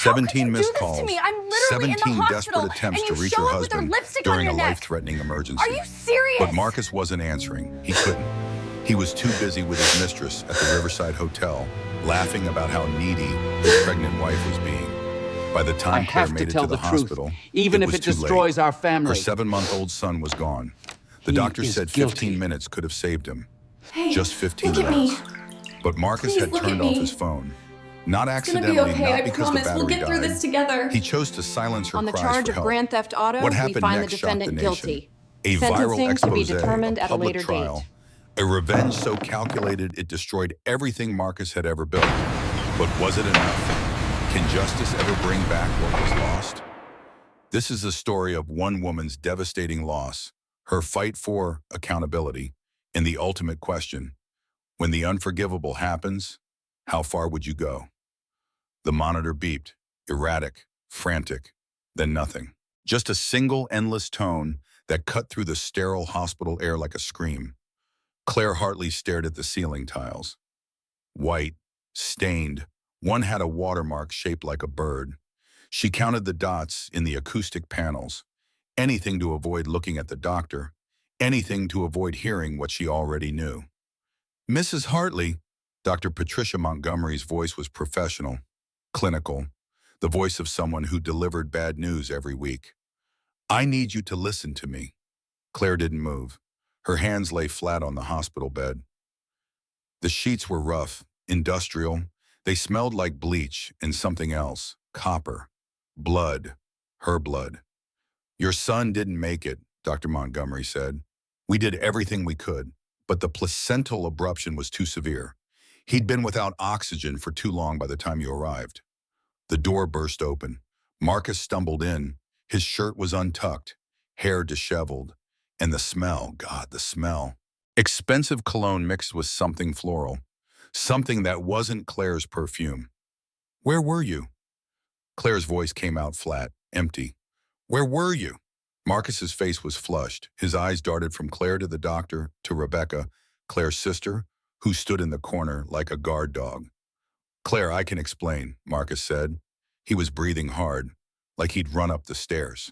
How could 17 you missed do this to calls, me? I'm literally in the 17 hospital, desperate attempts and to you reach show her up with her husband lipstick on during your a neck. life-threatening emergency. Are you serious? But Marcus wasn't answering. He couldn't. He was too busy with his mistress at the Riverside Hotel, laughing about how needy his pregnant wife was being. By the I time Claire have to made it tell to the the truth, hospital, even it if was it too destroys late. our family. Her 7-month-old son was gone. The He doctor is said guilty. 15 minutes could have saved him. Hey, Just 15 look at minutes. me. But Marcus Please had look at turned off me. his phone. Not It's gonna be accidentally, okay, not I because the promise. battery We'll get through died. this together. He chose to silence her On the cries charge for of help. grand theft auto, What we happened find the next shocked the defendant nation. guilty. A viral Sentencing to expose, be determined a at a public later trial, date. a revenge so calculated it destroyed everything Marcus had ever built. But was it enough? Can justice ever bring back what was lost? This is the story of one woman's devastating loss, her fight for accountability, and the ultimate question: when the unforgivable happens, how far would you go? The monitor beeped, erratic, frantic, then nothing. Just a single endless tone that cut through the sterile hospital air like a scream. Claire Hartley stared at the ceiling tiles. White, stained, one had a watermark shaped like a bird. She counted the dots in the acoustic panels. Anything to avoid looking at the doctor, anything to avoid hearing what she already knew. Mrs. Hartley, Dr. Patricia Montgomery's voice was professional, clinical, the voice of someone who delivered bad news every week. I need you to listen to me. Claire didn't move. Her hands lay flat on the hospital bed. The sheets were rough, industrial. They smelled like bleach and something else, copper, blood, her blood. Your son didn't make it, Dr. Montgomery said. We did everything we could, but the placental abruption was too severe. He'd been without oxygen for too long by the time you arrived. The door burst open. Marcus stumbled in. His shirt was untucked, hair disheveled, and the smell, God, the smell. Expensive cologne mixed with something floral, something that wasn't Claire's perfume. Where were you? Claire's voice came out flat, empty. Where were you? Marcus's face was flushed. His eyes darted from Claire to the doctor to Rebecca, Claire's sister, who stood in the corner like a guard dog. Claire, I can explain, Marcus said. He was breathing hard, like he'd run up the stairs.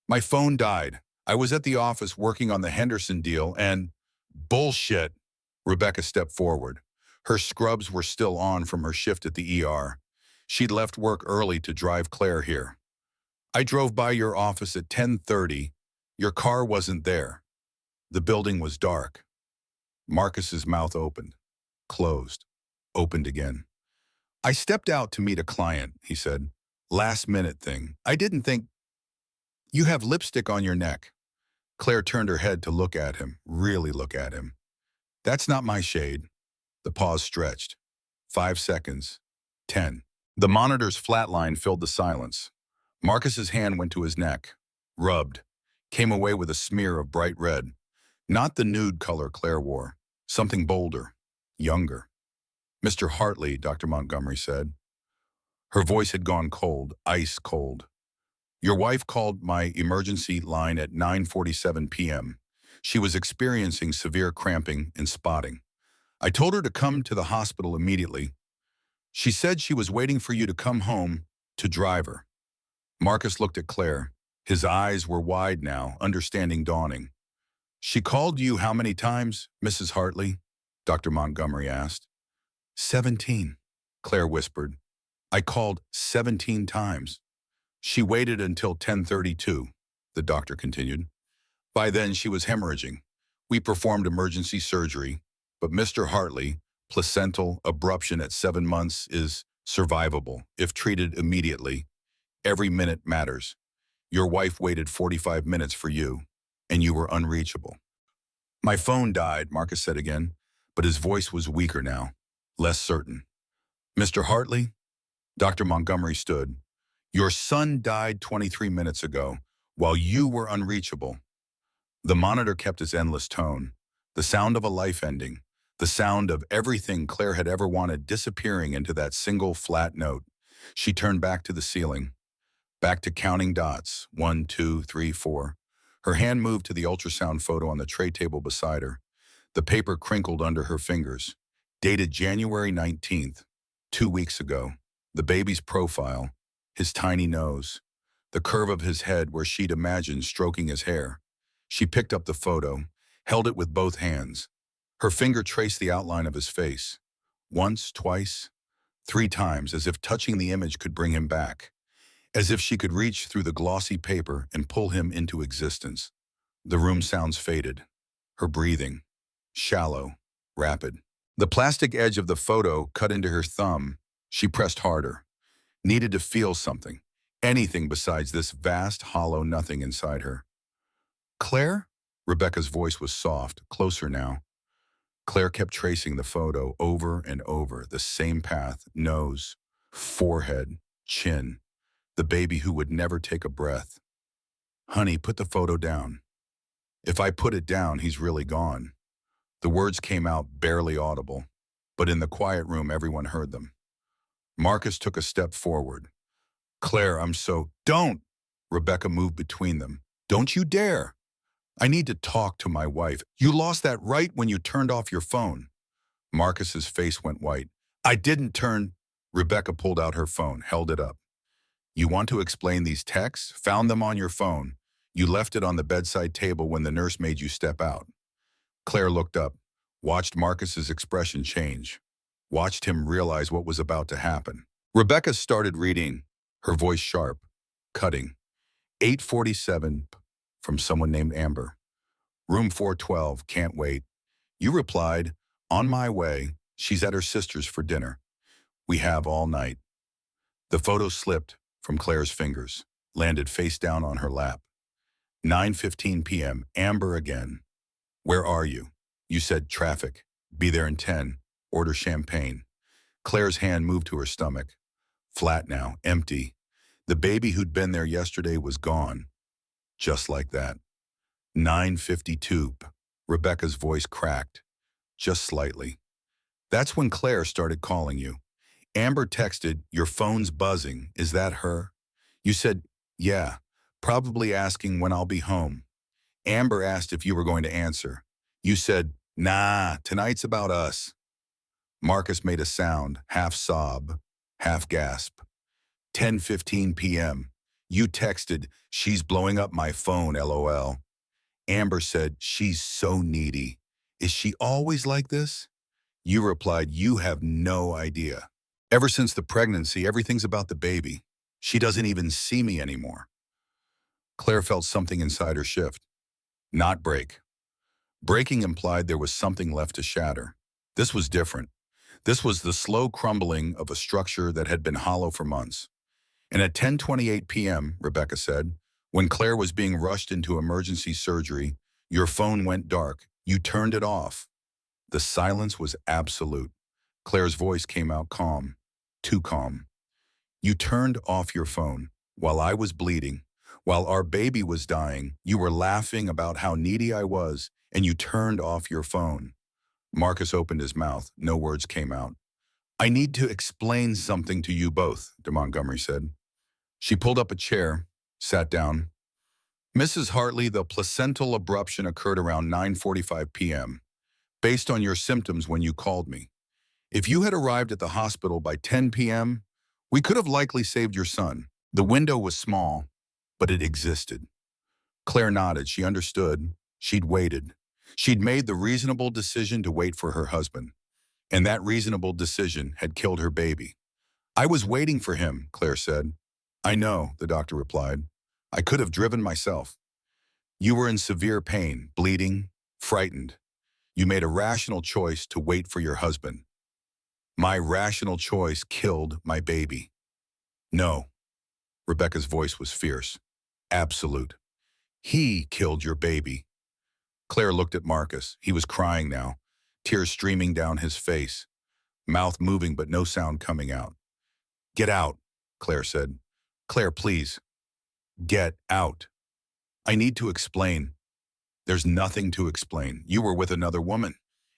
My phone died. I was at the office working on the Henderson deal and… Bullshit! Rebecca stepped forward. Her scrubs were still on from her shift at the ER. She'd left work early to drive Claire here. I drove by your office at 10:30. Your car wasn't there. The building was dark. Marcus's mouth opened, closed, opened again. I stepped out to meet a client, he said. Last minute thing. I didn't think… You have lipstick on your neck. Claire turned her head to look at him, really look at him. That's not my shade. The pause stretched. 5 seconds. 10. The monitor's flat line filled the silence. Marcus's hand went to his neck, rubbed, came away with a smear of bright red. Not the nude color Claire wore, something bolder, younger. Mr. Hartley, Dr. Montgomery said. Her voice had gone cold, ice cold. Your wife called my emergency line at 9:47 p.m. She was experiencing severe cramping and spotting. I told her to come to the hospital immediately. She said she was waiting for you to come home to drive her. Marcus looked at Claire. His eyes were wide now, understanding dawning. She called you how many times, Mrs. Hartley? Dr. Montgomery asked. 17, Claire whispered. I called 17 times. She waited until 10:32, the doctor continued. By then, she was hemorrhaging. We performed emergency surgery, but Mr. Hartley, placental abruption at 7 months is survivable if treated immediately. Every minute matters. Your wife waited 45 minutes for you, and you were unreachable. My phone died, Marcus said again, but his voice was weaker now, less certain. Mr. Hartley? Dr. Montgomery stood. Your son died 23 minutes ago, while you were unreachable. The monitor kept its endless tone, the sound of a life ending, the sound of everything Claire had ever wanted disappearing into that single flat note. She turned back to the ceiling, back to counting dots, 1, 2, 3, 4. Her hand moved to the ultrasound photo on the tray table beside her. The paper crinkled under her fingers. Dated January 19th, 2 weeks ago. The baby's profile, his tiny nose, the curve of his head where she'd imagined stroking his hair. She picked up the photo, held it with both hands. Her finger traced the outline of his face. Once, twice, three times, as if touching the image could bring him back. As if she could reach through the glossy paper and pull him into existence. The room sounds faded. Her breathing, shallow, rapid. The plastic edge of the photo cut into her thumb. She pressed harder. Needed to feel something. Anything besides this vast, hollow nothing inside her. Claire? Rebecca's voice was soft, closer now. Claire kept tracing the photo over and over, the same path, nose, forehead, chin, the baby who would never take a breath. Honey, put the photo down. If I put it down, he's really gone. The words came out barely audible, but in the quiet room, everyone heard them. Marcus took a step forward. Claire, Don't! Rebecca moved between them. Don't you dare! I need to talk to my wife. You lost that right when you turned off your phone. Marcus's face went white. I didn't turn. Rebecca pulled out her phone, held it up. You want to explain these texts? Found them on your phone. You left it on the bedside table when the nurse made you step out. Claire looked up, watched Marcus's expression change, watched him realize what was about to happen. Rebecca started reading, her voice sharp, cutting. 8:47 from someone named Amber. Room 412, can't wait. You replied, on my way, she's at her sister's for dinner. We have all night. The photo slipped from Claire's fingers, landed face down on her lap. 9:15 p.m., Amber again. Where are you? You said traffic. Be there in 10. Order champagne. Claire's hand moved to her stomach. Flat now, empty. The baby who'd been there yesterday was gone. Just like that. 9:52. Rebecca's voice cracked. Just slightly. That's when Claire started calling you. Amber texted, your phone's buzzing. Is that her? You said, yeah, probably asking when I'll be home. Amber asked if you were going to answer. You said, nah, tonight's about us. Marcus made a sound, half sob, half gasp. 10:15 p.m. You texted, she's blowing up my phone, LOL. Amber said, she's so needy. Is she always like this? You replied, you have no idea. Ever since the pregnancy, everything's about the baby. She doesn't even see me anymore. Claire felt something inside her shift. Not break. Breaking implied there was something left to shatter. This was different. This was the slow crumbling of a structure that had been hollow for months. And at 10:28 p.m., Rebecca said, when Claire was being rushed into emergency surgery, your phone went dark. You turned it off. The silence was absolute. Claire's voice came out calm, too calm. You turned off your phone while I was bleeding, while our baby was dying. You were laughing about how needy I was, and you turned off your phone. Marcus opened his mouth. No words came out. I need to explain something to you both, de Montgomery said. She pulled up a chair, sat down. Mrs. Hartley, the placental abruption occurred around 9:45 p.m., based on your symptoms when you called me. If you had arrived at the hospital by 10 p.m., we could have likely saved your son. The window was small, but it existed. Claire nodded. She understood. She'd waited. She'd made the reasonable decision to wait for her husband, and that reasonable decision had killed her baby. I was waiting for him, Claire said. I know, the doctor replied. I could have driven myself. You were in severe pain, bleeding, frightened. You made a rational choice to wait for your husband. My rational choice killed my baby. No. Rebecca's voice was fierce. Absolute. He killed your baby. Claire looked at Marcus. He was crying now, tears streaming down his face, mouth moving but no sound coming out. Get out, Claire said. Claire, please. Get out. I need to explain. There's nothing to explain. You were with another woman,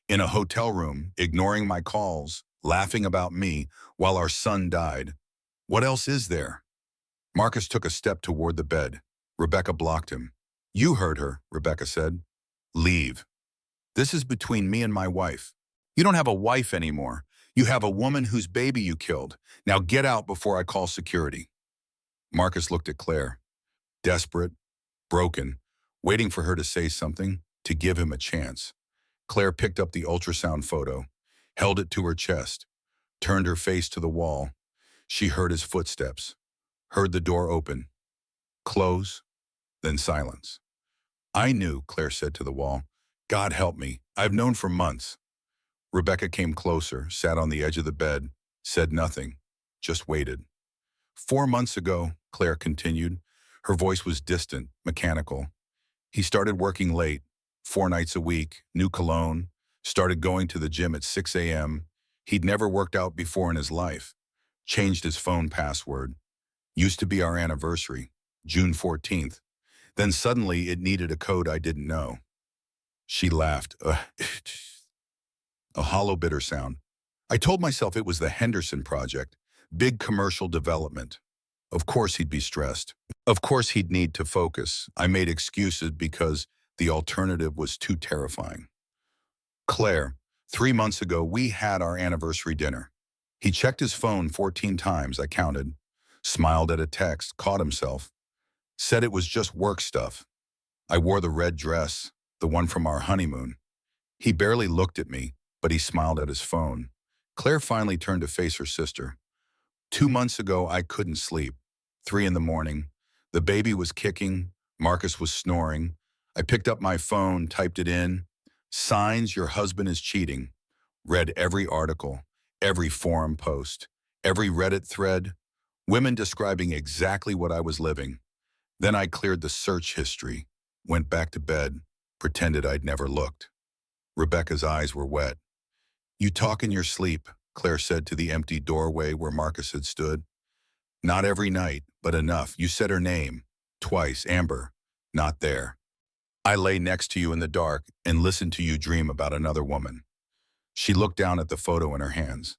in a hotel room, ignoring my calls, laughing about me, while our son died. What else is there? Marcus took a step toward the bed. Rebecca blocked him. You heard her, Rebecca said. Leave. This is between me and my wife. You don't have a wife anymore. You have a woman whose baby you killed. Now get out before I call security. Marcus looked at Claire, desperate, broken, waiting for her to say something, to give him a chance. Claire picked up the ultrasound photo, held it to her chest, turned her face to the wall. She heard his footsteps, heard the door open, close, then silence. I knew, Claire said to the wall. God help me. I've known for months. Rebecca came closer, sat on the edge of the bed, said nothing, just waited. 4 months ago, Claire continued. Her voice was distant, mechanical. He started working late, 4 nights a week, new cologne, started going to the gym at 6 a.m. He'd never worked out before in his life. Changed his phone password. Used to be our anniversary, June 14th. Then suddenly it needed a code I didn't know. She laughed, a hollow bitter sound. I told myself it was the Henderson project, big commercial development. Of course he'd be stressed. Of course he'd need to focus. I made excuses because the alternative was too terrifying. Claire, 3 months ago, we had our anniversary dinner. He checked his phone 14 times, I counted, smiled at a text, caught himself, said it was just work stuff. I wore the red dress, the one from our honeymoon. He barely looked at me, but he smiled at his phone. Claire finally turned to face her sister. 2 months ago, I couldn't sleep. 3 in the morning. The baby was kicking. Marcus was snoring. I picked up my phone, typed it in. Signs your husband is cheating. Read every article, every forum post, every Reddit thread. Women describing exactly what I was living. Then I cleared the search history, went back to bed, pretended I'd never looked. Rebecca's eyes were wet. You talk in your sleep, Claire said to the empty doorway where Marcus had stood. Not every night, but enough. You said her name. Twice, Amber. Not there. I lay next to you in the dark and listened to you dream about another woman. She looked down at the photo in her hands.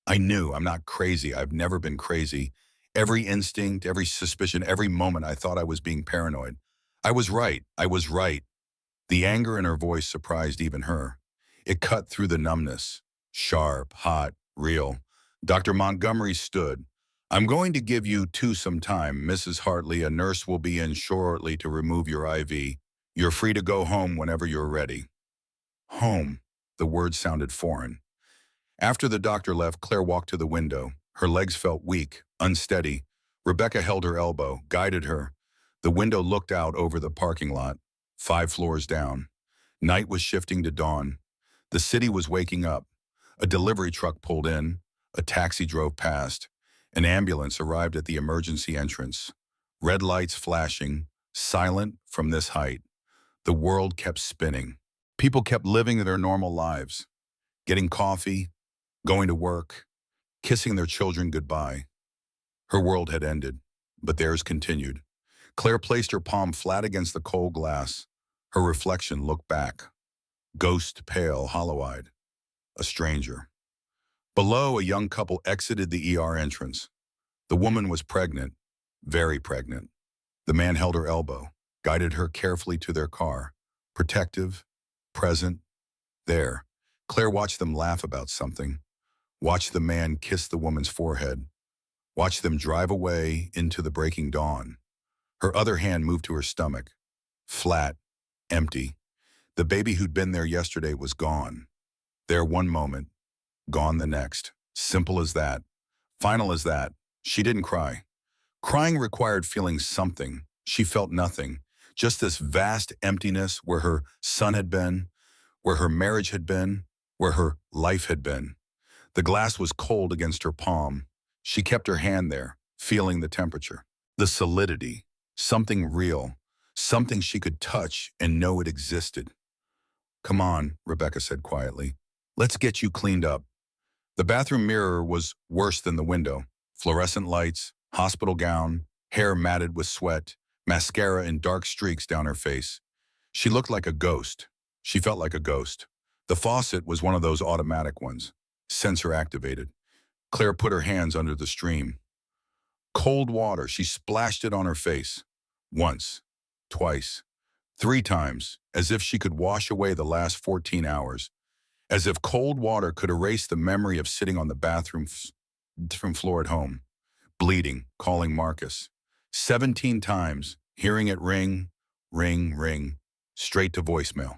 I knew I'm not crazy. I've never been crazy. Every instinct, every suspicion, every moment I thought I was being paranoid. I was right. I was right. The anger in her voice surprised even her. It cut through the numbness. Sharp, hot, real. Dr. Montgomery stood. I'm going to give you two some time, Mrs. Hartley. A nurse will be in shortly to remove your IV. You're free to go home whenever you're ready. Home. The word sounded foreign. After the doctor left, Claire walked to the window. Her legs felt weak, unsteady. Rebecca held her elbow, guided her. The window looked out over the parking lot, 5 floors down. Night was shifting to dawn. The city was waking up. A delivery truck pulled in. A taxi drove past. An ambulance arrived at the emergency entrance. Red lights flashing, silent from this height. The world kept spinning. People kept living their normal lives, getting coffee, going to work, kissing their children goodbye. Her world had ended, but theirs continued. Claire placed her palm flat against the cold glass. Her reflection looked back. Ghost, pale, hollow-eyed. A stranger. Below, a young couple exited the ER entrance. The woman was pregnant, very pregnant. The man held her elbow, guided her carefully to their car. Protective, present, there. Claire watched them laugh about something. Watched the man kiss the woman's forehead. Watched them drive away into the breaking dawn. Her other hand moved to her stomach. Flat, empty. The baby who'd been there yesterday was gone. There one moment, gone the next. Simple as that. Final as that. She didn't cry. Crying required feeling something. She felt nothing. Just this vast emptiness where her son had been, where her marriage had been, where her life had been. The glass was cold against her palm. She kept her hand there, feeling the temperature. The solidity. Something real. Something she could touch and know it existed. Come on, Rebecca said quietly. Let's get you cleaned up. The bathroom mirror was worse than the window. Fluorescent lights, hospital gown, hair matted with sweat, mascara in dark streaks down her face. She looked like a ghost. She felt like a ghost. The faucet was one of those automatic ones, sensor activated. Claire put her hands under the stream. Cold water, she splashed it on her face. Once, twice, 3 times, as if she could wash away the last 14 hours. As if cold water could erase the memory of sitting on the bathroom floor at home, bleeding, calling Marcus. 17 times, hearing it ring, ring, ring, straight to voicemail.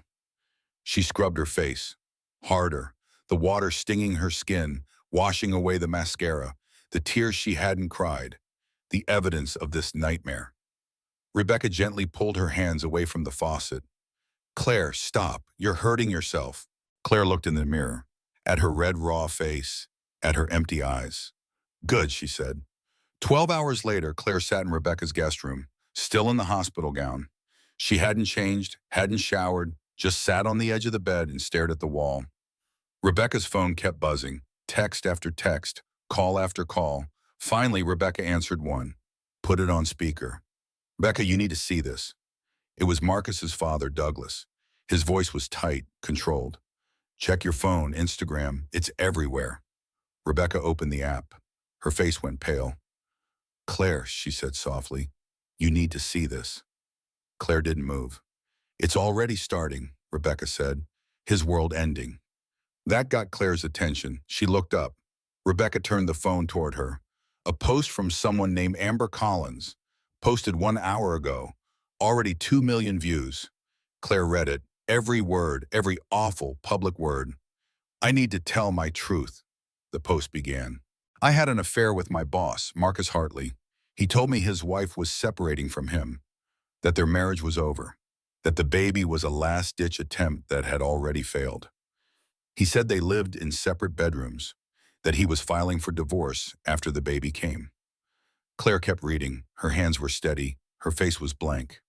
She scrubbed her face, harder, the water stinging her skin, washing away the mascara, the tears she hadn't cried, the evidence of this nightmare. Rebecca gently pulled her hands away from the faucet. Claire, stop. You're hurting yourself. Claire looked in the mirror, at her red, raw face, at her empty eyes. Good, she said. 12 hours later, Claire sat in Rebecca's guest room, still in the hospital gown. She hadn't changed, hadn't showered, just sat on the edge of the bed and stared at the wall. Rebecca's phone kept buzzing, text after text, call after call. Finally, Rebecca answered one. Put it on speaker. Rebecca, you need to see this. It was Marcus's father, Douglas. His voice was tight, controlled. Check your phone, Instagram, it's everywhere. Rebecca opened the app. Her face went pale. Claire, she said softly, you need to see this. Claire didn't move. It's already starting, Rebecca said, his world ending. That got Claire's attention. She looked up. Rebecca turned the phone toward her. A post from someone named Amber Collins, posted 1 hour ago, already 2 million views. Claire read it, every word, every awful public word. I need to tell my truth, the post began. I had an affair with my boss, Marcus Hartley. He told me his wife was separating from him, that their marriage was over, that the baby was a last-ditch attempt that had already failed. He said they lived in separate bedrooms, that he was filing for divorce after the baby came. Claire kept reading. Her hands were steady. Her face was blank.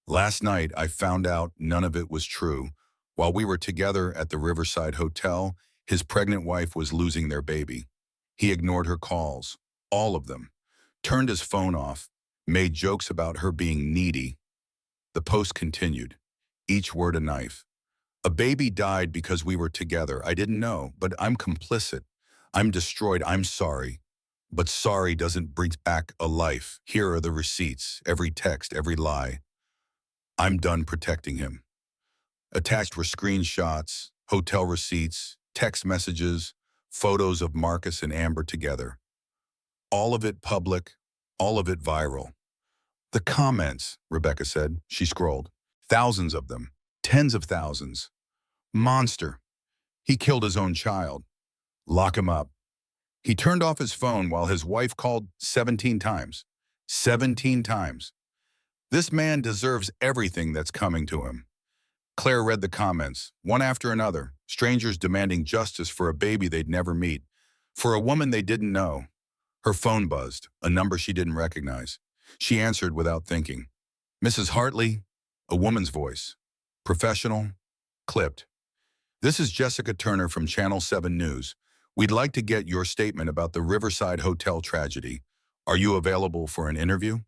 Last night, I found out none of it was true. While we were together at the Riverside Hotel, his pregnant wife was losing their baby. He ignored her calls, all of them, turned his phone off, made jokes about her being needy. The post continued, each word a knife. A baby died because we were together. I didn't know, but I'm complicit. I'm destroyed. I'm sorry. But sorry doesn't bring back a life. Here are the receipts, every text, every lie. I'm done protecting him. Attached were screenshots, hotel receipts, text messages, photos of Marcus and Amber together. All of it public, all of it viral. The comments, Rebecca said. She scrolled. Thousands of them. Tens of thousands. Monster. He killed his own child. Lock him up. He turned off his phone while his wife called 17 times. 17 times. This man deserves everything that's coming to him. Claire read the comments, one after another, strangers demanding justice for a baby they'd never meet, for a woman they didn't know. Her phone buzzed, a number she didn't recognize. She answered without thinking. Mrs. Hartley, a woman's voice. Professional, clipped. This is Jessica Turner from Channel 7 News. We'd like to get your statement about the Riverside Hotel tragedy. Are you available for an interview?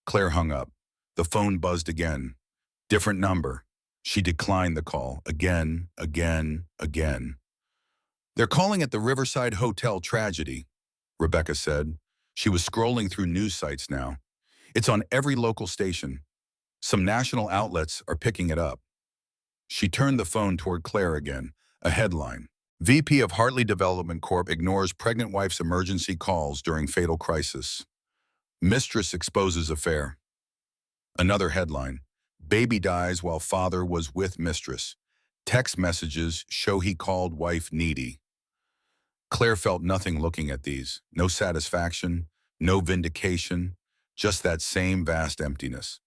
Claire hung up. The phone buzzed again. Different number. She declined the call. Again, again, again. They're calling it the Riverside Hotel tragedy, Rebecca said. She was scrolling through news sites now. It's on every local station. Some national outlets are picking it up. She turned the phone toward Claire again. A headline. VP of Hartley Development Corp ignores pregnant wife's emergency calls during fatal crisis. Mistress exposes affair. Another headline. Baby dies while father was with mistress. Text messages show he called wife needy. Claire felt nothing looking at these. No satisfaction, no vindication, just that same vast emptiness.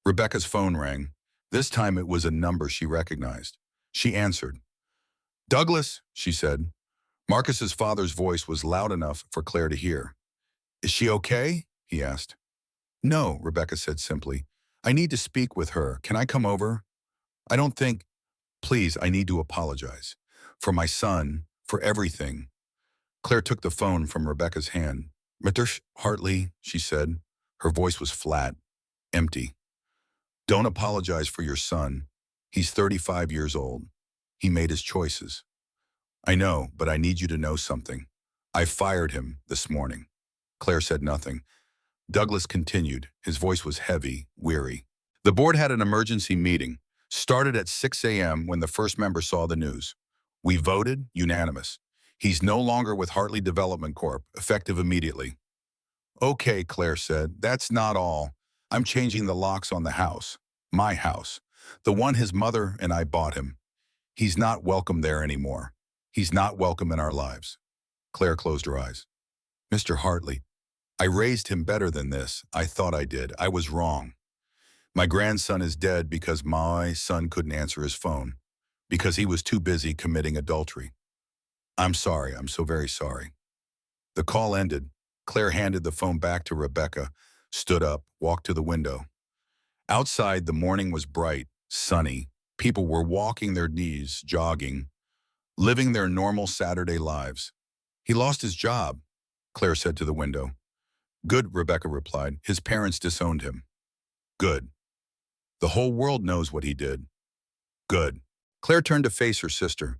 Rebecca's phone rang. This time it was a number she recognized. She answered. Douglas, she said. Marcus's father's voice was loud enough for Claire to hear. Is she okay? He asked. No, Rebecca said simply. I need to speak with her. Can I come over? I don't think... Please, I need to apologize. For my son, for everything. Claire took the phone from Rebecca's hand. Mr. Hartley, she said. Her voice was flat, empty. Don't apologize for your son. He's 35 years old. He made his choices. I know, but I need you to know something. I fired him this morning. Claire said nothing. Douglas continued. His voice was heavy, weary. The board had an emergency meeting. Started at 6 a.m. when the first member saw the news. We voted unanimous. He's no longer with Hartley Development Corp., effective immediately. Okay, Claire said, that's not all. I'm changing the locks on the house. My house. The one his mother and I bought him. He's not welcome there anymore. He's not welcome in our lives. Claire closed her eyes. Mr. Hartley, I raised him better than this. I thought I did. I was wrong. My grandson is dead because my son couldn't answer his phone, because he was too busy committing adultery. I'm sorry. I'm so very sorry. The call ended. Claire handed the phone back to Rebecca, stood up, walked to the window. Outside, the morning was bright, sunny. People were walking their knees, jogging, living their normal Saturday lives. He lost his job, Claire said to the window. Good, Rebecca replied. His parents disowned him. Good. The whole world knows what he did. Good. Claire turned to face her sister.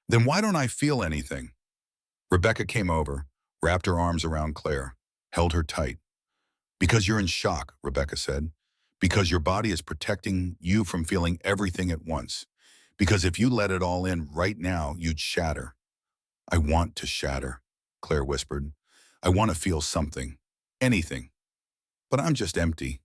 Then why don't I feel anything? Rebecca came over, wrapped her arms around Claire, held her tight. Because you're in shock, Rebecca said. Because your body is protecting you from feeling everything at once. Because if you let it all in right now, you'd shatter. I want to shatter, Claire whispered. I want to feel something, anything. But I'm just empty.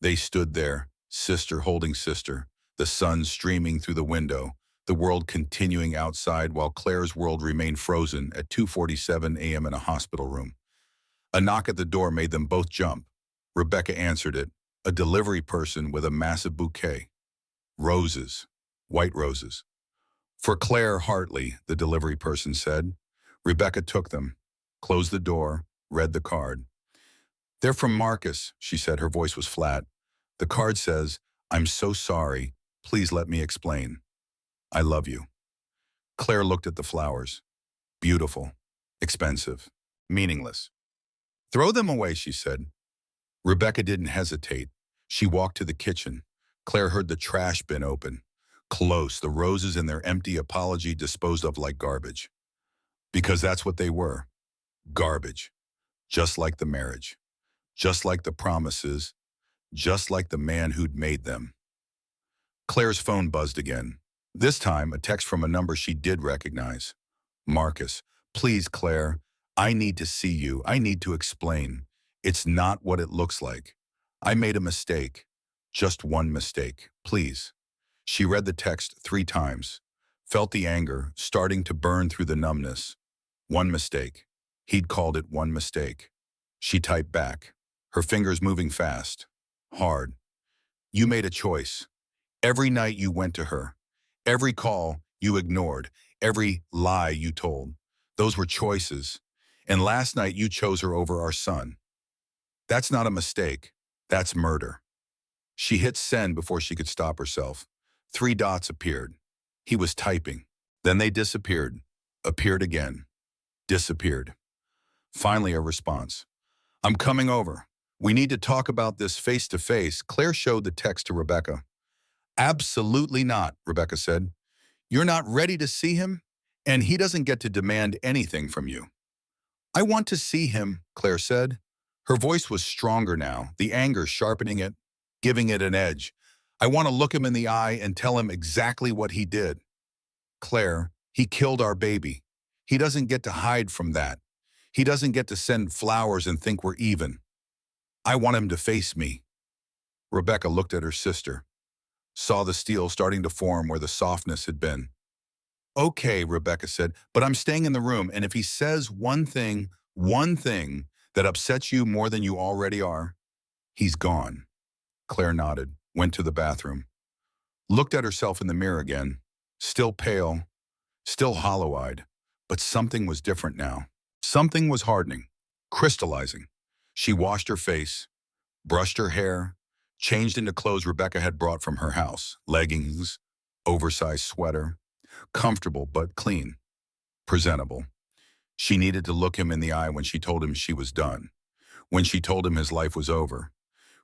They stood there, sister holding sister, the sun streaming through the window, the world continuing outside while Claire's world remained frozen at 2:47 a.m. in a hospital room. A knock at the door made them both jump. Rebecca answered it, a delivery person with a massive bouquet. Roses, white roses. For Claire Hartley, the delivery person said. Rebecca took them, closed the door, read the card. They're from Marcus, she said. Her voice was flat. The card says, I'm so sorry. Please let me explain. I love you. Claire looked at the flowers. Beautiful, expensive, meaningless. Throw them away, she said. Rebecca didn't hesitate. She walked to the kitchen. Claire heard the trash bin open. Close, the roses in their empty apology disposed of like garbage. Because that's what they were. Garbage. Just like the marriage. Just like the promises. Just like the man who'd made them. Claire's phone buzzed again. This time, a text from a number she did recognize. Marcus, please, Claire, I need to see you. I need to explain. It's not what it looks like. I made a mistake. Just one mistake. Please. She read the text 3 times, felt the anger starting to burn through the numbness. One mistake. He'd called it one mistake. She typed back, her fingers moving fast, hard. You made a choice. Every night you went to her. Every call you ignored. Every lie you told. Those were choices. And last night you chose her over our son. That's not a mistake. That's murder. She hit send before she could stop herself. 3 dots appeared. He was typing. Then they disappeared. Appeared again. Disappeared. Finally, a response. I'm coming over. We need to talk about this face to face. Claire showed the text to Rebecca. Absolutely not, Rebecca said. You're not ready to see him, and he doesn't get to demand anything from you. I want to see him, Claire said. Her voice was stronger now, the anger sharpening it, giving it an edge. I want to look him in the eye and tell him exactly what he did. Claire, he killed our baby. He doesn't get to hide from that. He doesn't get to send flowers and think we're even. I want him to face me. Rebecca looked at her sister, saw the steel starting to form where the softness had been. Okay, Rebecca said, but I'm staying in the room, and if he says one thing that upsets you more than you already are, he's gone. Claire nodded, went to the bathroom, looked at herself in the mirror again, still pale, still hollow-eyed, but something was different now. Something was hardening, crystallizing. She washed her face, brushed her hair, changed into clothes Rebecca had brought from her house, leggings, oversized sweater, comfortable but clean, presentable. She needed to look him in the eye when she told him she was done, when she told him his life was over,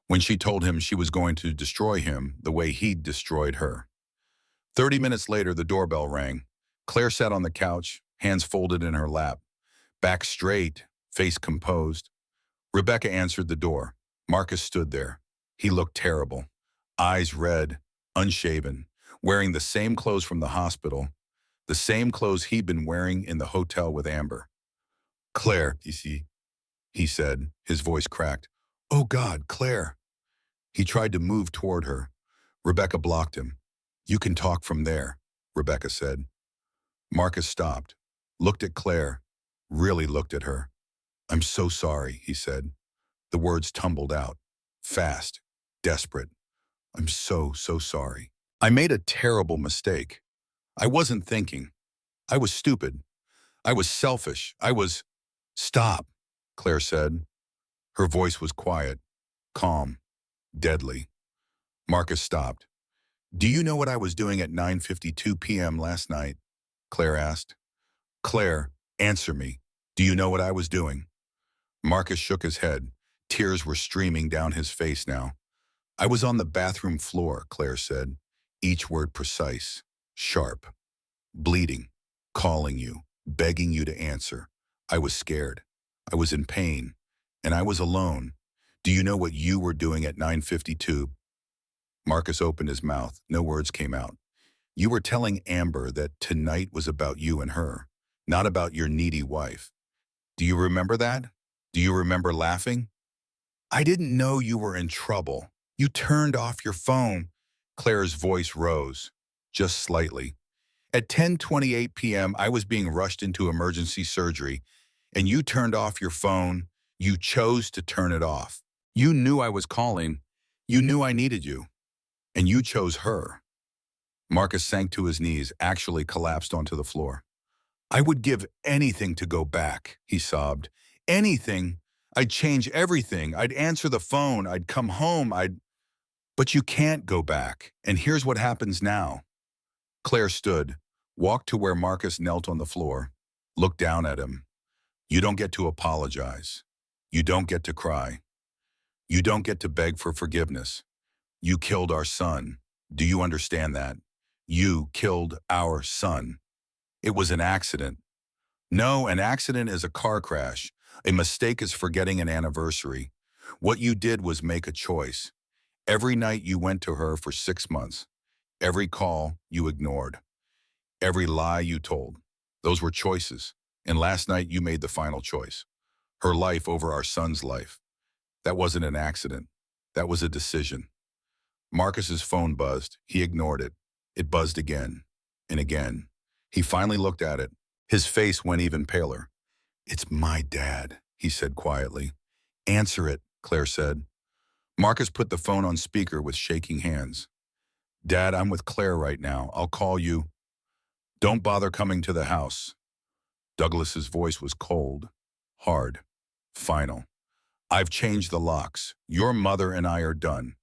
when she told him she was going to destroy him the way he'd destroyed her. 30 minutes later, the doorbell rang. Claire sat on the couch, hands folded in her lap, back straight, face composed. Rebecca answered the door. Marcus stood there. He looked terrible, eyes red, unshaven, wearing the same clothes from the hospital, the same clothes he'd been wearing in the hotel with Amber. Claire, you see, he said, his voice cracked. Oh God, Claire. He tried to move toward her. Rebecca blocked him. You can talk from there, Rebecca said. Marcus stopped, looked at Claire, really looked at her. I'm so sorry, he said. The words tumbled out, fast, desperate. I'm so sorry. I made a terrible mistake. I wasn't thinking. I was stupid. I was selfish. Stop, Claire said. Her voice was quiet, calm, deadly. Marcus stopped. Do you know what I was doing at 9:52 p.m. last night? Claire asked. Claire, answer me. Do you know what I was doing? Marcus shook his head. Tears were streaming down his face now. I was on the bathroom floor, Claire said, each word precise, sharp, bleeding, calling you, begging you to answer. I was scared. I was in pain, and I was alone. Do you know what you were doing at 9:52? Marcus opened his mouth. No words came out. You were telling Amber that tonight was about you and her, not about your needy wife. Do you remember that? Do you remember laughing? I didn't know you were in trouble. You turned off your phone. Claire's voice rose, just slightly. At 10:28 p.m., I was being rushed into emergency surgery, and you turned off your phone. You chose to turn it off. You knew I was calling. You knew I needed you. And you chose her. Marcus sank to his knees, actually collapsed onto the floor. I would give anything to go back, he sobbed. Anything. I'd change everything. I'd answer the phone. I'd come home. But you can't go back. And here's what happens now. Claire stood, walked to where Marcus knelt on the floor, looked down at him. You don't get to apologize. You don't get to cry. You don't get to beg for forgiveness. You killed our son. Do you understand that? You killed our son. It was an accident. No, an accident is a car crash. A mistake is forgetting an anniversary. What you did was make a choice. Every night you went to her for 6 months. Every call you ignored. Every lie you told. Those were choices. And last night you made the final choice. Her life over our son's life. That wasn't an accident. That was a decision. Marcus's phone buzzed. He ignored it. It buzzed again and again. He finally looked at it. His face went even paler. It's my dad, he said quietly. Answer it, Claire said. Marcus put the phone on speaker with shaking hands. Dad, I'm with Claire right now. I'll call you. Don't bother coming to the house. Douglas's voice was cold, hard, final. I've changed the locks. Your mother and I are done.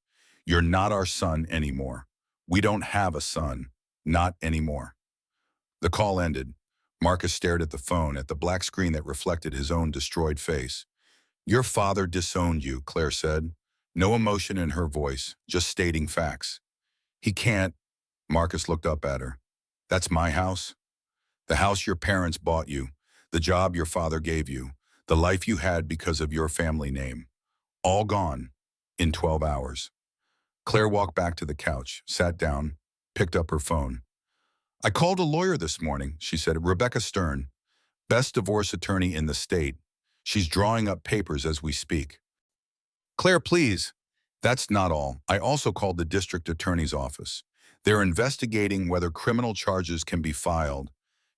You're not our son anymore. We don't have a son. Not anymore. The call ended. Marcus stared at the phone, at the black screen that reflected his own destroyed face. Your father disowned you, Claire said. No emotion in her voice, just stating facts. He can't. Marcus looked up at her. That's my house. The house your parents bought you. The job your father gave you. The life you had because of your family name. All gone in 12 hours. Claire walked back to the couch, sat down, picked up her phone. I called a lawyer this morning, she said. Rebecca Stern, best divorce attorney in the state. She's drawing up papers as we speak. Claire, please. That's not all. I also called the district attorney's office. They're investigating whether criminal charges can be filed.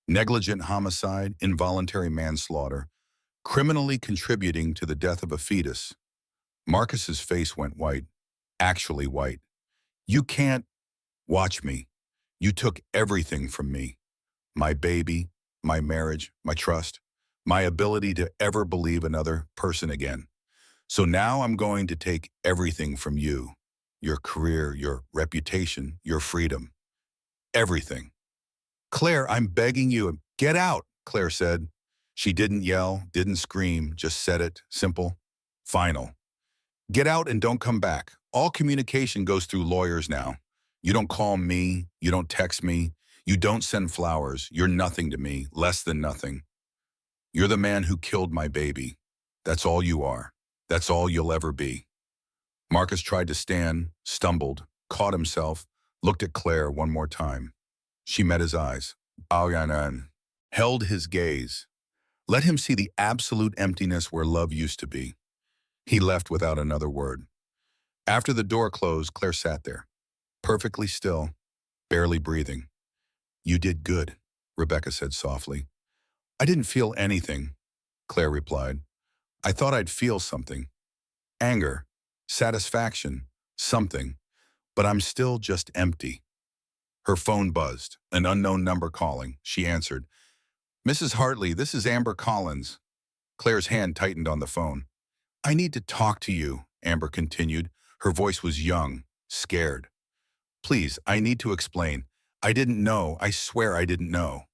Negligent homicide, involuntary manslaughter, criminally contributing to the death of a fetus. Marcus's face went white, actually white. You can't watch me. You took everything from me. My baby, my marriage, my trust, my ability to ever believe another person again. So now I'm going to take everything from you. Your career, your reputation, your freedom. Everything. Claire, I'm begging you. Get out, Claire said. She didn't yell, didn't scream, just said it, simple, final. Get out and don't come back. All communication goes through lawyers now. You don't call me, you don't text me, you don't send flowers. You're nothing to me, less than nothing. You're the man who killed my baby. That's all you are. That's all you'll ever be. Marcus tried to stand, stumbled, caught himself, looked at Claire one more time. She met his eyes, held his gaze. Let him see the absolute emptiness where love used to be. He left without another word. After the door closed, Claire sat there, perfectly still, barely breathing. "You did good," Rebecca said softly. "I didn't feel anything," Claire replied. "I thought I'd feel something. Anger, satisfaction, something. But I'm still just empty." Her phone buzzed, an unknown number calling. She answered. "Mrs. Hartley, this is Amber Collins." Claire's hand tightened on the phone. "I need to talk to you," Amber continued. Her voice was young, scared. "Please, I need to explain. I didn't know. I swear I didn't know."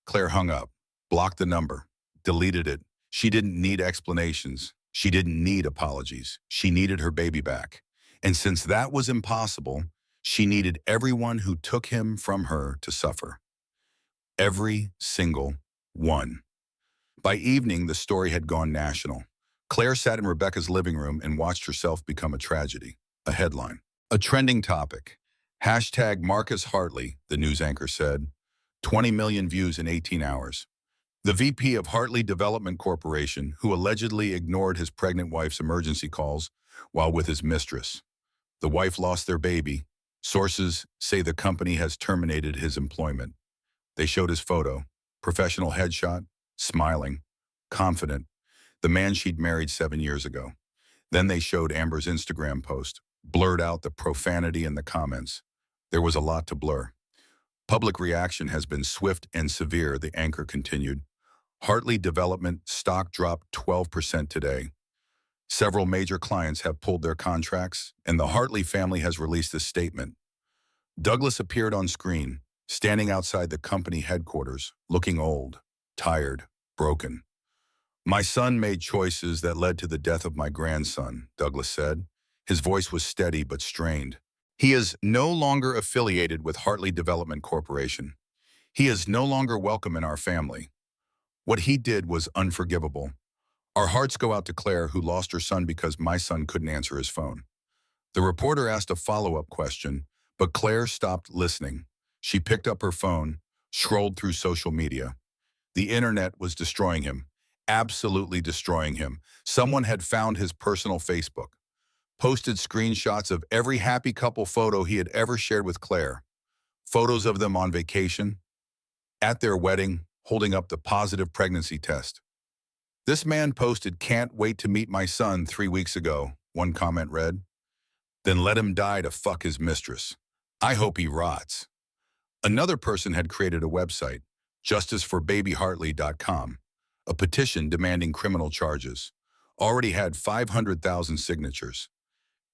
Claire hung up, blocked the number, deleted it. She didn't need explanations. She didn't need apologies. She needed her baby back. And since that was impossible, she needed everyone who took him from her to suffer. Every single one. By evening, the story had gone national. Claire sat in Rebecca's living room and watched herself become a tragedy, a headline, a trending topic. Hashtag Marcus Hartley, the news anchor said. 20 million views in 18 hours. The VP of Hartley Development Corporation, who allegedly ignored his pregnant wife's emergency calls while with his mistress. The wife lost their baby. Sources say the company has terminated his employment. They showed his photo, professional headshot, smiling, confident, the man she'd married 7 years ago. Then they showed Amber's Instagram post, blurred out the profanity in the comments. There was a lot to blur. Public reaction has been swift and severe, the anchor continued. Hartley Development stock dropped 12% today. Several major clients have pulled their contracts, and the Hartley family has released a statement. Douglas appeared on screen, standing outside the company headquarters, looking old, tired, broken. "My son made choices that led to the death of my grandson," Douglas said. His voice was steady but strained. "He is no longer affiliated with Hartley Development Corporation. He is no longer welcome in our family. What he did was unforgivable. Our hearts go out to Claire, who lost her son because my son couldn't answer his phone." The reporter asked a follow-up question, but Claire stopped listening. She picked up her phone, scrolled through social media. The internet was destroying him, absolutely destroying him. Someone had found his personal Facebook, posted screenshots of every happy couple photo he had ever shared with Claire. Photos of them on vacation, at their wedding, holding up the positive pregnancy test. "This man posted, 'Can't wait to meet my son' 3 weeks ago," one comment read. "Then let him die to fuck his mistress. I hope he rots." Another person had created a website, justiceforbabyhartley.com, a petition demanding criminal charges. Already had 500,000 signatures.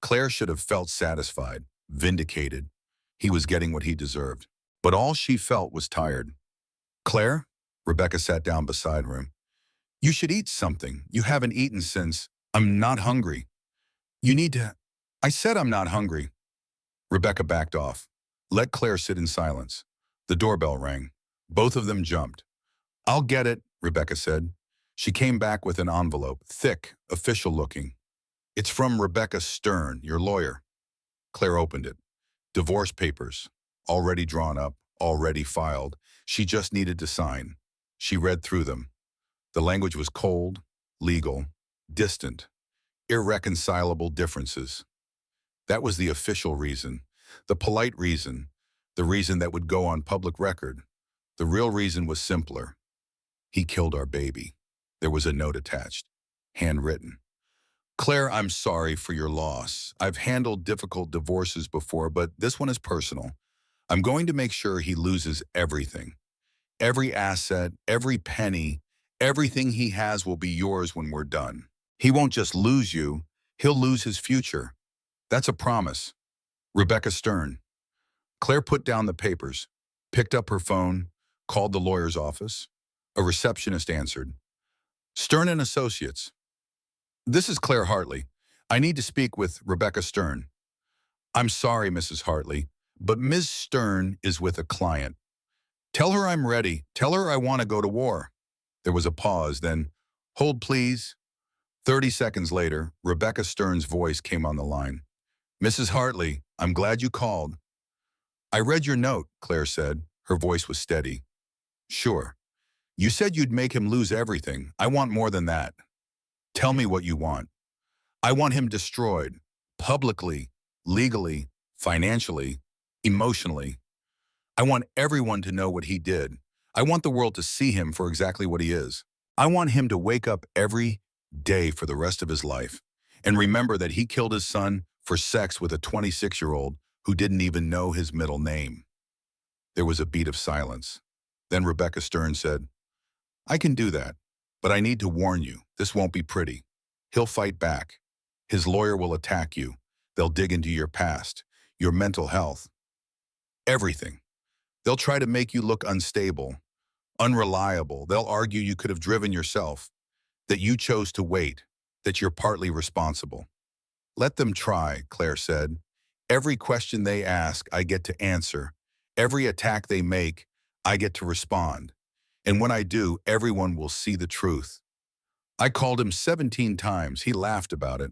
Claire should have felt satisfied, vindicated. He was getting what he deserved. But all she felt was tired. "Claire?" Rebecca sat down beside her. "You should eat something. You haven't eaten since." "I'm not hungry." "You need to." "I said I'm not hungry." Rebecca backed off. Let Claire sit in silence. The doorbell rang. Both of them jumped. "I'll get it," Rebecca said. She came back with an envelope, thick, official-looking. "It's from Rebecca Stern, your lawyer." Claire opened it. Divorce papers, already drawn up, already filed. She just needed to sign. She read through them. The language was cold, legal, distant, irreconcilable differences. That was the official reason, the polite reason, the reason that would go on public record. The real reason was simpler. "He killed our baby." There was a note attached, handwritten. "Claire, I'm sorry for your loss. I've handled difficult divorces before, but this one is personal. I'm going to make sure he loses everything. Every asset, every penny, everything he has will be yours when we're done. He won't just lose you, he'll lose his future. That's a promise. Rebecca Stern." Claire put down the papers, picked up her phone, called the lawyer's office. A receptionist answered. "Stern and Associates." "This is Claire Hartley. I need to speak with Rebecca Stern." "I'm sorry, Mrs. Hartley, but Ms. Stern is with a client. Tell her I'm ready. Tell her I want to go to war." There was a pause, then, "Hold, please." 30 seconds later, Rebecca Stern's voice came on the line. "Mrs. Hartley, I'm glad you called." "I read your note," Claire said. Her voice was steady. "Sure. You said you'd make him lose everything. I want more than that. Tell me what you want. I want him destroyed. Publicly, legally, financially, emotionally. I want everyone to know what he did. I want the world to see him for exactly what he is. I want him to wake up every day for the rest of his life and remember that he killed his son for sex with a 26-year-old who didn't even know his middle name. There was a beat of silence. Then Rebecca Stern said, I can do that, but I need to warn you, this won't be pretty. He'll fight back. His lawyer will attack you. They'll dig into your past, your mental health, everything. They'll try to make you look unstable, unreliable. They'll argue you could have driven yourself, that you chose to wait, that you're partly responsible. Let them try, Claire said. Every question they ask, I get to answer. Every attack they make, I get to respond. And when I do, everyone will see the truth. I called him 17 times. He laughed about it.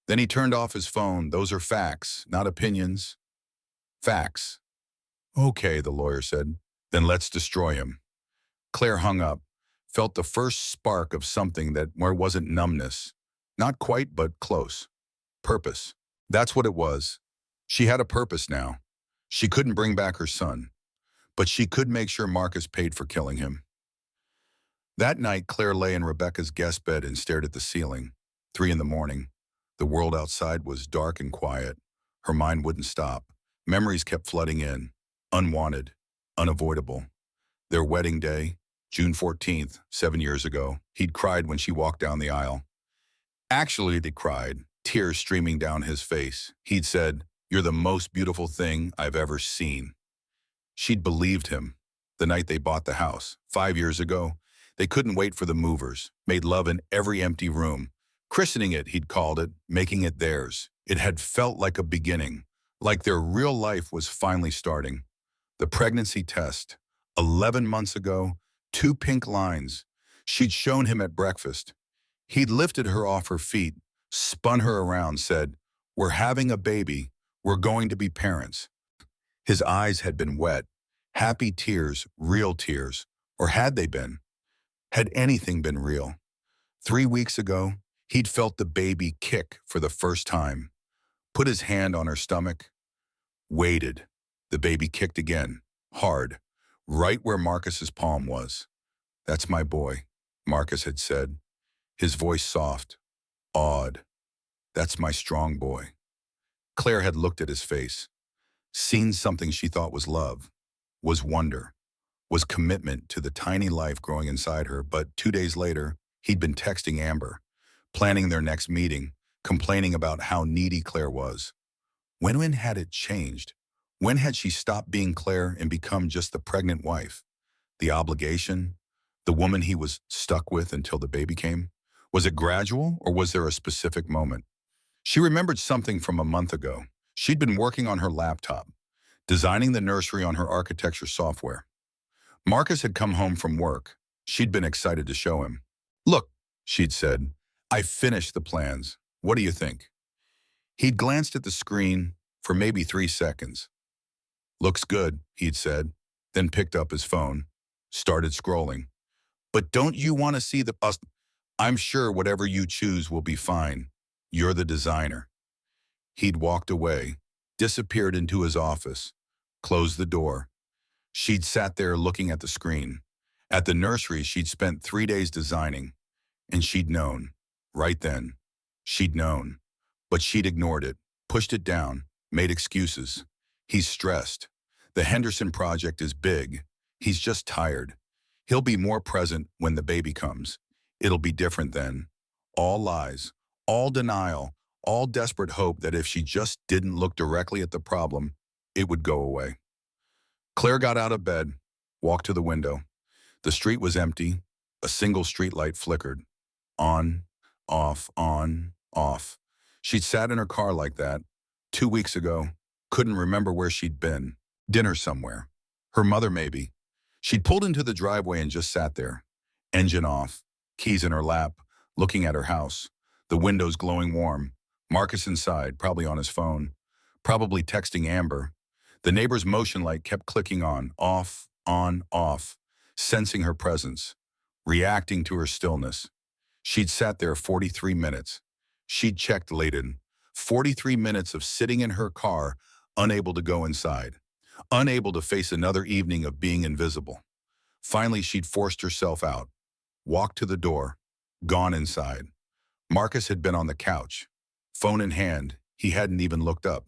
Then he turned off his phone. Those are facts, not opinions. Facts. Okay, the lawyer said. Then let's destroy him. Claire hung up, felt the first spark of something that where wasn't numbness. Not quite, but close. Purpose. That's what it was. She had a purpose now. She couldn't bring back her son, but she could make sure Marcus paid for killing him. That night, Claire lay in Rebecca's guest bed and stared at the ceiling. 3 in the morning. The world outside was dark and quiet. Her mind wouldn't stop. Memories kept flooding in. Unwanted. Unavoidable. Their wedding day, June 14th, 7 years ago. He'd cried when she walked down the aisle. Actually, they cried, tears streaming down his face. He'd said, "You're the most beautiful thing I've ever seen." She'd believed him. The night they bought the house, 5 years ago, they couldn't wait for the movers, made love in every empty room. Christening it, he'd called it, making it theirs. It had felt like a beginning, like their real life was finally starting. The pregnancy test, 11 months ago, 2 pink lines. She'd shown him at breakfast. He'd lifted her off her feet, spun her around, said, "We're having a baby. We're going to be parents." His eyes had been wet. Happy tears, real tears. Or had they been? Had anything been real? 3 weeks ago, he'd felt the baby kick for the first time. Put his hand on her stomach. Waited. The baby kicked again. Hard. Right where Marcus's palm was. "That's my boy," Marcus had said. His voice soft. Awed. "That's my strong boy." Claire had looked at his face. Seen something she thought was love. Was wonder. Was commitment to the tiny life growing inside her. But 2 days later, he'd been texting Amber, planning their next meeting, complaining about how needy Claire was. When had it changed? When had she stopped being Claire and become just the pregnant wife? The obligation? The woman he was stuck with until the baby came? Was it gradual, or was there a specific moment? She remembered something from a month ago. She'd been working on her laptop, designing the nursery on her architecture software. Marcus had come home from work. She'd been excited to show him. "Look," she'd said, "I finished the plans. What do you think?" He'd glanced at the screen for maybe 3 seconds. "Looks good," he'd said, then picked up his phone, started scrolling. "But don't you want to see the bus? I'm sure whatever you choose will be fine. You're the designer." He'd walked away, disappeared into his office, closed the door. She'd sat there looking at the screen. At the nursery, she'd spent 3 days designing, and she'd known. Right then, she'd known. But she'd ignored it, pushed it down, made excuses. He's stressed. The Henderson project is big. He's just tired. He'll be more present when the baby comes. It'll be different then. All lies, all denial, all desperate hope that if she just didn't look directly at the problem, it would go away. Claire got out of bed, walked to the window. The street was empty. A single streetlight flickered. On, off, on, off. She'd sat in her car like that 2 weeks ago, couldn't remember where she'd been. Dinner somewhere. Her mother, maybe. She'd pulled into the driveway and just sat there. Engine off, keys in her lap, looking at her house. The windows glowing warm. Marcus inside, probably on his phone. Probably texting Amber. The neighbor's motion light kept clicking on, off, sensing her presence. reacting to her stillness. She'd sat there 43 minutes. She'd checked Layden. 43 minutes of sitting in her car, unable to go inside, unable to face another evening of being invisible. Finally, she'd forced herself out, walked to the door, gone inside. Marcus had been on the couch. Phone in hand, he hadn't even looked up.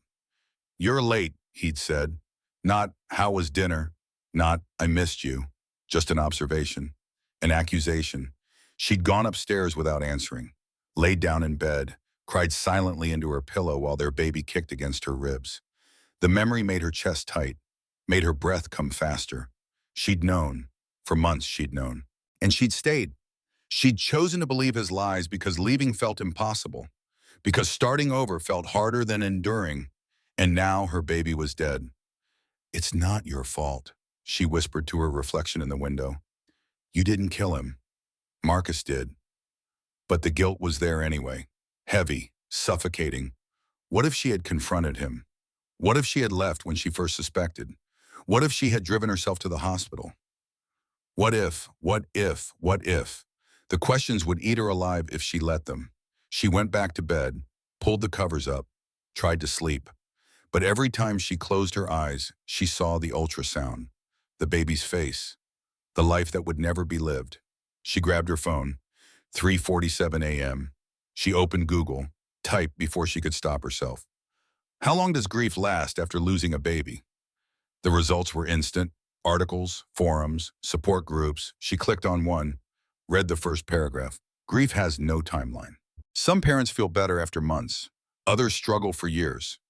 "You're late," he'd said. Not, "How was dinner?" Not, "I missed you." Just an observation, an accusation. She'd gone upstairs without answering, laid down in bed, cried silently into her pillow while their baby kicked against her ribs. The memory made her chest tight, made her breath come faster. She'd known. For months she'd known. And she'd stayed. She'd chosen to believe his lies because leaving felt impossible, because starting over felt harder than enduring, and now her baby was dead. "It's not your fault," she whispered to her reflection in the window. "You didn't kill him. Marcus did." But the guilt was there anyway, heavy, suffocating. What if she had confronted him? What if she had left when she first suspected? What if she had driven herself to the hospital? What if, what if, what if? The questions would eat her alive if she let them. She went back to bed, pulled the covers up, tried to sleep. But every time she closed her eyes, she saw the ultrasound, the baby's face, the life that would never be lived. She grabbed her phone. 3:47 a.m. She opened Google, typed before she could stop herself. "How long does grief last after losing a baby?" The results were instant. Articles, forums, support groups. She clicked on one, read the first paragraph. Grief has no timeline. Some parents feel better after months. Others struggle for years.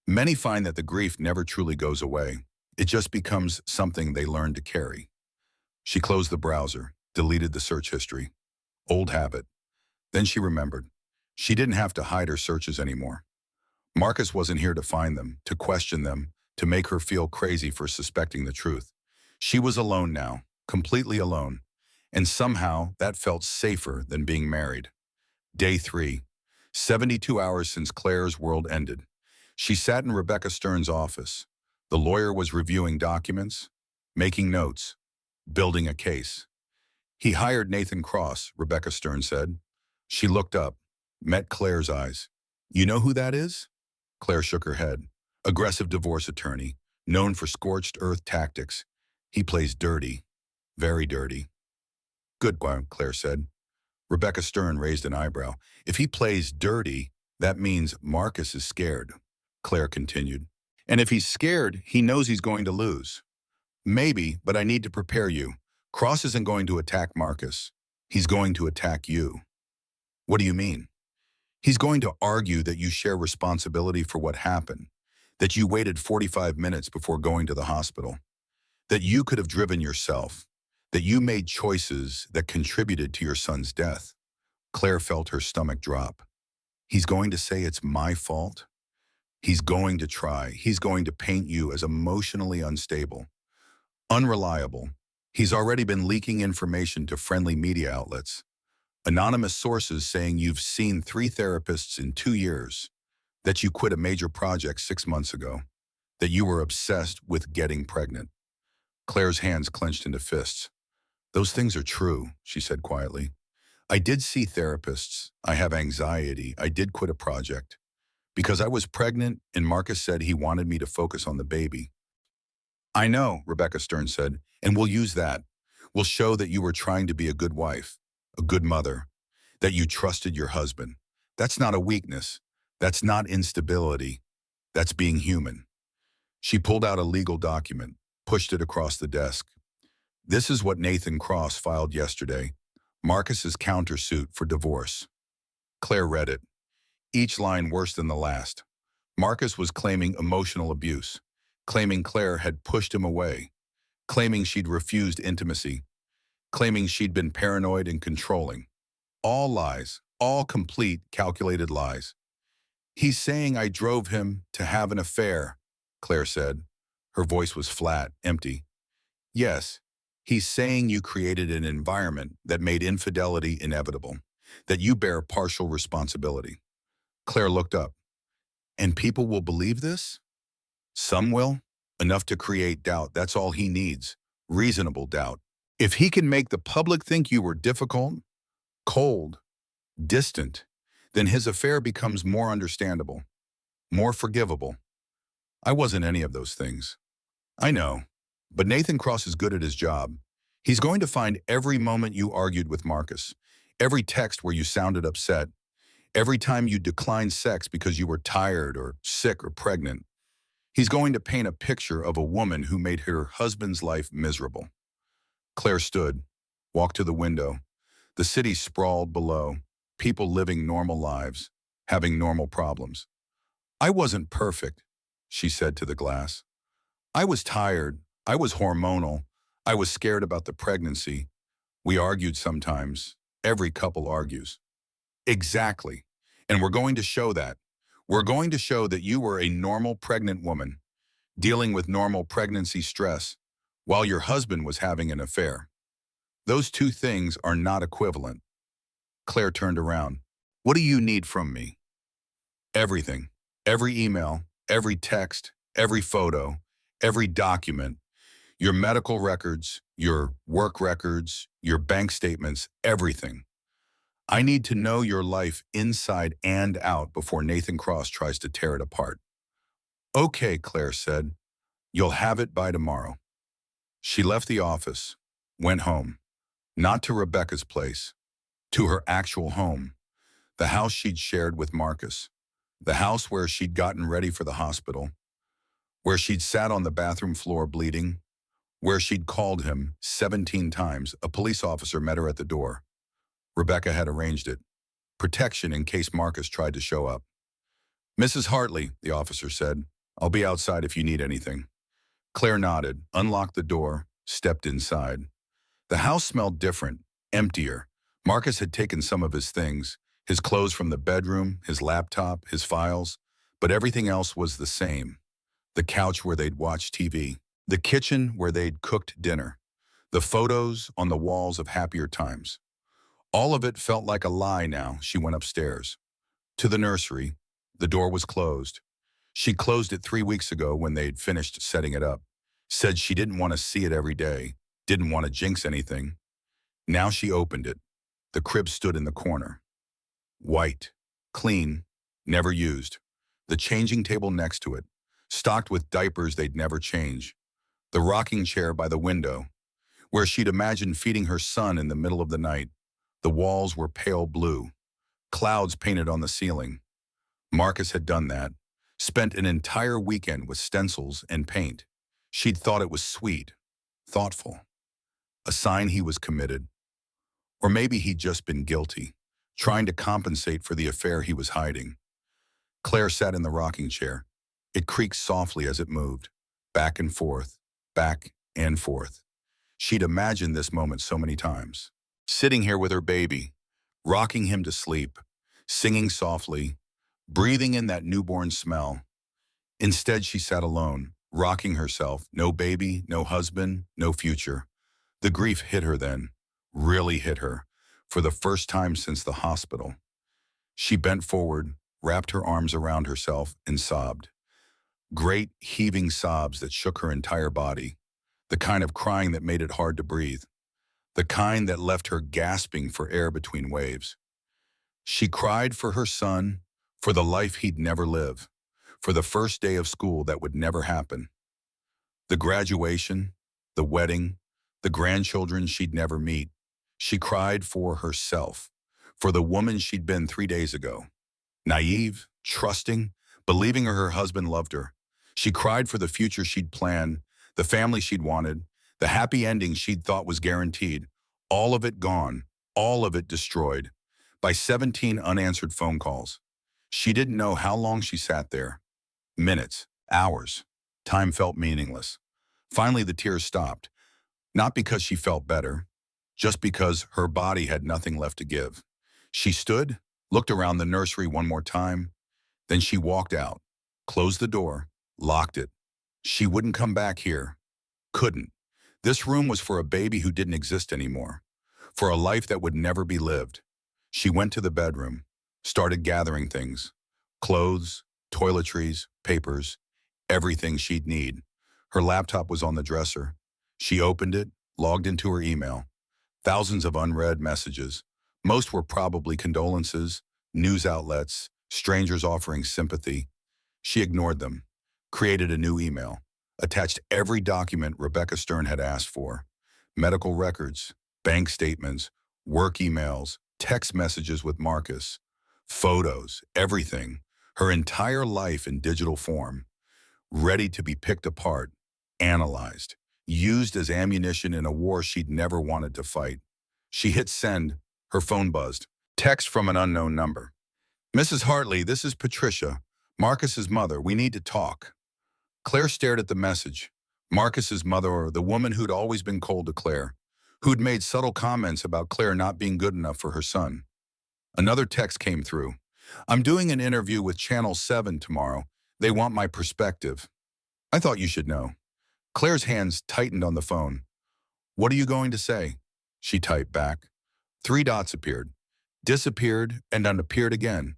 Many find that the grief never truly goes away. It just becomes something they learn to carry. She closed the browser, deleted the search history. Old habit. Then she remembered. She didn't have to hide her searches anymore. Marcus wasn't here to find them, to question them, to make her feel crazy for suspecting the truth. She was alone now, completely alone. And somehow that felt safer than being married. Day 3. 72 hours since Claire's world ended. She sat in Rebecca Stern's office. The lawyer was reviewing documents, making notes, building a case. "He hired Nathan Cross," Rebecca Stern said. She looked up, met Claire's eyes. "You know who that is?" Claire shook her head. "Aggressive divorce attorney, known for scorched earth tactics. He plays dirty, very dirty." "Good," Claire said. Rebecca Stern raised an eyebrow. "If he plays dirty, that means Marcus is scared," Claire continued. "And if he's scared, he knows he's going to lose." "Maybe, but I need to prepare you. Cross isn't going to attack Marcus. He's going to attack you." "What do you mean?" "He's going to argue that you share responsibility for what happened, that you waited 45 minutes before going to the hospital, that you could have driven yourself, that you made choices that contributed to your son's death." Claire felt her stomach drop. "He's going to say it's my fault?" "He's going to try. He's going to paint you as emotionally unstable, unreliable. He's already been leaking information to friendly media outlets. Anonymous sources saying you've seen 3 therapists in 2 years, that you quit a major project 6 months ago, that you were obsessed with getting pregnant." Claire's hands clenched into fists. "Those things are true," she said quietly. "I did see therapists. I have anxiety. I did quit a project. Because I was pregnant and Marcus said he wanted me to focus on the baby." "I know," Rebecca Stern said, "and we'll use that. We'll show that you were trying to be a good wife, a good mother, that you trusted your husband. That's not a weakness. That's not instability. That's being human." She pulled out a legal document, pushed it across the desk. "This is what Nathan Cross filed yesterday. Marcus's countersuit for divorce." Claire read it, each line worse than the last. Marcus was claiming emotional abuse, claiming Claire had pushed him away, claiming she'd refused intimacy, claiming she'd been paranoid and controlling. All lies, all complete, calculated lies. "He's saying I drove him to have an affair," Claire said. Her voice was flat, empty. "Yes, he's saying you created an environment that made infidelity inevitable, that you bear partial responsibility." Claire looked up. "And people will believe this?" "Some will. Enough to create doubt. That's all he needs. Reasonable doubt." If he can make the public think you were difficult, cold, distant, then his affair becomes more understandable, more forgivable. I wasn't any of those things. I know, but Nathan Cross is good at his job. He's going to find every moment you argued with Marcus, every text where you sounded upset, every time you declined sex because you were tired or sick or pregnant. He's going to paint a picture of a woman who made her husband's life miserable. Claire stood, walked to the window. The city sprawled below, people living normal lives, having normal problems. I wasn't perfect, she said to the glass. I was tired. I was hormonal. I was scared about the pregnancy. We argued sometimes. Every couple argues. Exactly. And we're going to show that. We're going to show that you were a normal pregnant woman, dealing with normal pregnancy stress, while your husband was having an affair. Those two things are not equivalent. Claire turned around. What do you need from me? Everything. Every email, every text, every photo, every document, your medical records, your work records, your bank statements, everything. I need to know your life inside and out before Nathan Cross tries to tear it apart. Okay, Claire said. You'll have it by tomorrow. She left the office, went home, not to Rebecca's place, to her actual home, the house she'd shared with Marcus, the house where she'd gotten ready for the hospital, where she'd sat on the bathroom floor bleeding, where she'd called him 17 times. A police officer met her at the door. Rebecca had arranged it. Protection in case Marcus tried to show up. Mrs. Hartley, the officer said, I'll be outside if you need anything. Claire nodded, unlocked the door, stepped inside. The house smelled different, emptier. Marcus had taken some of his things, his clothes from the bedroom, his laptop, his files, but everything else was the same. The couch where they'd watched TV, the kitchen where they'd cooked dinner, the photos on the walls of happier times. All of it felt like a lie now. She went upstairs. To the nursery. The door was closed. She closed it 3 weeks ago when they'd finished setting it up. Said she didn't want to see it every day, didn't want to jinx anything. Now she opened it. The crib stood in the corner. White, clean, never used. The changing table next to it, stocked with diapers they'd never change. The rocking chair by the window, where she'd imagined feeding her son in the middle of the night. The walls were pale blue, clouds painted on the ceiling. Marcus had done that, spent an entire weekend with stencils and paint. She'd thought it was sweet, thoughtful, a sign he was committed. Or maybe he'd just been guilty, trying to compensate for the affair he was hiding. Claire sat in the rocking chair. It creaked softly as it moved, back and forth, back and forth. She'd imagined this moment so many times. Sitting here with her baby, rocking him to sleep, singing softly, breathing in that newborn smell. Instead, she sat alone, rocking herself, no baby, no husband, no future. The grief hit her then, really hit her, for the first time since the hospital. She bent forward, wrapped her arms around herself, and sobbed. Great, heaving sobs that shook her entire body, the kind of crying that made it hard to breathe, the kind that left her gasping for air between waves. She cried for her son, for the life he'd never live, for the first day of school that would never happen. The graduation, the wedding, the grandchildren she'd never meet. She cried for herself, for the woman she'd been 3 days ago. Naive, trusting, believing her husband loved her. She cried for the future she'd planned, the family she'd wanted, the happy ending she'd thought was guaranteed. All of it gone, all of it destroyed, by 17 unanswered phone calls. She didn't know how long she sat there. Minutes, hours. Time felt meaningless. Finally, the tears stopped. Not because she felt better, just because her body had nothing left to give. She stood, looked around the nursery one more time, then she walked out, closed the door, locked it. She wouldn't come back here. Couldn't. This room was for a baby who didn't exist anymore, for a life that would never be lived. She went to the bedroom, started gathering things, clothes, toiletries, papers, everything she'd need. Her laptop was on the dresser. She opened it, logged into her email. Thousands of unread messages. Most were probably condolences, news outlets, strangers offering sympathy. She ignored them, created a new email, attached every document Rebecca Stern had asked for. Medical records, bank statements, work emails, text messages with Marcus, photos, everything. Her entire life in digital form, ready to be picked apart, analyzed, used as ammunition in a war she'd never wanted to fight. She hit send. Her phone buzzed. Text from an unknown number. "Mrs. Hartley, this is Patricia, Marcus's mother. We need to talk." Claire stared at the message. Marcus's mother, the woman who'd always been cold to Claire, who'd made subtle comments about Claire not being good enough for her son. Another text came through. "I'm doing an interview with Channel 7 tomorrow. They want my perspective. I thought you should know." Claire's hands tightened on the phone. "What are you going to say?" She typed back. Three dots appeared, disappeared, and unappeared again.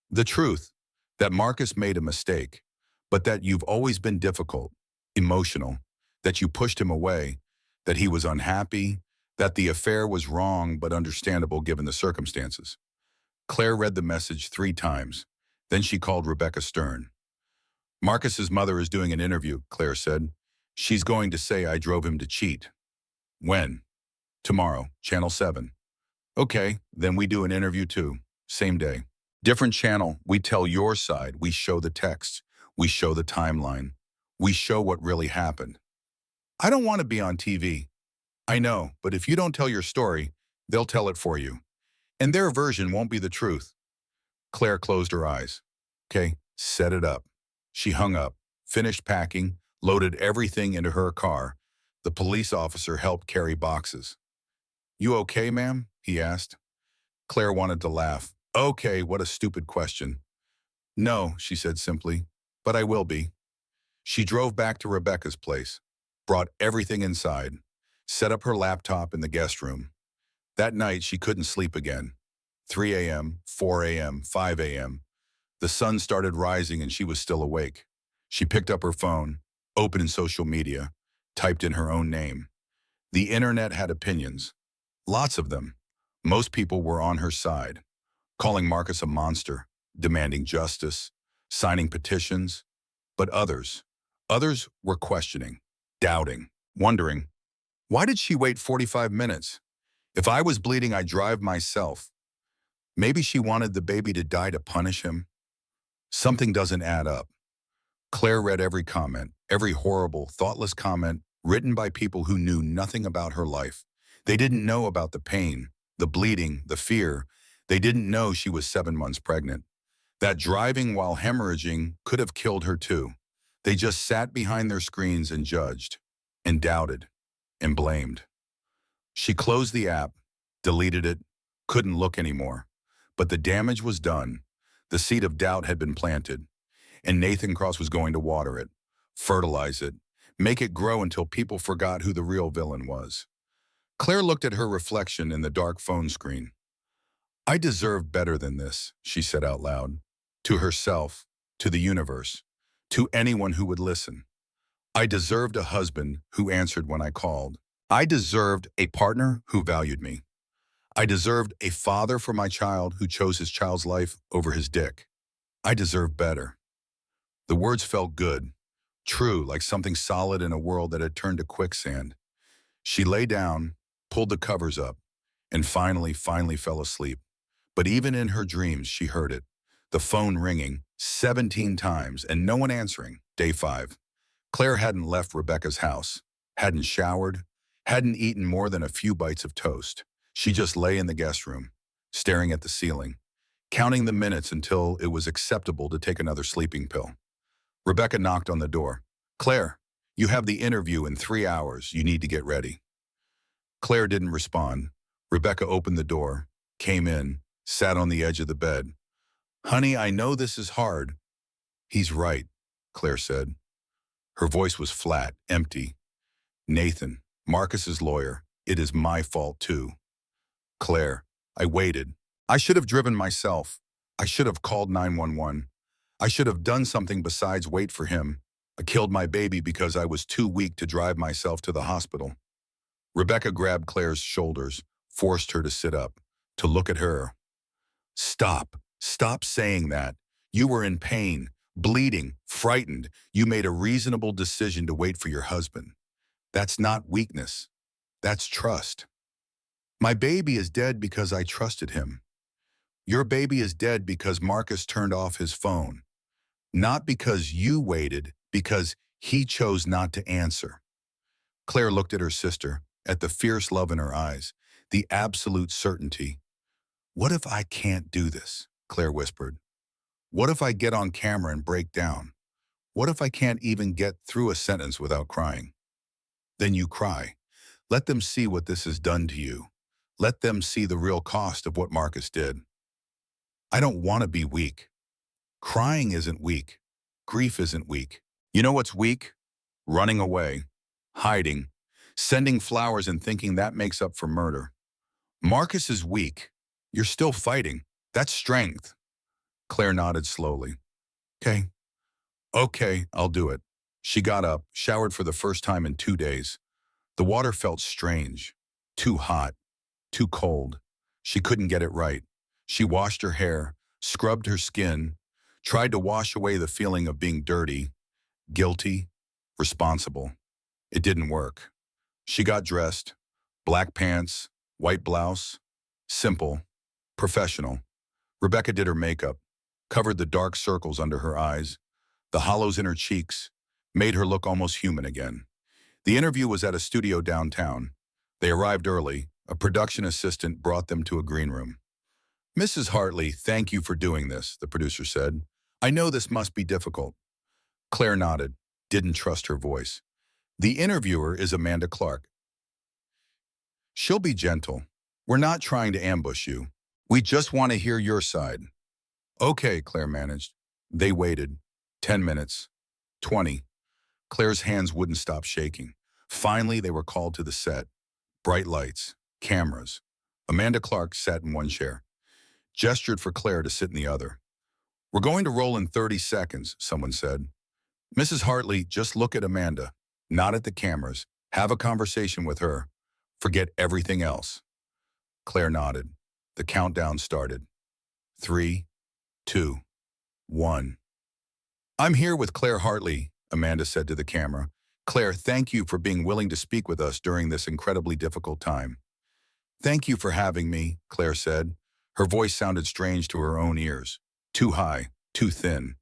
"The truth, that Marcus made a mistake, but that you've always been difficult, emotional, that you pushed him away, that he was unhappy, that the affair was wrong but understandable given the circumstances." Claire read the message 3 times. Then she called Rebecca Stern. "Marcus's mother is doing an interview," Claire said. "She's going to say I drove him to cheat." "When?" "Tomorrow, Channel 7. "Okay, then we do an interview too. Same day. Different channel. We tell your side. We show the text. We show the timeline. We show what really happened." "I don't want to be on TV." "I know, but if you don't tell your story, they'll tell it for you. And their version won't be the truth." Claire closed her eyes. "Okay, set it up." She hung up, finished packing, loaded everything into her car. The police officer helped carry boxes. "You okay, ma'am?" he asked. Claire wanted to laugh. "Okay, what a stupid question." "No," she said simply, "but I will be." She drove back to Rebecca's place, brought everything inside, set up her laptop in the guest room. That night, she couldn't sleep again. 3 a.m., 4 a.m., 5 a.m. The sun started rising and she was still awake. She picked up her phone, opened social media, typed in her own name. The internet had opinions. Lots of them. Most people were on her side, calling Marcus a monster, demanding justice, signing petitions. But others were questioning, doubting, wondering, why did she wait 45 minutes? If I was bleeding, I'd drive myself. Maybe she wanted the baby to die to punish him. Something doesn't add up. Claire read every comment, every horrible, thoughtless comment written by people who knew nothing about her life. They didn't know about the pain, the bleeding, the fear. They didn't know she was 7 months pregnant. That driving while hemorrhaging could have killed her too. They just sat behind their screens and judged, and doubted, and blamed. She closed the app, deleted it, couldn't look anymore. But the damage was done. The seed of doubt had been planted, and Nathan Cross was going to water it, fertilize it, make it grow until people forgot who the real villain was. Claire looked at her reflection in the dark phone screen. "I deserve better than this," she said out loud, to herself, to the universe, to anyone who would listen. "I deserved a husband who answered when I called. I deserved a partner who valued me. I deserved a father for my child who chose his child's life over his dick. I deserve better." The words felt good, true, like something solid in a world that had turned to quicksand. She lay down, pulled the covers up, and finally fell asleep. But even in her dreams, she heard it. The phone ringing 17 times and no one answering. Day 5. Claire hadn't left Rebecca's house, hadn't showered, hadn't eaten more than a few bites of toast. She just lay in the guest room, staring at the ceiling, counting the minutes until it was acceptable to take another sleeping pill. Rebecca knocked on the door. "Claire, you have the interview in 3 hours. You need to get ready." Claire didn't respond. Rebecca opened the door, came in, sat on the edge of the bed. "Honey, I know this is hard." "He's right," Claire said. Her voice was flat, empty. "Nathan, Marcus's lawyer, it is my fault too." "Claire, I waited. I should have driven myself. I should have called 911. I should have done something besides wait for him. I killed my baby because I was too weak to drive myself to the hospital." Rebecca grabbed Claire's shoulders, forced her to sit up, to look at her. Stop. Stop saying that. You were in pain, bleeding, frightened. You made a reasonable decision to wait for your husband. That's not weakness. That's trust. My baby is dead because I trusted him. Your baby is dead because Marcus turned off his phone. Not because you waited, because he chose not to answer. Claire looked at her sister, at the fierce love in her eyes, the absolute certainty. What if I can't do this? Claire whispered. What if I get on camera and break down? What if I can't even get through a sentence without crying? Then you cry. Let them see what this has done to you. Let them see the real cost of what Marcus did. I don't want to be weak. Crying isn't weak. Grief isn't weak. You know what's weak? Running away, hiding, sending flowers and thinking that makes up for murder. Marcus is weak. You're still fighting. That's strength. Claire nodded slowly. Okay. Okay, I'll do it. She got up, showered for the first time in 2 days. The water felt strange. Too hot. Too cold. She couldn't get it right. She washed her hair, scrubbed her skin, tried to wash away the feeling of being dirty, guilty, responsible. It didn't work. She got dressed. Black pants, white blouse. Simple. Professional. Rebecca did her makeup, covered the dark circles under her eyes, the hollows in her cheeks, made her look almost human again. The interview was at a studio downtown. They arrived early. A production assistant brought them to a green room. Mrs. Hartley, thank you for doing this, the producer said. I know this must be difficult. Claire nodded, didn't trust her voice. The interviewer is Amanda Clark. She'll be gentle. We're not trying to ambush you. We just want to hear your side. Okay, Claire managed. They waited. 10 minutes. 20. Claire's hands wouldn't stop shaking. Finally, they were called to the set. Bright lights. Cameras. Amanda Clark sat in one chair, gestured for Claire to sit in the other. We're going to roll in 30 seconds, someone said. Mrs. Hartley, just look at Amanda, not at the cameras. Have a conversation with her. Forget everything else. Claire nodded. The countdown started. 3, 2, 1. I'm here with Claire Hartley, Amanda said to the camera. Claire, thank you for being willing to speak with us during this incredibly difficult time. Thank you for having me, Claire said. Her voice sounded strange to her own ears. Too high, too thin.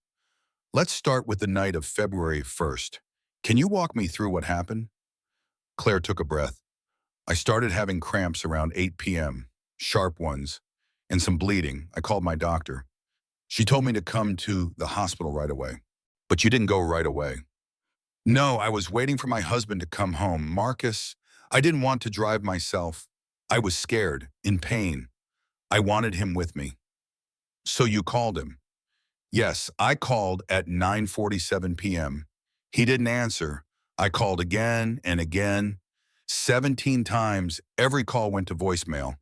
Let's start with the night of February 1st. Can you walk me through what happened? Claire took a breath. I started having cramps around 8 p.m., sharp ones, and some bleeding. I called my doctor. She told me to come to the hospital right away. But you didn't go right away. No, I was waiting for my husband to come home. Marcus, I didn't want to drive myself. I was scared, in pain. I wanted him with me. So you called him? Yes, I called at 9:47 p.m. He didn't answer. I called again and again. 17 times, every call went to voicemail.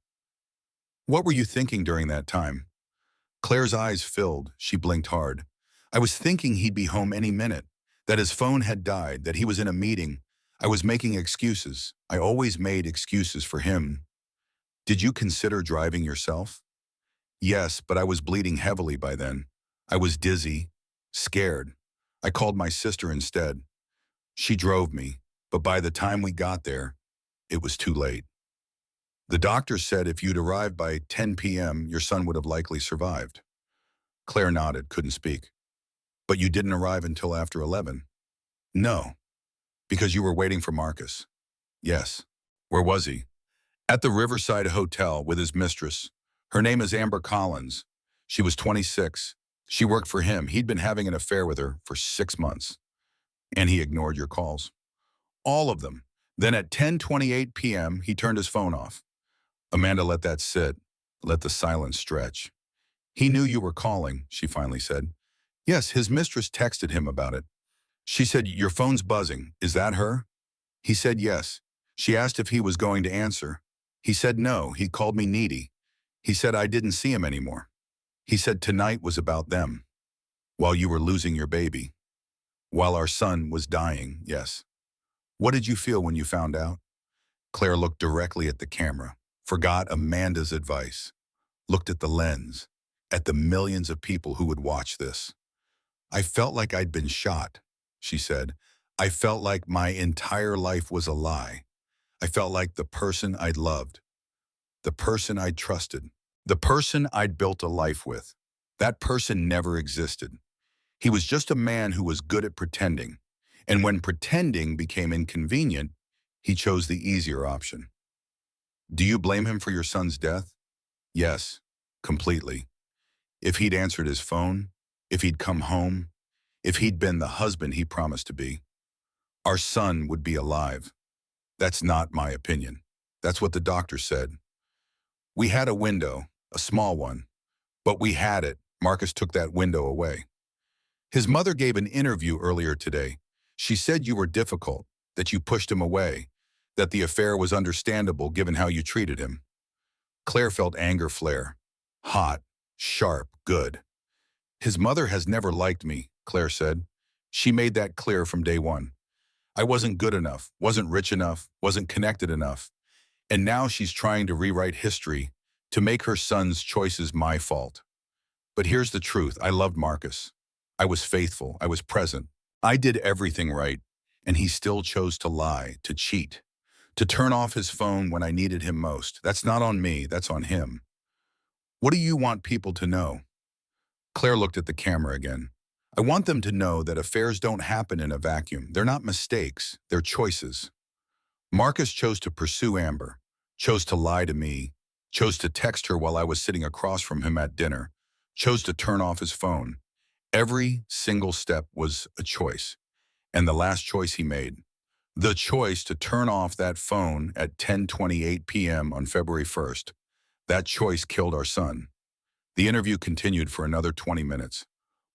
What were you thinking during that time? Claire's eyes filled. She blinked hard. I was thinking he'd be home any minute, that his phone had died, that he was in a meeting. I was making excuses. I always made excuses for him. Did you consider driving yourself? Yes, but I was bleeding heavily by then. I was dizzy, scared. I called my sister instead. She drove me, but by the time we got there, it was too late. The doctor said if you'd arrived by 10 p.m., your son would have likely survived. Claire nodded, couldn't speak. But you didn't arrive until after 11? No, because you were waiting for Marcus. Yes. Where was he? At the Riverside Hotel with his mistress. Her name is Amber Collins. She was 26. She worked for him. He'd been having an affair with her for 6 months. And he ignored your calls. All of them. Then at 10:28 p.m., he turned his phone off. Amanda let that sit, let the silence stretch. He knew you were calling, she finally said. Yes, his mistress texted him about it. She said, your phone's buzzing. Is that her? He said yes. She asked if he was going to answer. He said no. He called me needy. He said I didn't see him anymore. He said tonight was about them. While you were losing your baby. While our son was dying, yes. What did you feel when you found out? Claire looked directly at the camera, forgot Amanda's advice, looked at the lens, at the millions of people who would watch this. I felt like I'd been shot, she said. I felt like my entire life was a lie. I felt like the person I'd loved, the person I'd trusted, the person I'd built a life with. That person never existed. He was just a man who was good at pretending. And when pretending became inconvenient, he chose the easier option. Do you blame him for your son's death? Yes, completely. If he'd answered his phone, if he'd come home, if he'd been the husband he promised to be, our son would be alive. That's not my opinion. That's what the doctor said. We had a window, a small one, but we had it. Marcus took that window away. His mother gave an interview earlier today. She said you were difficult, that you pushed him away, that the affair was understandable given how you treated him. Claire felt anger flare. Hot, sharp, good. His mother has never liked me, Claire said. She made that clear from day one. I wasn't good enough, wasn't rich enough, wasn't connected enough. And now she's trying to rewrite history to make her son's choices my fault. But here's the truth. I loved Marcus. I was faithful. I was present. I did everything right. And he still chose to lie, to cheat, to turn off his phone when I needed him most. That's not on me. That's on him. What do you want people to know? Claire looked at the camera again. I want them to know that affairs don't happen in a vacuum. They're not mistakes. They're choices. Marcus chose to pursue Amber, chose to lie to me, chose to text her while I was sitting across from him at dinner, chose to turn off his phone. Every single step was a choice. And the last choice he made, the choice to turn off that phone at 10:28 p.m. on February 1st, that choice killed our son. The interview continued for another 20 minutes.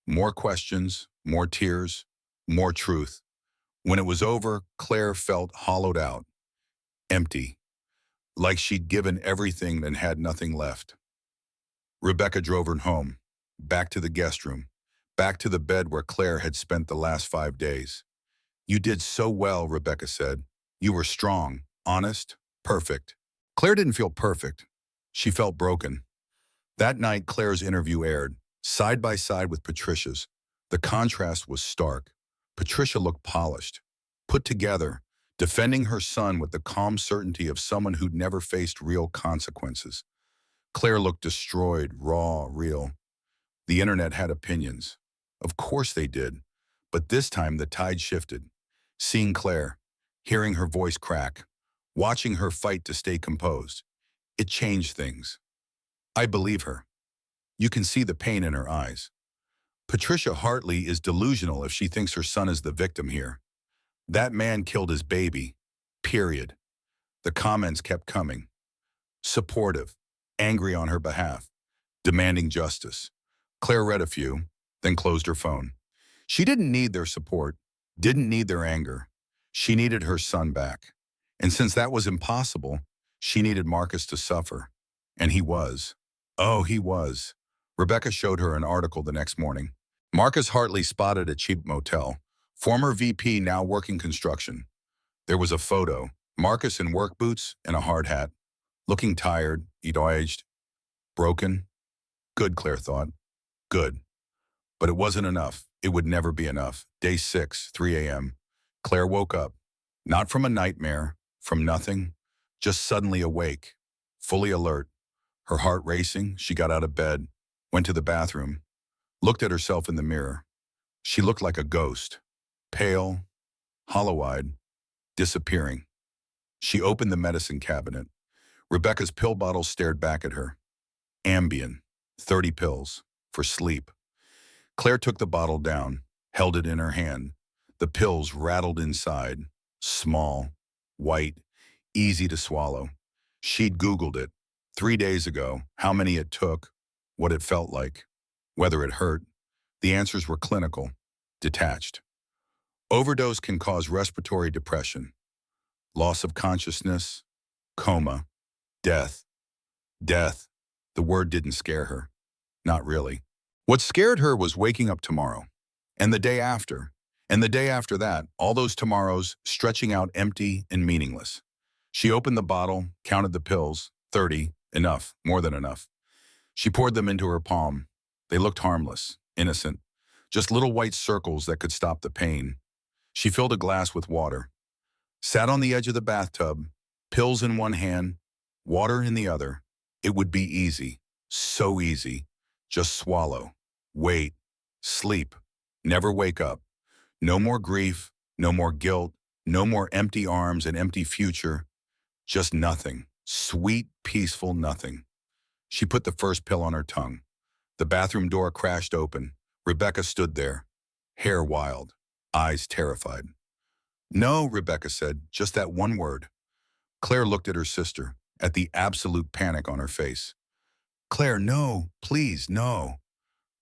More questions, more tears, more truth. When it was over, Claire felt hollowed out, empty, like she'd given everything and had nothing left. Rebecca drove her home, back to the guest room, back to the bed where Claire had spent the last 5 days. You did so well, Rebecca said. You were strong, honest, perfect. Claire didn't feel perfect. She felt broken. That night, Claire's interview aired, side by side with Patricia's. The contrast was stark. Patricia looked polished, put together, defending her son with the calm certainty of someone who'd never faced real consequences. Claire looked destroyed, raw, real. The internet had opinions. Of course they did. But this time the tide shifted. Seeing Claire, hearing her voice crack, watching her fight to stay composed, it changed things. I believe her. You can see the pain in her eyes. Patricia Hartley is delusional if she thinks her son is the victim here. That man killed his baby. Period. The comments kept coming. Supportive, angry on her behalf, demanding justice. Claire read a few, then closed her phone. She didn't need their support, didn't need their anger. She needed her son back. And since that was impossible, she needed Marcus to suffer. And he was. Oh, he was. Rebecca showed her an article the next morning. Marcus Hartley spotted a cheap motel. Former VP now working construction. There was a photo. Marcus in work boots and a hard hat. Looking tired, aged, broken. Good, Claire thought. Good. But it wasn't enough. It would never be enough. Day 6, 3 a.m. Claire woke up. Not from a nightmare, from nothing. Just suddenly awake. Fully alert. Her heart racing, she got out of bed, went to the bathroom, looked at herself in the mirror. She looked like a ghost. Pale, hollow-eyed, disappearing. She opened the medicine cabinet. Rebecca's pill bottle stared back at her. Ambien, 30 pills, for sleep. Claire took the bottle down, held it in her hand. The pills rattled inside, small, white, easy to swallow. She'd Googled it 3 days ago, how many it took, what it felt like, whether it hurt. The answers were clinical, detached. Overdose can cause respiratory depression, loss of consciousness, coma, death. Death. The word didn't scare her. Not really. What scared her was waking up tomorrow, and the day after, and the day after that, all those tomorrows stretching out empty and meaningless. She opened the bottle, counted the pills. 30. Enough. More than enough. She poured them into her palm. They looked harmless, innocent. Just little white circles that could stop the pain. She filled a glass with water. Sat on the edge of the bathtub, pills in one hand, water in the other. It would be easy. So easy. Just swallow. Wait. Sleep. Never wake up. No more grief. No more guilt. No more empty arms and empty future. Just nothing. Sweet, peaceful nothing. She put the first pill on her tongue. The bathroom door crashed open. Rebecca stood there, hair wild, eyes terrified. No, Rebecca said, just that one word. Claire looked at her sister, at the absolute panic on her face. Claire, no, please, no.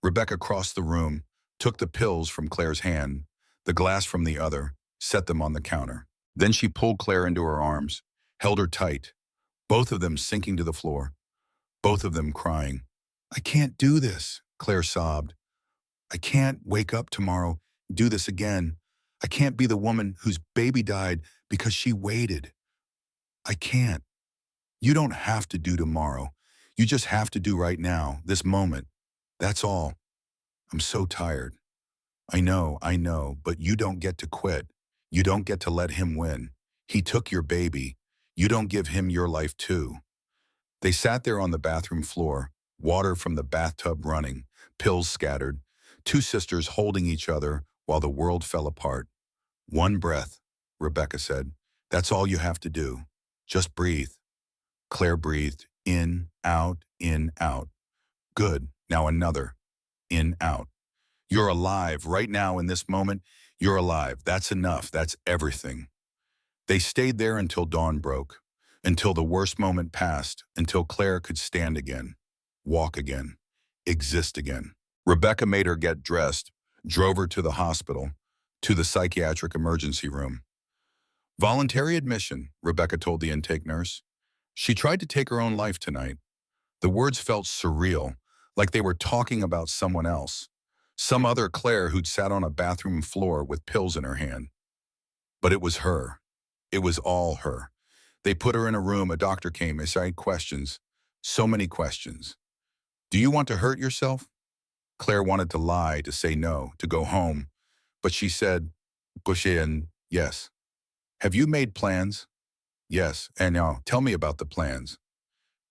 Rebecca crossed the room, took the pills from Claire's hand, the glass from the other, set them on the counter. Then she pulled Claire into her arms, held her tight, both of them sinking to the floor, both of them crying. I can't do this, Claire sobbed. I can't wake up tomorrow, do this again. I can't be the woman whose baby died because she waited. I can't. You don't have to do tomorrow. You just have to do right now, this moment. That's all. I'm so tired. I know, but you don't get to quit. You don't get to let him win. He took your baby. You don't give him your life too. They sat there on the bathroom floor, water from the bathtub running, pills scattered, two sisters holding each other while the world fell apart. One breath, Rebecca said. That's all you have to do. Just breathe. Claire breathed. In, out, in, out. Good. Now another. In, out. You're alive. Right now in this moment, you're alive. That's enough. That's everything. They stayed there until dawn broke, until the worst moment passed, until Claire could stand again, walk again, exist again. Rebecca made her get dressed, drove her to the hospital, to the psychiatric emergency room. Voluntary admission, Rebecca told the intake nurse. She tried to take her own life tonight. The words felt surreal, like they were talking about someone else, some other Claire who'd sat on a bathroom floor with pills in her hand. But it was her. It was all her. They put her in a room, a doctor came, asked questions, so many questions. Do you want to hurt yourself? Claire wanted to lie, to say no, to go home, but she said, Goshen, yes. Have you made plans? Yes, and now tell me about the plans.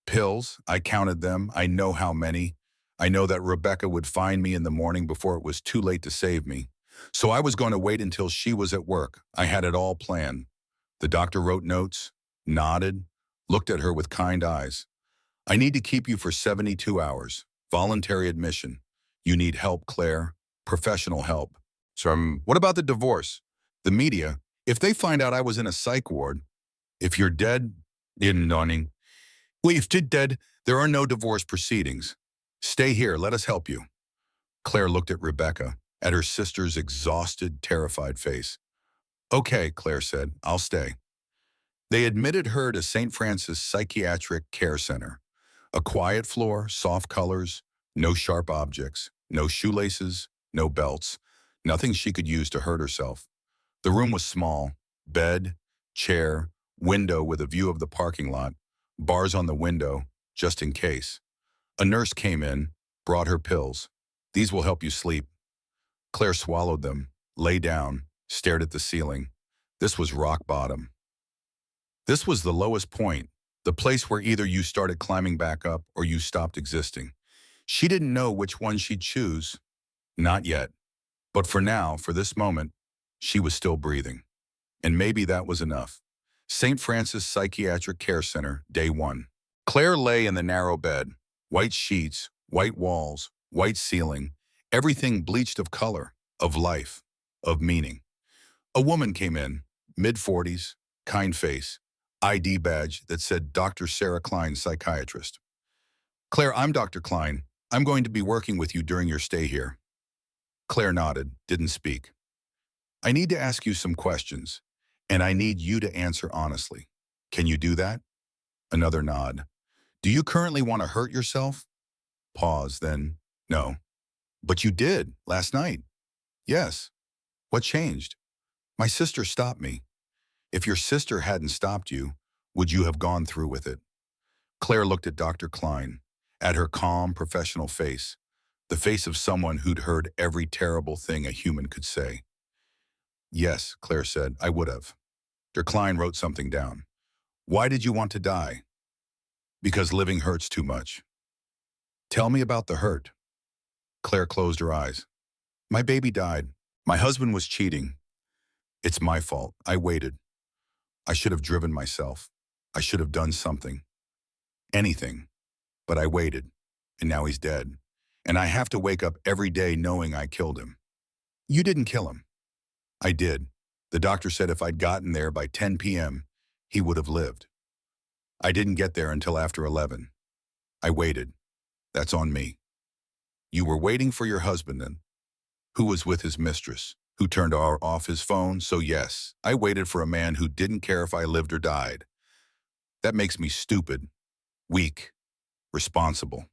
Pills, I counted them, I know how many. I know that Rebecca would find me in the morning before it was too late to save me. So I was going to wait until she was at work. I had it all planned. The doctor wrote notes, nodded, looked at her with kind eyes. I need to keep you for 72 hours. Voluntary admission. You need help, Claire. Professional help. So what about the divorce? The media, if they find out I was in a psych ward, if you're dead, in nodding. Well, if you're dead, there are no divorce proceedings. Stay here, let us help you. Claire looked at Rebecca, at her sister's exhausted, terrified face. Okay, Claire said, I'll stay. They admitted her to St. Francis Psychiatric Care Center. A quiet floor, soft colors, no sharp objects, no shoelaces, no belts, nothing she could use to hurt herself. The room was small, bed, chair, window with a view of the parking lot, bars on the window, just in case. A nurse came in, brought her pills. These will help you sleep. Claire swallowed them, lay down, stared at the ceiling. This was rock bottom. This was the lowest point, the place where either you started climbing back up or you stopped existing. She didn't know which one she'd choose. Not yet. But for now, for this moment, she was still breathing. And maybe that was enough. St. Francis Psychiatric Care Center, day 1. Claire lay in the narrow bed. White sheets, white walls, white ceiling, everything bleached of color, of life, of meaning. A woman came in, mid-40s, kind face, ID badge that said Dr. Sarah Klein, psychiatrist. Claire, I'm Dr. Klein. I'm going to be working with you during your stay here. Claire nodded, didn't speak. I need to ask you some questions, and I need you to answer honestly. Can you do that? Another nod. Do you currently want to hurt yourself? Pause, then, no. But you did, last night. Yes. What changed? My sister stopped me. If your sister hadn't stopped you, Would you have gone through with it? Claire looked at Dr. Klein, at her calm, professional face, the face of someone who'd heard every terrible thing a human could say. Yes, Claire said, I would have. Dr. Klein wrote something down. Why did you want to die? Because living hurts too much. Tell me about the hurt. Claire closed her eyes. My baby died. My husband was cheating. It's my fault. I waited. I should have driven myself. I should have done something. Anything. But I waited. And now he's dead. And I have to wake up every day knowing I killed him. You didn't kill him. I did. The doctor said if I'd gotten there by 10 p.m., he would have lived. I didn't get there until after 11. I waited. That's on me. You were waiting for your husband then, who was with his mistress, who turned off his phone, so yes, I waited for a man who didn't care if I lived or died. That makes me stupid, weak, responsible.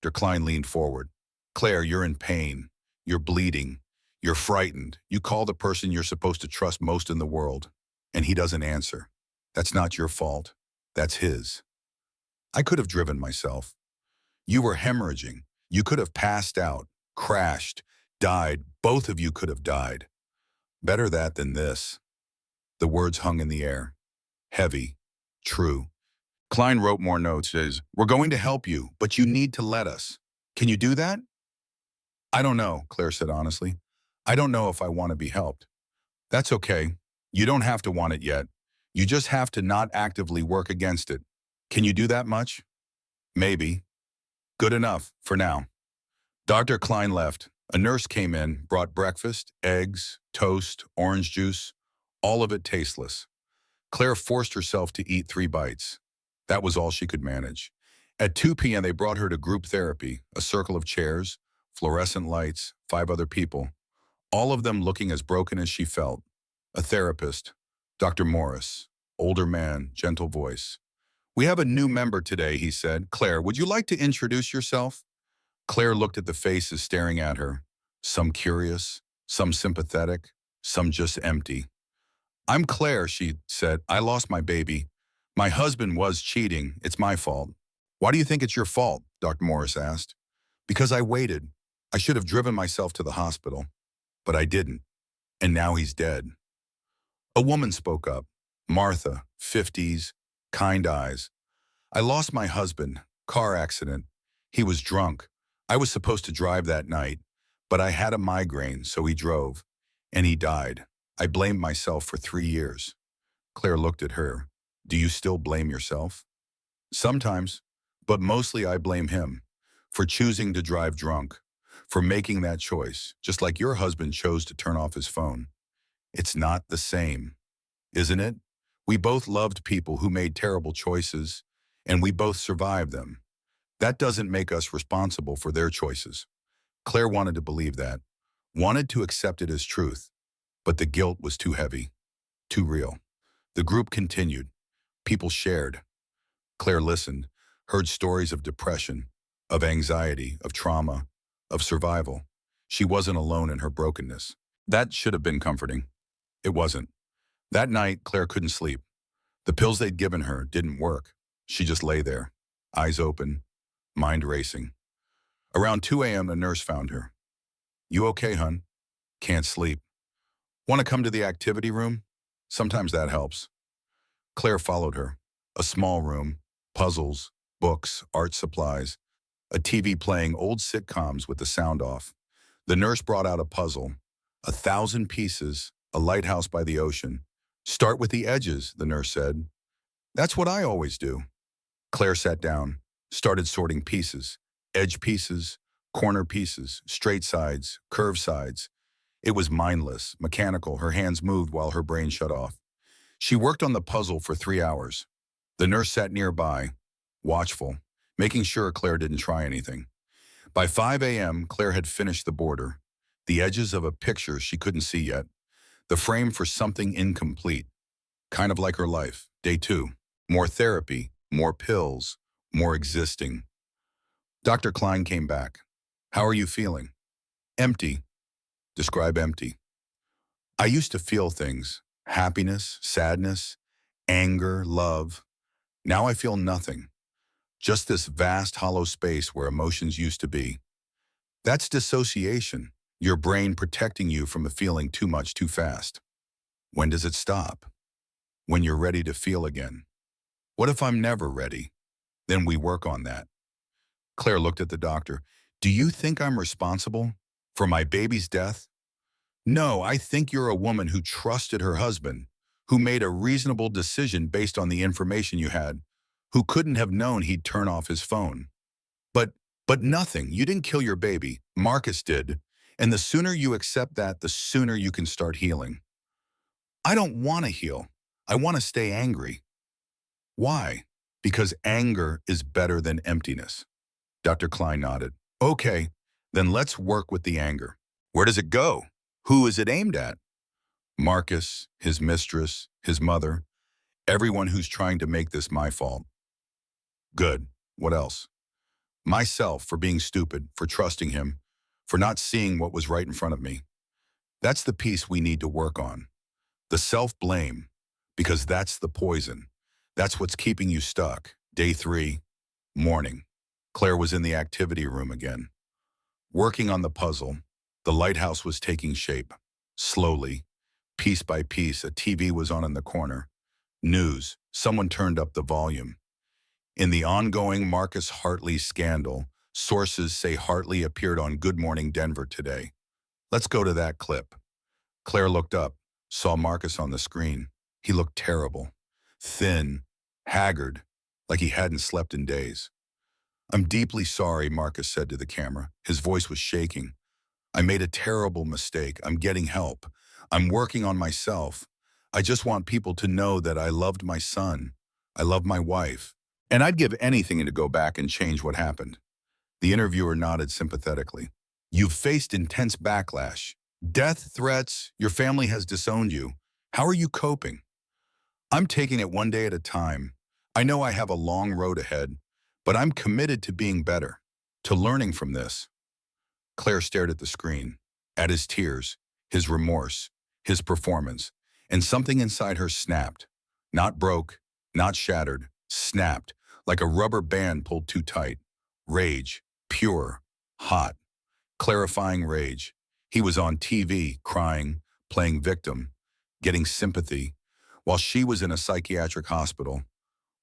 Der Klein leaned forward. Claire, you're in pain. You're bleeding. You're frightened. You call the person you're supposed to trust most in the world, and he doesn't answer. That's not your fault. That's his. I could have driven myself. You were hemorrhaging. You could have passed out, crashed, died. Both of you could have died. Better that than this. The words hung in the air. Heavy. True. Klein wrote more notes as, we're going to help you, but you need to let us. Can you do that? I don't know, Claire said honestly. I don't know if I want to be helped. That's okay. You don't have to want it yet. You just have to not actively work against it. Can you do that much? Maybe. Good enough, for now. Dr. Klein left. A nurse came in, brought breakfast, eggs, toast, orange juice, all of it tasteless. Claire forced herself to eat 3 bites. That was all she could manage. At 2 p.m. they brought her to group therapy, a circle of chairs, fluorescent lights, 5 other people, all of them looking as broken as she felt. A therapist, Dr. Morris, older man, gentle voice. We have a new member today, he said. Claire, would you like to introduce yourself? Claire looked at the faces staring at her, some curious, some sympathetic, some just empty. I'm Claire, she said. I lost my baby. My husband was cheating. It's my fault. Why do you think it's your fault? Dr. Morris asked. Because I waited. I should have driven myself to the hospital. But I didn't. And now he's dead. A woman spoke up. Martha, 50s, kind eyes. I lost my husband. Car accident. He was drunk. I was supposed to drive that night, but I had a migraine, so he drove. And he died. I blamed myself for 3 years. Claire looked at her. Do you still blame yourself? Sometimes, but mostly I blame him for choosing to drive drunk, for making that choice, just like your husband chose to turn off his phone. It's not the same, isn't it? We both loved people who made terrible choices, and we both survived them. That doesn't make us responsible for their choices. Claire wanted to believe that, wanted to accept it as truth, but the guilt was too heavy, too real. The group continued. People shared. Claire listened, heard stories of depression, of anxiety, of trauma, of survival. She wasn't alone in her brokenness. That should have been comforting. It wasn't. That night, Claire couldn't sleep. The pills they'd given her didn't work. She just lay there, eyes open, mind racing. Around 2 a.m., a nurse found her. You okay, hun? Can't sleep. Want to come to the activity room? Sometimes that helps. Claire followed her. A small room, puzzles, books, art supplies, a TV playing old sitcoms with the sound off. The nurse brought out a puzzle, 1,000 pieces, a lighthouse by the ocean. Start with the edges, the nurse said. That's what I always do. Claire sat down, started sorting pieces, edge pieces, corner pieces, straight sides, curved sides. It was mindless, mechanical. Her hands moved while her brain shut off. She worked on the puzzle for 3 hours. The nurse sat nearby, watchful, making sure Claire didn't try anything. By 5 a.m., Claire had finished the border, the edges of a picture she couldn't see yet, the frame for something incomplete, kind of like her life. Day 2, more therapy, more pills, more existing. Dr. Klein came back. How are you feeling? Empty. Describe empty. I used to feel things, happiness, sadness, anger, love. Now I feel nothing. Just this vast hollow space where emotions used to be. That's dissociation, your brain protecting you from a feeling too much too fast. When does it stop? When you're ready to feel again. What if I'm never ready? Then we work on that. Claire looked at the doctor. Do you think I'm responsible for my baby's death? No, I think you're a woman who trusted her husband, who made a reasonable decision based on the information you had, who couldn't have known he'd turn off his phone. But, but nothing. You didn't kill your baby. Marcus did. And the sooner you accept that, the sooner you can start healing. I don't want to heal. I want to stay angry. Why? Because anger is better than emptiness. Dr. Klein nodded. Okay, then let's work with the anger. Where does it go? Who is it aimed at? Marcus, his mistress, his mother, everyone who's trying to make this my fault. Good. What else? Myself for being stupid, for trusting him, for not seeing what was right in front of me. That's the piece we need to work on. The self-blame, because that's the poison. That's what's keeping you stuck. Day 3, morning. Claire was in the activity room again. Working on the puzzle, the lighthouse was taking shape. Slowly, piece by piece, a TV was on in the corner. News. Someone turned up the volume. In the ongoing Marcus Hartley scandal, sources say Hartley appeared on Good Morning Denver today. Let's go to that clip. Claire looked up, saw Marcus on the screen. He looked terrible. Thin, haggard, like he hadn't slept in days. I'm deeply sorry, Marcus said to the camera. His voice was shaking. I made a terrible mistake. I'm getting help. I'm working on myself. I just want people to know that I loved my son. I love my wife. And I'd give anything to go back and change what happened. The interviewer nodded sympathetically. You've faced intense backlash. Death threats, your family has disowned you. How are you coping? I'm taking it one day at a time. I know I have a long road ahead, but I'm committed to being better, to learning from this. Claire stared at the screen, at his tears, his remorse, his performance, and something inside her snapped. Not broke, not shattered, snapped, like a rubber band pulled too tight. Rage, pure, hot, clarifying rage. He was on TV, crying, playing victim, getting sympathy, while she was in a psychiatric hospital,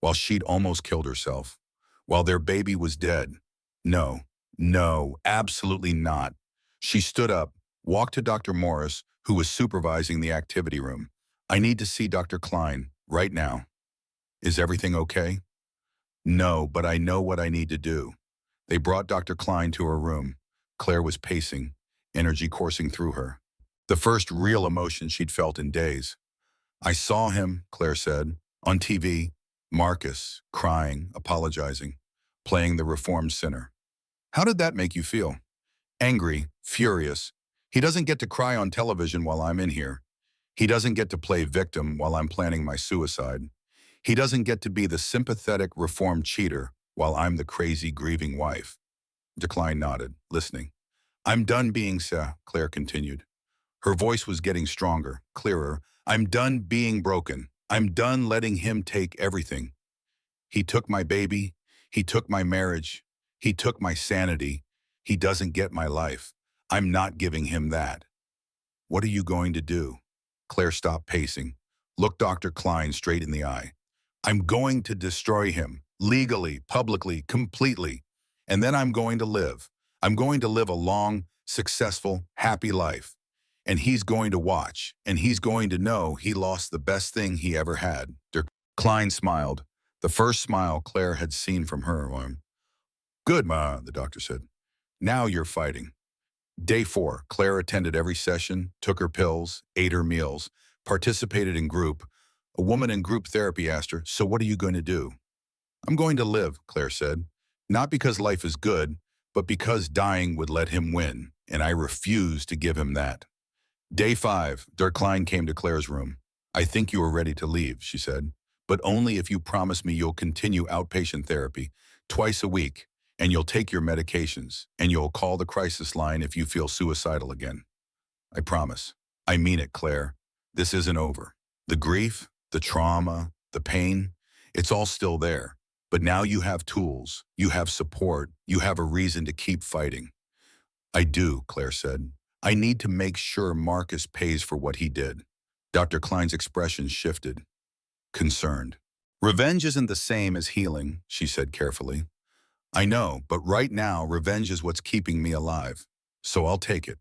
while she'd almost killed herself, while their baby was dead. No, no, absolutely not. She stood up, walked to Dr. Morris, who was supervising the activity room. I need to see Dr. Klein, right now. Is everything okay? No, but I know what I need to do. They brought Dr. Klein to her room. Claire was pacing, energy coursing through her. The first real emotion she'd felt in days. I saw him, Claire said, on TV, Marcus, crying, apologizing, playing the reformed sinner. How did that make you feel? Angry, furious. He doesn't get to cry on television while I'm in here. He doesn't get to play victim while I'm planning my suicide. He doesn't get to be the sympathetic reformed cheater while I'm the crazy grieving wife. Klein nodded, listening. I'm done being Claire continued. Her voice was getting stronger, clearer. I'm done being broken. I'm done letting him take everything. He took my baby. He took my marriage. He took my sanity. He doesn't get my life. I'm not giving him that. What are you going to do? Claire stopped pacing, looked Dr. Klein straight in the eye. I'm going to destroy him, legally, publicly, completely. And then I'm going to live. I'm going to live a long, successful, happy life. And he's going to watch, and he's going to know he lost the best thing he ever had. Klein smiled, the first smile Claire had seen from her. Good, Ma, the doctor said. Now you're fighting. Day 4, Claire attended every session, took her pills, ate her meals, participated in group. A woman in group therapy asked her, so what are you going to do? I'm going to live, Claire said. Not because life is good, but because dying would let him win, and I refuse to give him that. Day 5, Dirk Klein came to Claire's room. I think you are ready to leave, she said, but only if you promise me you'll continue outpatient therapy twice a week, and you'll take your medications, and you'll call the crisis line if you feel suicidal again. I promise. I mean it, Claire. This isn't over. The grief, the trauma, the pain, it's all still there. But now you have tools, you have support, you have a reason to keep fighting. I do, Claire said. I need to make sure Marcus pays for what he did. Dr. Klein's expression shifted, concerned. Revenge isn't the same as healing, she said carefully. I know, but right now, revenge is what's keeping me alive. So I'll take it.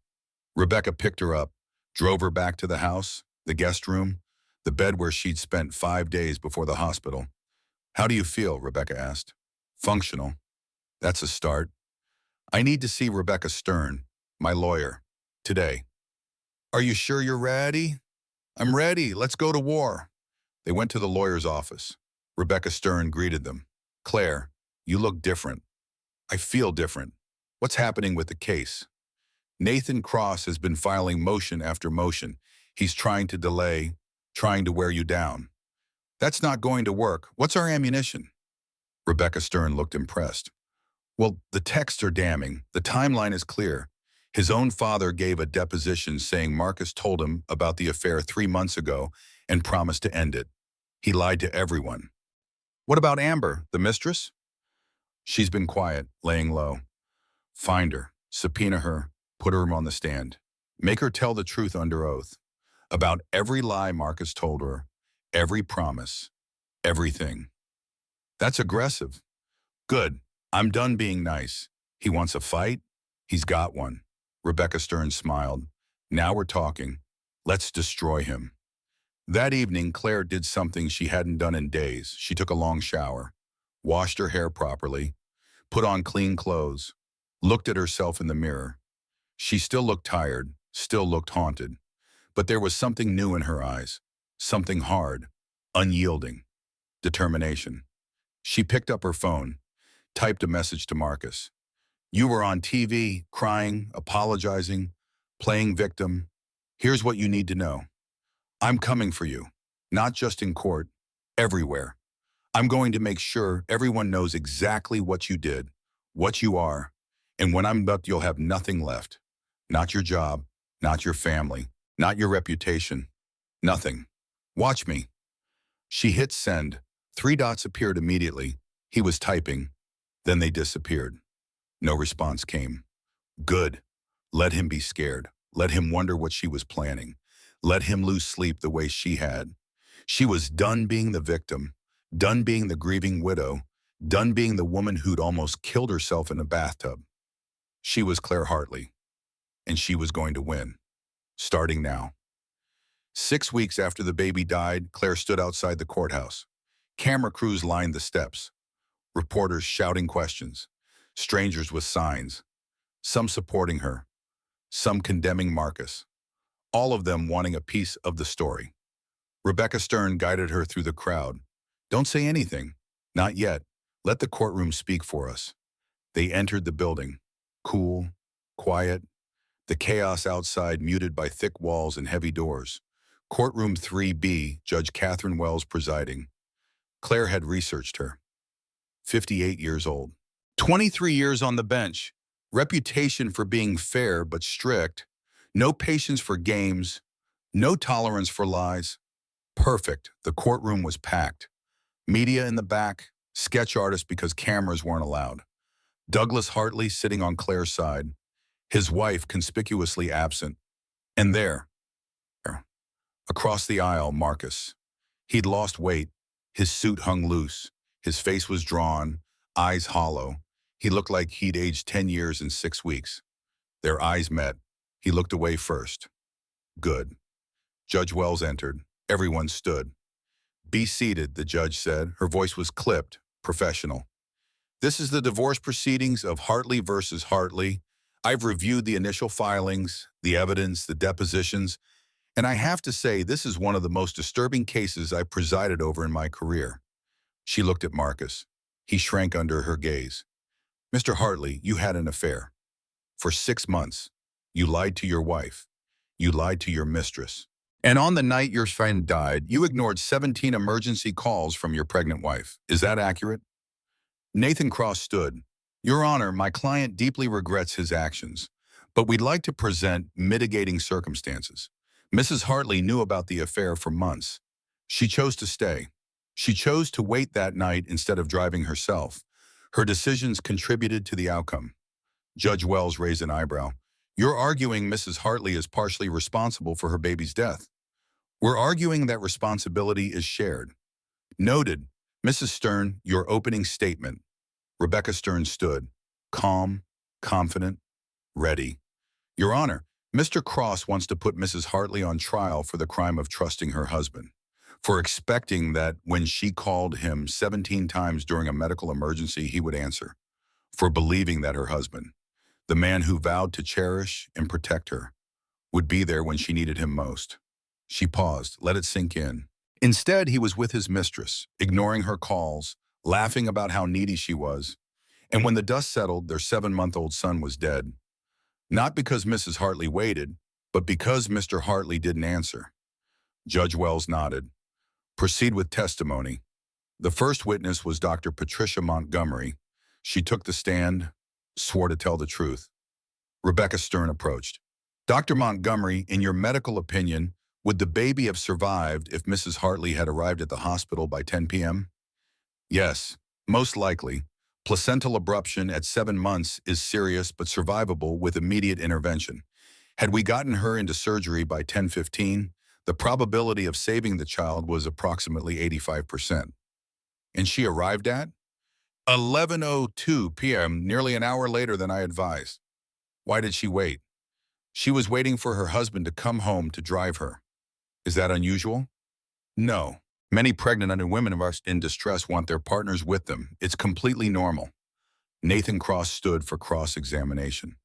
Rebecca picked her up, drove her back to the house, the guest room, the bed where she'd spent 5 days before the hospital. How do you feel? Rebecca asked. Functional. That's a start. I need to see Rebecca Stern, my lawyer, today. Are you sure you're ready? I'm ready. Let's go to war. They went to the lawyer's office. Rebecca Stern greeted them. Claire, you look different. I feel different. What's happening with the case? Nathan Cross has been filing motion after motion. He's trying to delay, trying to wear you down. That's not going to work. What's our ammunition? Rebecca Stern looked impressed. Well, the texts are damning. The timeline is clear. His own father gave a deposition saying Marcus told him about the affair 3 months ago and promised to end it. He lied to everyone. What about Amber, the mistress? She's been quiet, laying low. Find her, subpoena her, put her on the stand. Make her tell the truth under oath. About every lie Marcus told her, every promise, everything. That's aggressive. Good. I'm done being nice. He wants a fight? He's got one. Rebecca Stern smiled. Now we're talking. Let's destroy him. That evening, Claire did something she hadn't done in days. She took a long shower, washed her hair properly, put on clean clothes, looked at herself in the mirror. She still looked tired, still looked haunted, but there was something new in her eyes, something hard, unyielding, determination. She picked up her phone, typed a message to Marcus. You were on TV, crying, apologizing, playing victim. Here's what you need to know. I'm coming for you, not just in court, everywhere. I'm going to make sure everyone knows exactly what you did, what you are, and when I'm done, you'll have nothing left. Not your job, not your family, not your reputation, nothing. Watch me. She hit send. 3 dots appeared immediately. He was typing. Then they disappeared. No response came. Good. Let him be scared. Let him wonder what she was planning. Let him lose sleep the way she had. She was done being the victim, done being the grieving widow, done being the woman who'd almost killed herself in a bathtub. She was Claire Hartley, and she was going to win, starting now. 6 weeks after the baby died, Claire stood outside the courthouse. Camera crews lined the steps, reporters shouting questions, strangers with signs, some supporting her, some condemning Marcus, all of them wanting a piece of the story. Rebecca Stern guided her through the crowd. Don't say anything. Not yet. Let the courtroom speak for us. They entered the building. Cool, quiet, the chaos outside muted by thick walls and heavy doors. Courtroom 3B, Judge Catherine Wells presiding. Claire had researched her. 58 years old. 23 years on the bench. Reputation for being fair but strict. No patience for games. No tolerance for lies. Perfect. The courtroom was packed. Media in the back. Sketch artists because cameras weren't allowed. Douglas Hartley sitting on Claire's side. His wife conspicuously absent. And there, across the aisle, Marcus. He'd lost weight. His suit hung loose. His face was drawn, eyes hollow. He looked like he'd aged 10 years in 6 weeks. Their eyes met. He looked away first. Good. Judge Wells entered. Everyone stood. Be seated, the judge said. Her voice was clipped, professional. This is the divorce proceedings of Hartley versus Hartley. I've reviewed the initial filings, the evidence, the depositions, and I have to say this is one of the most disturbing cases I've presided over in my career. She looked at Marcus. He shrank under her gaze. Mr. Hartley, you had an affair. For 6 months, you lied to your wife. You lied to your mistress. And on the night your friend died, you ignored 17 emergency calls from your pregnant wife. Is that accurate? Nathan Cross stood. Your Honor, my client deeply regrets his actions, but we'd like to present mitigating circumstances. Mrs. Hartley knew about the affair for months. She chose to stay. She chose to wait that night instead of driving herself. Her decisions contributed to the outcome. Judge Wells raised an eyebrow. You're arguing Mrs. Hartley is partially responsible for her baby's death. We're arguing that responsibility is shared. Noted. Mrs. Stern, your opening statement. Rebecca Stern stood, calm, confident, ready. Your Honor, Mr. Cross wants to put Mrs. Hartley on trial for the crime of trusting her husband, for expecting that when she called him 17 times during a medical emergency, he would answer, for believing that her husband, the man who vowed to cherish and protect her, would be there when she needed him most. She paused, let it sink in. Instead, he was with his mistress, ignoring her calls, laughing about how needy she was. And when the dust settled, their 7-month-old son was dead. Not because Mrs. Hartley waited, but because Mr. Hartley didn't answer. Judge Wells nodded. Proceed with testimony. The first witness was Dr. Patricia Montgomery. She took the stand, swore to tell the truth. Rebecca Stern approached. Dr. Montgomery, in your medical opinion, would the baby have survived if Mrs. Hartley had arrived at the hospital by 10 p.m.? Yes, most likely. Placental abruption at 7 months is serious but survivable with immediate intervention. Had we gotten her into surgery by 10:15, the probability of saving the child was approximately 85%. And she arrived at 11:02 p.m., nearly an hour later than I advised. Why did she wait? She was waiting for her husband to come home to drive her. Is that unusual? No. Many pregnant women in distress want their partners with them. It's completely normal. Nathan Cross stood for cross-examination.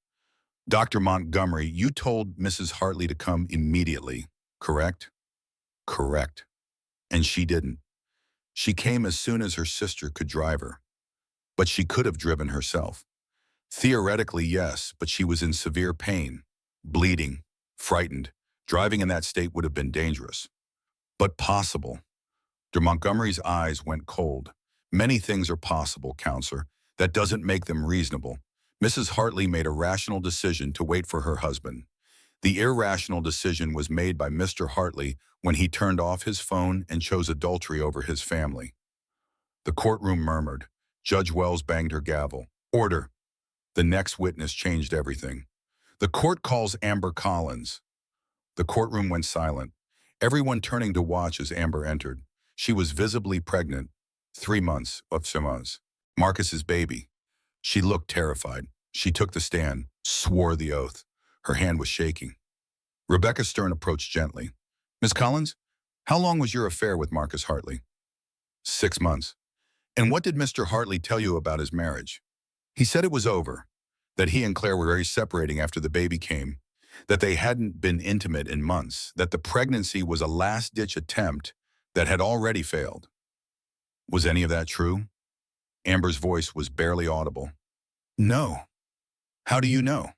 Dr. Montgomery, you told Mrs. Hartley to come immediately, correct? Correct. And she didn't. She came as soon as her sister could drive her. But she could have driven herself. Theoretically, yes, but she was in severe pain, bleeding, frightened. Driving in that state would have been dangerous. But possible. Dr. Montgomery's eyes went cold. Many things are possible, counselor. That doesn't make them reasonable. Mrs. Hartley made a rational decision to wait for her husband. The irrational decision was made by Mr. Hartley when he turned off his phone and chose adultery over his family. The courtroom murmured. Judge Wells banged her gavel. Order. The next witness changed everything. The court calls Amber Collins. The courtroom went silent, everyone turning to watch as Amber entered. She was visibly pregnant, 3 months of Simone's, Marcus's baby. She looked terrified. She took the stand, swore the oath. Her hand was shaking. Rebecca Stern approached gently. Miss Collins, how long was your affair with Marcus Hartley? 6 months. And what did Mr. Hartley tell you about his marriage? He said it was over, that he and Claire were very separating after the baby came, that they hadn't been intimate in months, that the pregnancy was a last-ditch attempt that had already failed. Was any of that true? Amber's voice was barely audible. No. How do you know?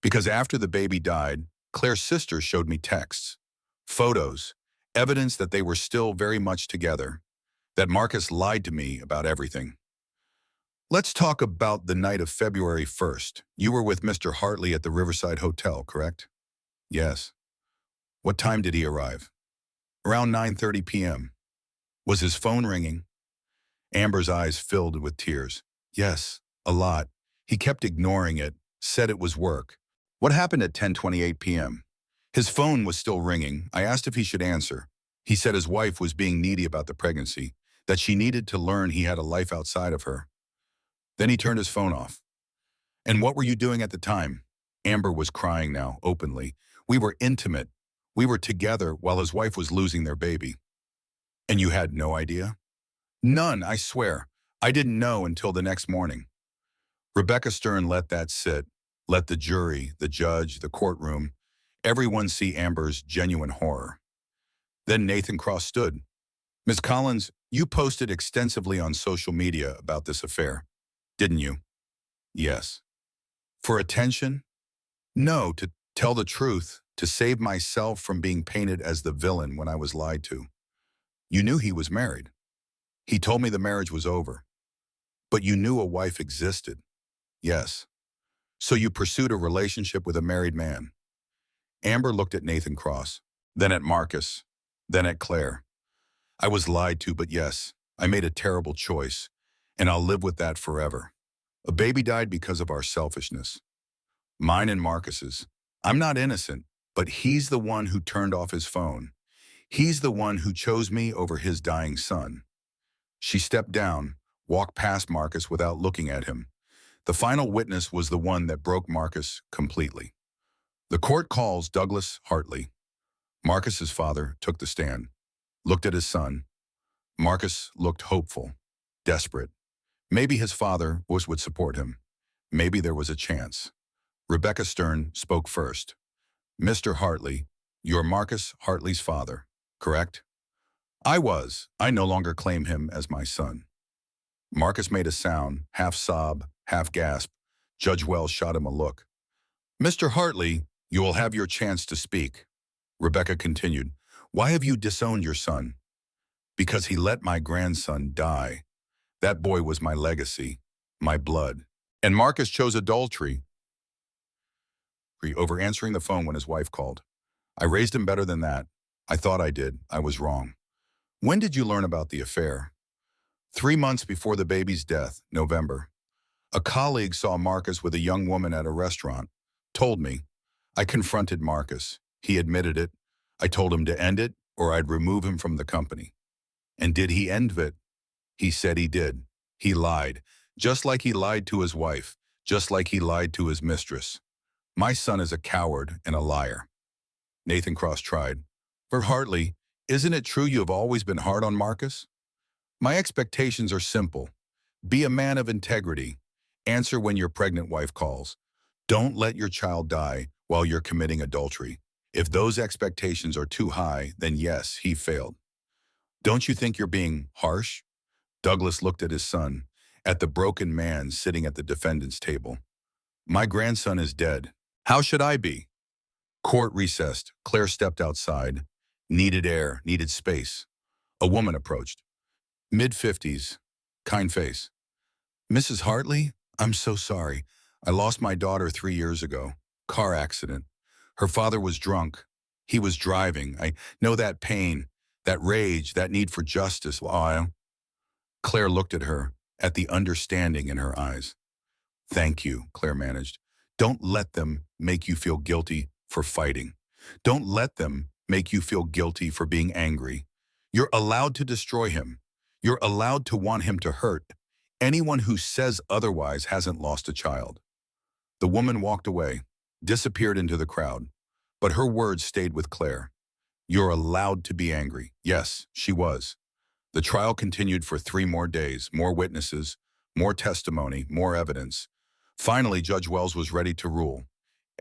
Because after the baby died, Claire's sister showed me texts, photos, evidence that they were still very much together, that Marcus lied to me about everything. Let's talk about the night of February 1st. You were with Mr. Hartley at the Riverside Hotel, correct? Yes. What time did he arrive? Around 9:30 p.m. Was his phone ringing? Amber's eyes filled with tears. Yes, a lot. He kept ignoring it, said it was work. What happened at 10:28 p.m.? His phone was still ringing. I asked if he should answer. He said his wife was being needy about the pregnancy, that she needed to learn he had a life outside of her. Then he turned his phone off. And what were you doing at the time? Amber was crying now, openly. We were intimate. We were together while his wife was losing their baby. And you had no idea? None, I swear. I didn't know until the next morning. Rebecca Stern let that sit, let the jury, the judge, the courtroom, everyone see Amber's genuine horror. Then Nathan Cross stood. Ms. Collins, you posted extensively on social media about this affair, didn't you? Yes. For attention? No, to tell the truth, to save myself from being painted as the villain when I was lied to. You knew he was married. He told me the marriage was over. But you knew a wife existed. Yes. So you pursued a relationship with a married man. Amber looked at Nathan Cross, then at Marcus, then at Claire. I was lied to, but yes, I made a terrible choice, and I'll live with that forever. A baby died because of our selfishness. Mine and Marcus's. I'm not innocent, but he's the one who turned off his phone. He's the one who chose me over his dying son. She stepped down, walked past Marcus without looking at him. The final witness was the one that broke Marcus completely. The court calls Douglas Hartley. Marcus's father took the stand, looked at his son. Marcus looked hopeful, desperate. Maybe his father would support him. Maybe there was a chance. Rebecca Stern spoke first. Mr. Hartley, you're Marcus Hartley's father, correct? I was. I no longer claim him as my son. Marcus made a sound, half sob, half gasp. Judge Wells shot him a look. Mr. Hartley, you will have your chance to speak. Rebecca continued. Why have you disowned your son? Because he let my grandson die. That boy was my legacy, my blood. And Marcus chose adultery over answering the phone when his wife called. I raised him better than that. I thought I did. I was wrong. When did you learn about the affair? 3 months before the baby's death, November. A colleague saw Marcus with a young woman at a restaurant. Told me. I confronted Marcus. He admitted it. I told him to end it or I'd remove him from the company. And did he end it? He said he did. He lied. Just like he lied to his wife. Just like he lied to his mistress. My son is a coward and a liar. Nathan Cross tried. For Hartley, isn't it true you have always been hard on Marcus? My expectations are simple. Be a man of integrity. Answer when your pregnant wife calls. Don't let your child die while you're committing adultery. If those expectations are too high, then yes, he failed. Don't you think you're being harsh? Douglas looked at his son, at the broken man sitting at the defendant's table. My grandson is dead. How should I be? Court recessed. Claire stepped outside. Needed air, needed space. A woman approached. Mid-50s, kind face. Mrs. Hartley, I'm so sorry. I lost my daughter 3 years ago. Car accident. Her father was drunk. He was driving. I know that pain, that rage, that need for justice. Claire looked at her, at the understanding in her eyes. Thank you, Claire managed. Don't let them make you feel guilty for fighting. Don't let them make you feel guilty for being angry. You're allowed to destroy him. You're allowed to want him to hurt. Anyone who says otherwise hasn't lost a child. The woman walked away, disappeared into the crowd, but her words stayed with Claire. You're allowed to be angry. Yes, she was. The trial continued for 3 more days, more witnesses, more testimony, more evidence. Finally, Judge Wells was ready to rule.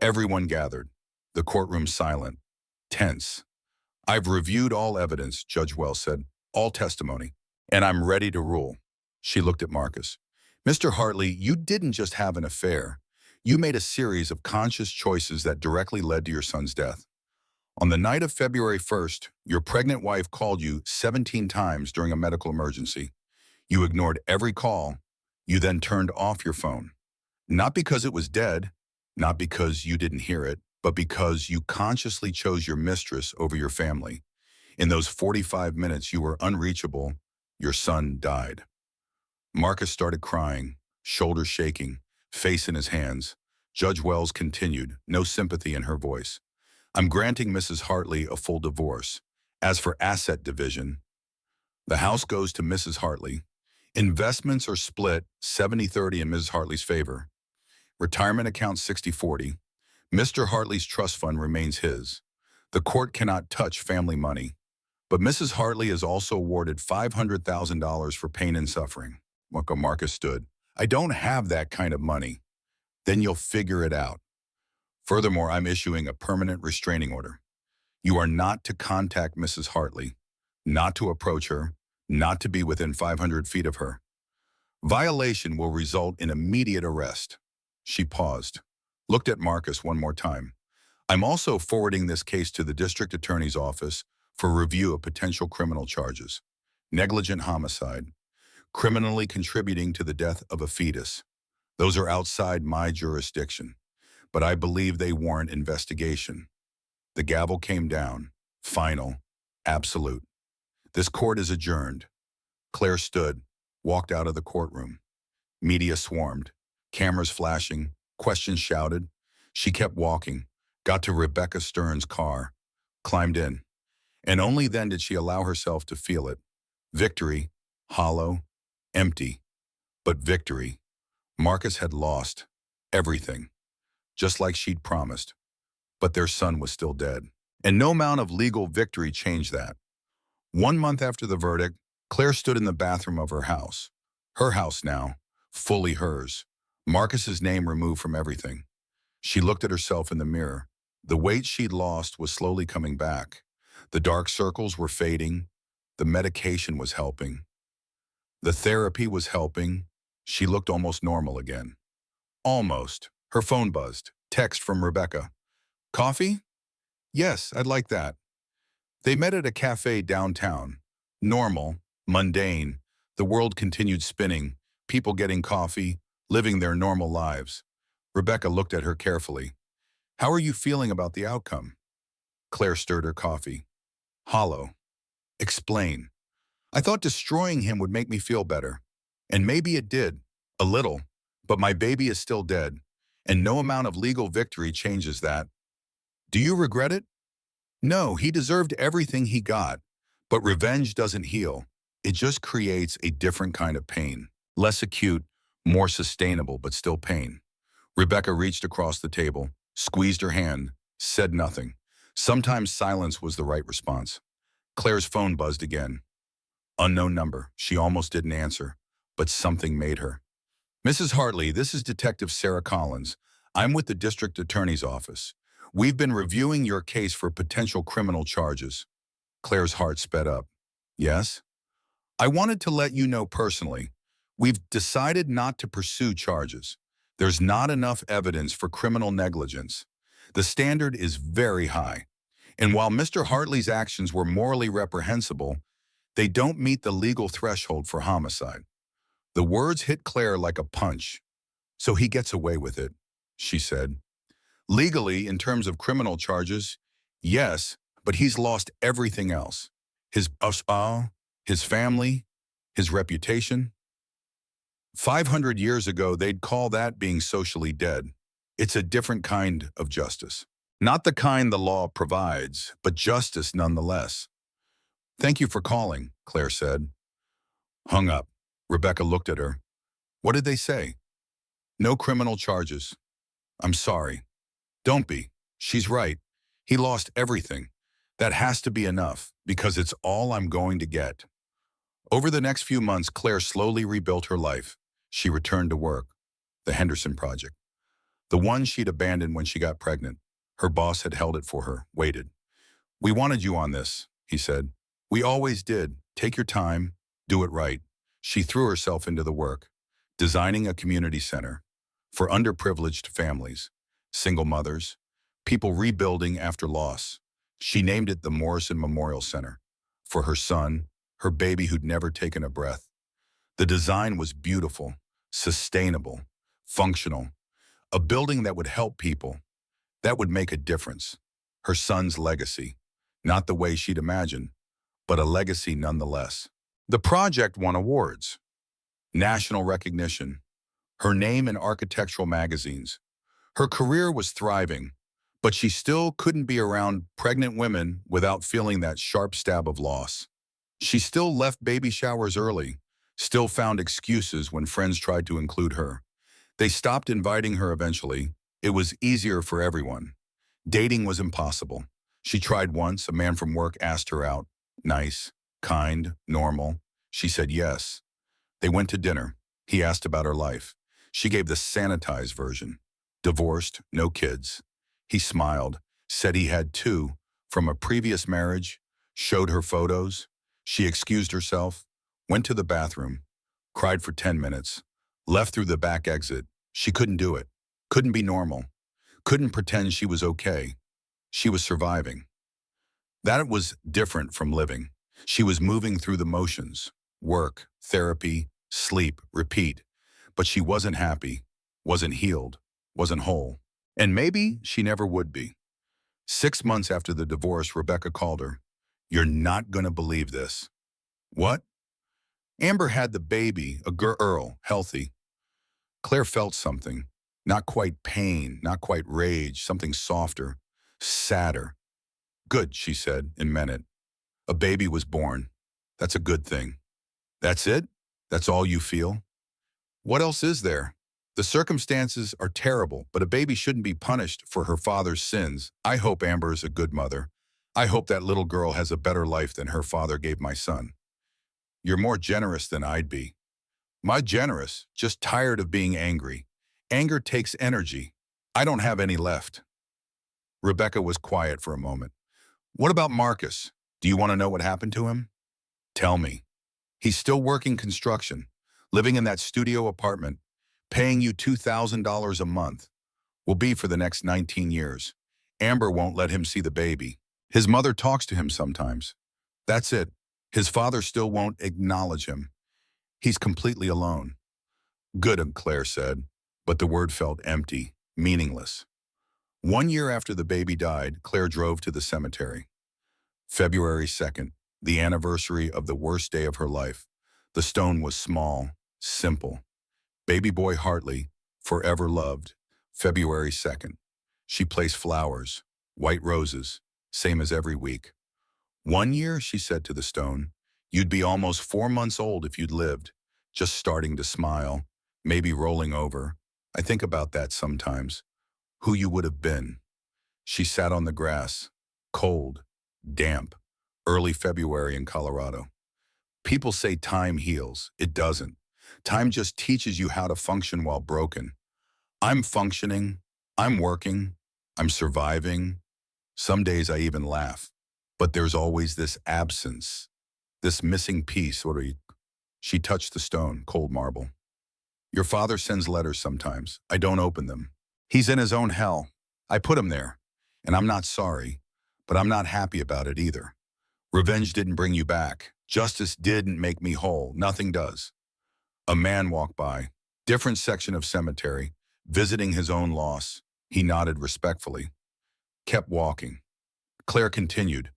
Everyone gathered, the courtroom silent, tense. I've reviewed all evidence, Judge Wells said, all testimony, and I'm ready to rule. She looked at Marcus. Mr. Hartley, you didn't just have an affair. You made a series of conscious choices that directly led to your son's death. On the night of February 1st, your pregnant wife called you 17 times during a medical emergency. You ignored every call. You then turned off your phone. Not because it was dead, not because you didn't hear it, but because you consciously chose your mistress over your family. In those 45 minutes you were unreachable, your son died. Marcus started crying, shoulders shaking, face in his hands. Judge Wells continued, no sympathy in her voice. I'm granting Mrs. Hartley a full divorce. As for asset division, the house goes to Mrs. Hartley. Investments are split 70-30 in Mrs. Hartley's favor. Retirement account 60-40. Mr. Hartley's trust fund remains his. The court cannot touch family money. But Mrs. Hartley is also awarded $500,000 for pain and suffering. Marcus stood. I don't have that kind of money. Then you'll figure it out. Furthermore, I'm issuing a permanent restraining order. You are not to contact Mrs. Hartley, not to approach her, not to be within 500 feet of her. Violation will result in immediate arrest. She paused, looked at Marcus one more time. I'm also forwarding this case to the district attorney's office for review of potential criminal charges. Negligent homicide, criminally contributing to the death of a fetus. Those are outside my jurisdiction, but I believe they warrant investigation. The gavel came down, final, absolute. This court is adjourned. Claire stood, walked out of the courtroom. Media swarmed, cameras flashing, questions shouted. She kept walking, got to Rebecca Stern's car, climbed in, and only then did she allow herself to feel it. Victory, hollow, empty, but victory. Marcus had lost everything, just like she'd promised, but their son was still dead. And no amount of legal victory changed that. 1 month after the verdict, Claire stood in the bathroom of her house now, fully hers. Marcus's name removed from everything. She looked at herself in the mirror. The weight she'd lost was slowly coming back. The dark circles were fading. The medication was helping. The therapy was helping. She looked almost normal again. Almost. Her phone buzzed. Text from Rebecca. Coffee? Yes, I'd like that. They met at a cafe downtown. Normal, mundane. The world continued spinning, people getting coffee, living their normal lives. Rebecca looked at her carefully. How are you feeling about the outcome? Claire stirred her coffee. Hollow. Explain. I thought destroying him would make me feel better. And maybe it did. A little. But my baby is still dead. And no amount of legal victory changes that. Do you regret it? No, he deserved everything he got. But revenge doesn't heal. It just creates a different kind of pain. Less acute, more sustainable, but still pain. Rebecca reached across the table, squeezed her hand, said nothing. Sometimes silence was the right response. Claire's phone buzzed again. Unknown number. She almost didn't answer, but something made her. Mrs. Hartley, this is Detective Sarah Collins. I'm with the District Attorney's Office. We've been reviewing your case for potential criminal charges. Claire's heart sped up. Yes? I wanted to let you know personally, we've decided not to pursue charges. There's not enough evidence for criminal negligence. The standard is very high. And while Mr. Hartley's actions were morally reprehensible, they don't meet the legal threshold for homicide. The words hit Claire like a punch. So he gets away with it, she said. Legally, in terms of criminal charges, yes, but he's lost everything else. His family, his reputation. 500 years ago, they'd call that being socially dead. It's a different kind of justice. Not the kind the law provides, but justice nonetheless. Thank you for calling, Claire said. Hung up. Rebecca looked at her. What did they say? No criminal charges. I'm sorry. Don't be. She's right. He lost everything. That has to be enough, because it's all I'm going to get. Over the next few months, Claire slowly rebuilt her life. She returned to work. The Henderson Project. The one she'd abandoned when she got pregnant. Her boss had held it for her, waited. We wanted you on this, he said. We always did. Take your time. Do it right. She threw herself into the work, designing a community center for underprivileged families, single mothers, people rebuilding after loss. She named it the Morrison Memorial Center for her son, her baby who'd never taken a breath. The design was beautiful, sustainable, functional, a building that would help people, that would make a difference. Her son's legacy, not the way she'd imagined, but a legacy nonetheless. The project won awards, national recognition, her name in architectural magazines. Her career was thriving, but she still couldn't be around pregnant women without feeling that sharp stab of loss. She still left baby showers early, still found excuses when friends tried to include her. They stopped inviting her eventually. It was easier for everyone. Dating was impossible. She tried once. A man from work asked her out. Nice, kind, normal. She said yes. They went to dinner. He asked about her life. She gave the sanitized version. Divorced, no kids. He smiled, said he had two from a previous marriage, showed her photos. She excused herself, went to the bathroom, cried for 10 minutes, left through the back exit. She couldn't do it, couldn't be normal, couldn't pretend she was okay. She was surviving. That was different from living. She was moving through the motions, work, therapy, sleep, repeat. But she wasn't happy, wasn't healed, wasn't whole. And maybe she never would be. 6 months after the divorce, Rebecca called her. You're not going to believe this. What? Amber had the baby, a girl, healthy. Claire felt something. Not quite pain, not quite rage, something softer, sadder. Good, she said, and meant it. A baby was born. That's a good thing. That's it? That's all you feel? What else is there? The circumstances are terrible, but a baby shouldn't be punished for her father's sins. I hope Amber is a good mother. I hope that little girl has a better life than her father gave my son. You're more generous than I'd be. My generous, just tired of being angry. Anger takes energy. I don't have any left. Rebecca was quiet for a moment. What about Marcus? Do you want to know what happened to him? Tell me. He's still working construction, living in that studio apartment, paying you $2,000 a month. Will be for the next 19 years. Amber won't let him see the baby. His mother talks to him sometimes. That's it. His father still won't acknowledge him. He's completely alone. Good, Claire said, but the word felt empty, meaningless. 1 year after the baby died, Claire drove to the cemetery. February 2nd, the anniversary of the worst day of her life. The stone was small, simple. Baby boy Hartley, forever loved. February 2nd. She placed flowers, white roses, same as every week. 1 year, she said to the stone. You'd be almost 4 months old if you'd lived, just starting to smile, maybe rolling over. I think about that sometimes. Who you would have been. She sat on the grass, cold, damp, early February in Colorado. People say time heals. It doesn't. Time just teaches you how to function while broken. I'm functioning. I'm working. I'm surviving. Some days I even laugh. But there's always this absence, this missing piece. She touched the stone, cold marble. Your father sends letters sometimes. I don't open them. He's in his own hell. I put him there. And I'm not sorry, but I'm not happy about it either. Revenge didn't bring you back. Justice didn't make me whole. Nothing does. A man walked by, different section of cemetery, visiting his own loss. He nodded respectfully, kept walking. Claire continued,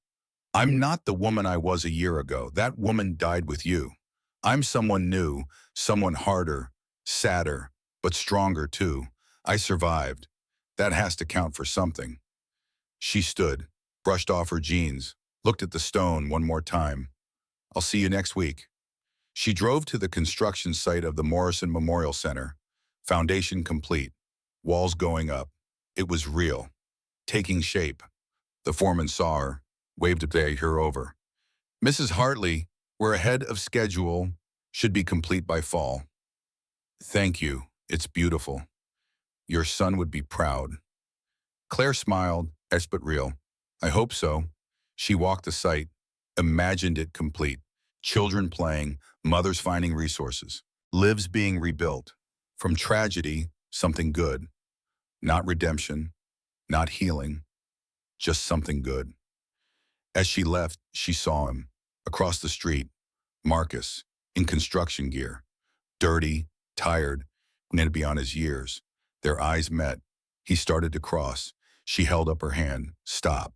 I'm not the woman I was a year ago. That woman died with you. I'm someone new, someone harder, sadder, but stronger too. I survived. That has to count for something. She stood, brushed off her jeans, looked at the stone one more time. I'll see you next week. She drove to the construction site of the Morrison Memorial Center. Foundation complete. Walls going up. It was real. Taking shape. The foreman saw her, waved to take her over. Mrs. Hartley, we're ahead of schedule. Should be complete by fall. Thank you. It's beautiful. Your son would be proud. Claire smiled, but real. I hope so. She walked the site, imagined it complete. Children playing, mothers finding resources, lives being rebuilt. From tragedy, something good. Not redemption, not healing, just something good. As she left, she saw him. Across the street, Marcus, in construction gear. Dirty, tired, and beyond his years. Their eyes met. He started to cross. She held up her hand. Stop.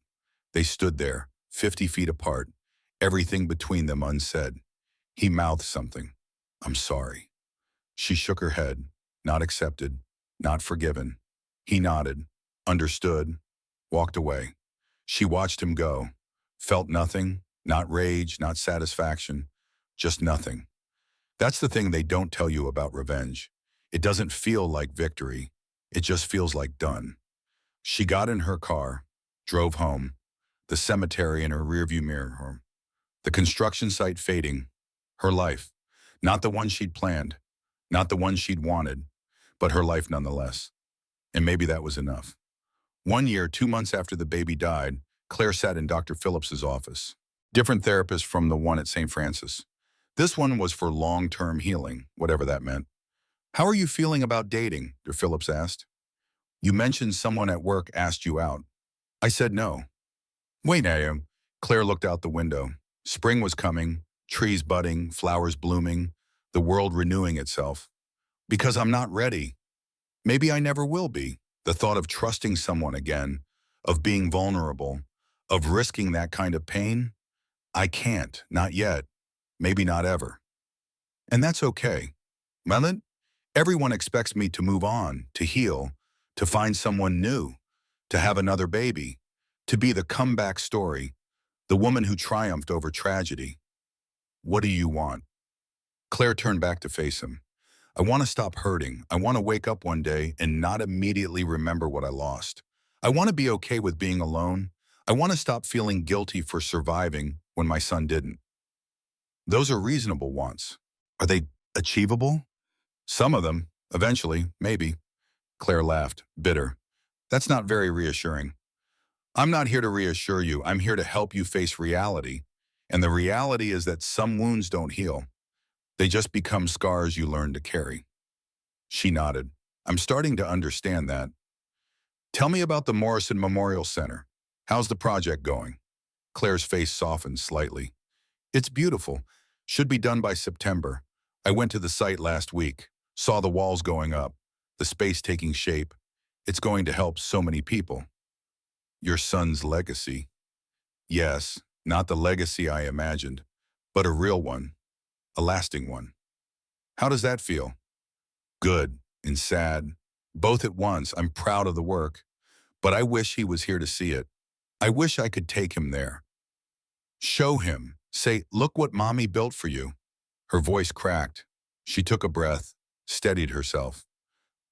They stood there, 50 feet apart, everything between them unsaid. He mouthed something. I'm sorry. She shook her head. Not accepted, not forgiven. He nodded, understood, walked away. She watched him go. Felt nothing, not rage, not satisfaction, just nothing. That's the thing they don't tell you about revenge. It doesn't feel like victory. It just feels like done. She got in her car, drove home, the cemetery in her rearview mirror, the construction site fading, her life, not the one she'd planned, not the one she'd wanted, but her life nonetheless. And maybe that was enough. 1 year, 2 months after the baby died, Claire sat in Dr. Phillips's office. Different therapist from the one at St. Francis. This one was for long-term healing, whatever that meant. How are you feeling about dating? Dr. Phillips asked. You mentioned someone at work asked you out. I said no. Wait, Claire looked out the window. Spring was coming, trees budding, flowers blooming, the world renewing itself. Because I'm not ready. Maybe I never will be. The thought of trusting someone again, of being vulnerable, of risking that kind of pain, I can't, not yet. maybe not ever. And that's okay. Melon, everyone expects me to move on, to heal, to find someone new, to have another baby, to be the comeback story, the woman who triumphed over tragedy. What do you want? Claire turned back to face him. I want to stop hurting. I want to wake up one day and not immediately remember what I lost. I want to be okay with being alone. I want to stop feeling guilty for surviving when my son didn't. Those are reasonable wants. Are they achievable? Some of them, eventually, maybe. Claire laughed, bitter. That's not very reassuring. I'm not here to reassure you. I'm here to help you face reality. And the reality is that some wounds don't heal. They just become scars you learn to carry. She nodded. I'm starting to understand that. Tell me about the Morrison Memorial Center. How's the project going? Claire's face softened slightly. It's beautiful. Should be done by September. I went to the site last week, saw the walls going up, the space taking shape. It's going to help so many people. Your son's legacy. Yes, not the legacy I imagined, but a real one, a lasting one. How does that feel? Good and sad, both at once. I'm proud of the work, but I wish he was here to see it. I wish I could take him there. Show him. Say, look what mommy built for you. Her voice cracked. She took a breath, steadied herself.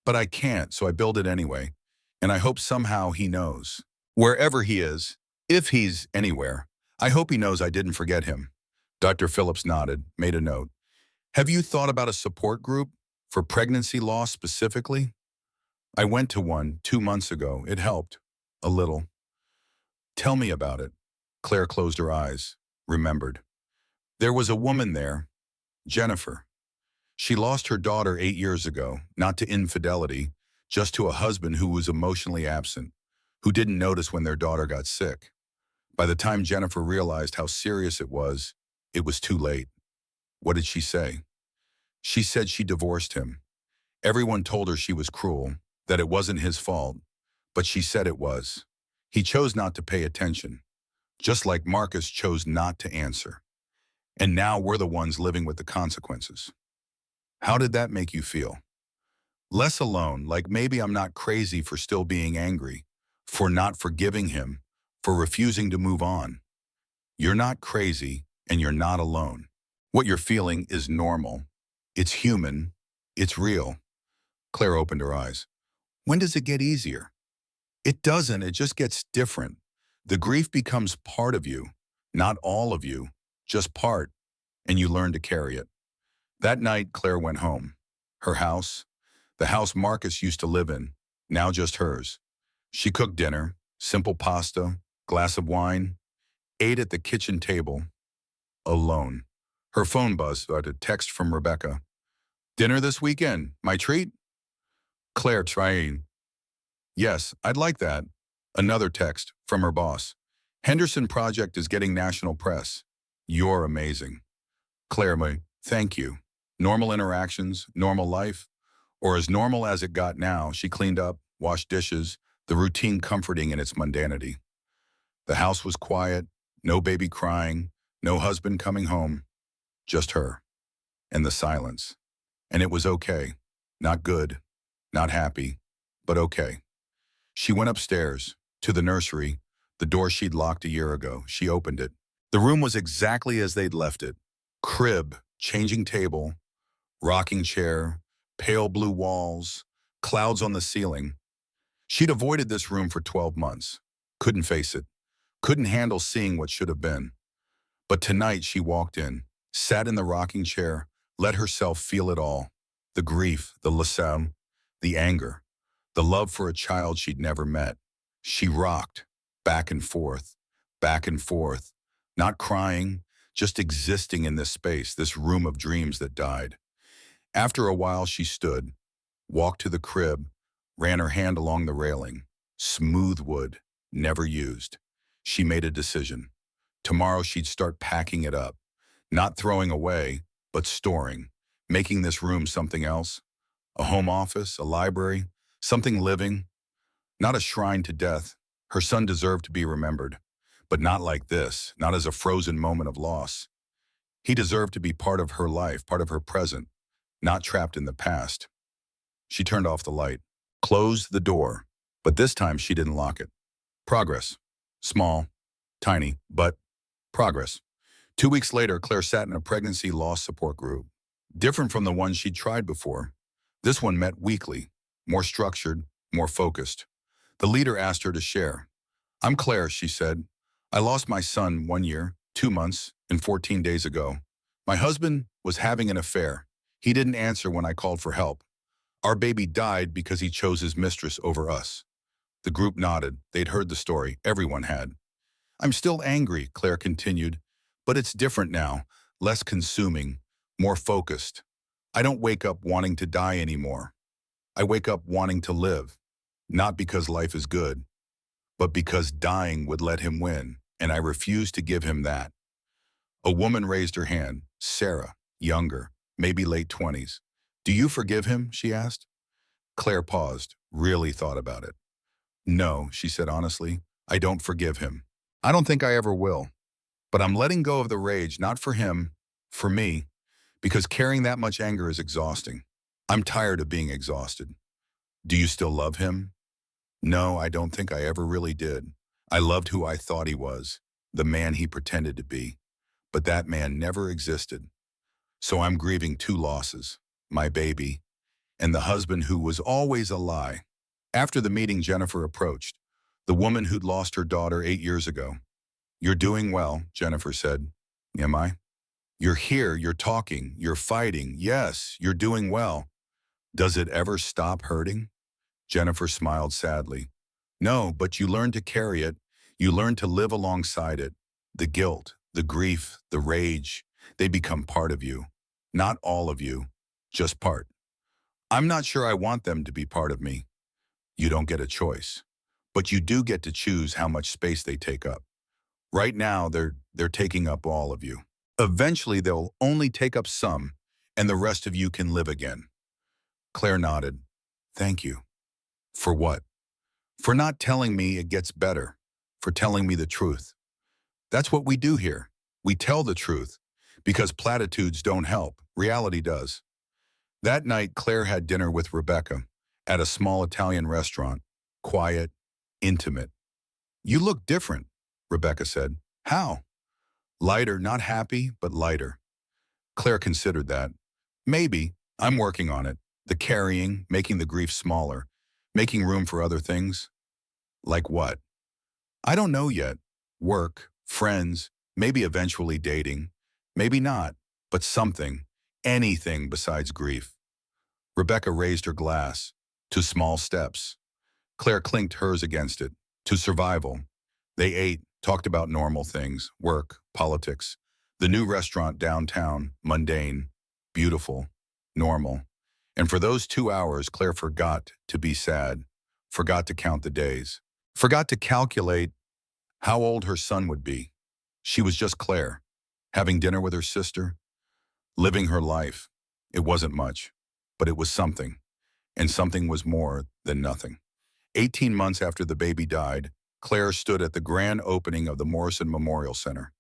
But I can't, so I build it anyway. And I hope somehow he knows. Wherever he is, if he's anywhere, I hope he knows I didn't forget him. Dr. Phillips nodded, made a note. Have you thought about a support group for pregnancy loss specifically? I went to one 2 months ago. It helped. A little. Tell me about it. Claire closed her eyes, remembered. There was a woman there, Jennifer. She lost her daughter 8 years ago, not to infidelity, just to a husband who was emotionally absent, who didn't notice when their daughter got sick. By the time Jennifer realized how serious it was too late. What did she say? She said she divorced him. Everyone told her she was cruel, that it wasn't his fault, but she said it was. He chose not to pay attention, just like Marcus chose not to answer. And now we're the ones living with the consequences. How did that make you feel? Less alone, like maybe I'm not crazy for still being angry, for not forgiving him, for refusing to move on. You're not crazy, and you're not alone. What you're feeling is normal. It's human. It's real. Claire opened her eyes. When does it get easier? It doesn't. It just gets different. The grief becomes part of you, not all of you, just part, and you learn to carry it. That night, Claire went home. Her house, the house Marcus used to live in, now just hers. She cooked dinner, simple pasta, glass of wine, ate at the kitchen table, alone. Her phone buzzed at a text from Rebecca. Dinner this weekend, my treat? Claire trying. Yes, I'd like that. Another text from her boss. Henderson Project is getting national press. You're amazing. Claire, thank you. Normal interactions, normal life, or as normal as it got now. She cleaned up, washed dishes, the routine comforting in its mundanity. The house was quiet, no baby crying, no husband coming home, just her, and the silence. And it was okay. Not good, not happy, but okay. She went upstairs, to the nursery, the door she'd locked a year ago. She opened it. The room was exactly as they'd left it. Crib, changing table, rocking chair, pale blue walls, clouds on the ceiling. She'd avoided this room for 12 months. Couldn't face it. Couldn't handle seeing what should have been. But tonight she walked in, sat in the rocking chair, let herself feel it all. The grief, the lassam, the anger, the love for a child she'd never met. She rocked, back and forth, not crying, just existing in this space, this room of dreams that died. After a while she stood, walked to the crib, ran her hand along the railing. Smooth wood, never used. She made a decision. Tomorrow she'd start packing it up, not throwing away, but storing, making this room something else. A home office, a library, something living. Not a shrine to death. Her son deserved to be remembered, but not like this, not as a frozen moment of loss. He deserved to be part of her life, part of her present, not trapped in the past. She turned off the light, closed the door, but this time she didn't lock it. Progress. Small, tiny, but progress. 2 weeks later, Claire sat in a pregnancy loss support group. Different from the ones she'd tried before. This one met weekly, more structured, more focused. The leader asked her to share. "I'm Claire," she said. "I lost my son 1 year, 2 months, and 14 days ago. My husband was having an affair. He didn't answer when I called for help. Our baby died because he chose his mistress over us." The group nodded. They'd heard the story. Everyone had. "I'm still angry," Claire continued, "but it's different now, less consuming, more focused. I don't wake up wanting to die anymore. I wake up wanting to live, not because life is good, but because dying would let him win, and I refuse to give him that." A woman raised her hand, Sarah, younger, maybe late 20s. "Do you forgive him?" she asked. Claire paused, really thought about it. "No," she said honestly, "I don't forgive him. I don't think I ever will. But I'm letting go of the rage, not for him, for me, because carrying that much anger is exhausting. I'm tired of being exhausted." "Do you still love him?" "No, I don't think I ever really did. I loved who I thought he was, the man he pretended to be. But that man never existed. So I'm grieving two losses, my baby, and the husband who was always a lie." After the meeting, Jennifer approached, the woman who'd lost her daughter 8 years ago. "You're doing well," Jennifer said. "Am I?" "You're here, you're talking, you're fighting. Yes, you're doing well. Does it ever stop hurting?" Jennifer smiled sadly. "No, but you learn to carry it. You learn to live alongside it. The guilt, the grief, the rage, they become part of you. Not all of you, just part. I'm not sure I want them to be part of me. You don't get a choice. But you do get to choose how much space they take up. Right now, they're taking up all of you. Eventually, they'll only take up some, and the rest of you can live again." Claire nodded. "Thank you." "For what?" "For not telling me it gets better. For telling me the truth. That's what we do here. We tell the truth. Because platitudes don't help. Reality does." That night, Claire had dinner with Rebecca at a small Italian restaurant. Quiet, intimate. "You look different," Rebecca said. "How?" "Lighter, not happy, but lighter." Claire considered that. "Maybe. I'm working on it. The carrying, making the grief smaller, making room for other things." "Like what?" "I don't know yet. Work, friends, maybe eventually dating. Maybe not, but something, anything besides grief." Rebecca raised her glass. "To small steps." Claire clinked hers against it. "To survival." They ate, talked about normal things, work, politics. The new restaurant downtown, mundane, beautiful, normal. And for those 2 hours, Claire forgot to be sad, forgot to count the days, forgot to calculate how old her son would be. She was just Claire, having dinner with her sister, living her life. It wasn't much, but it was something, and something was more than nothing. 18 months after the baby died, Claire stood at the grand opening of the Morrison Memorial Center.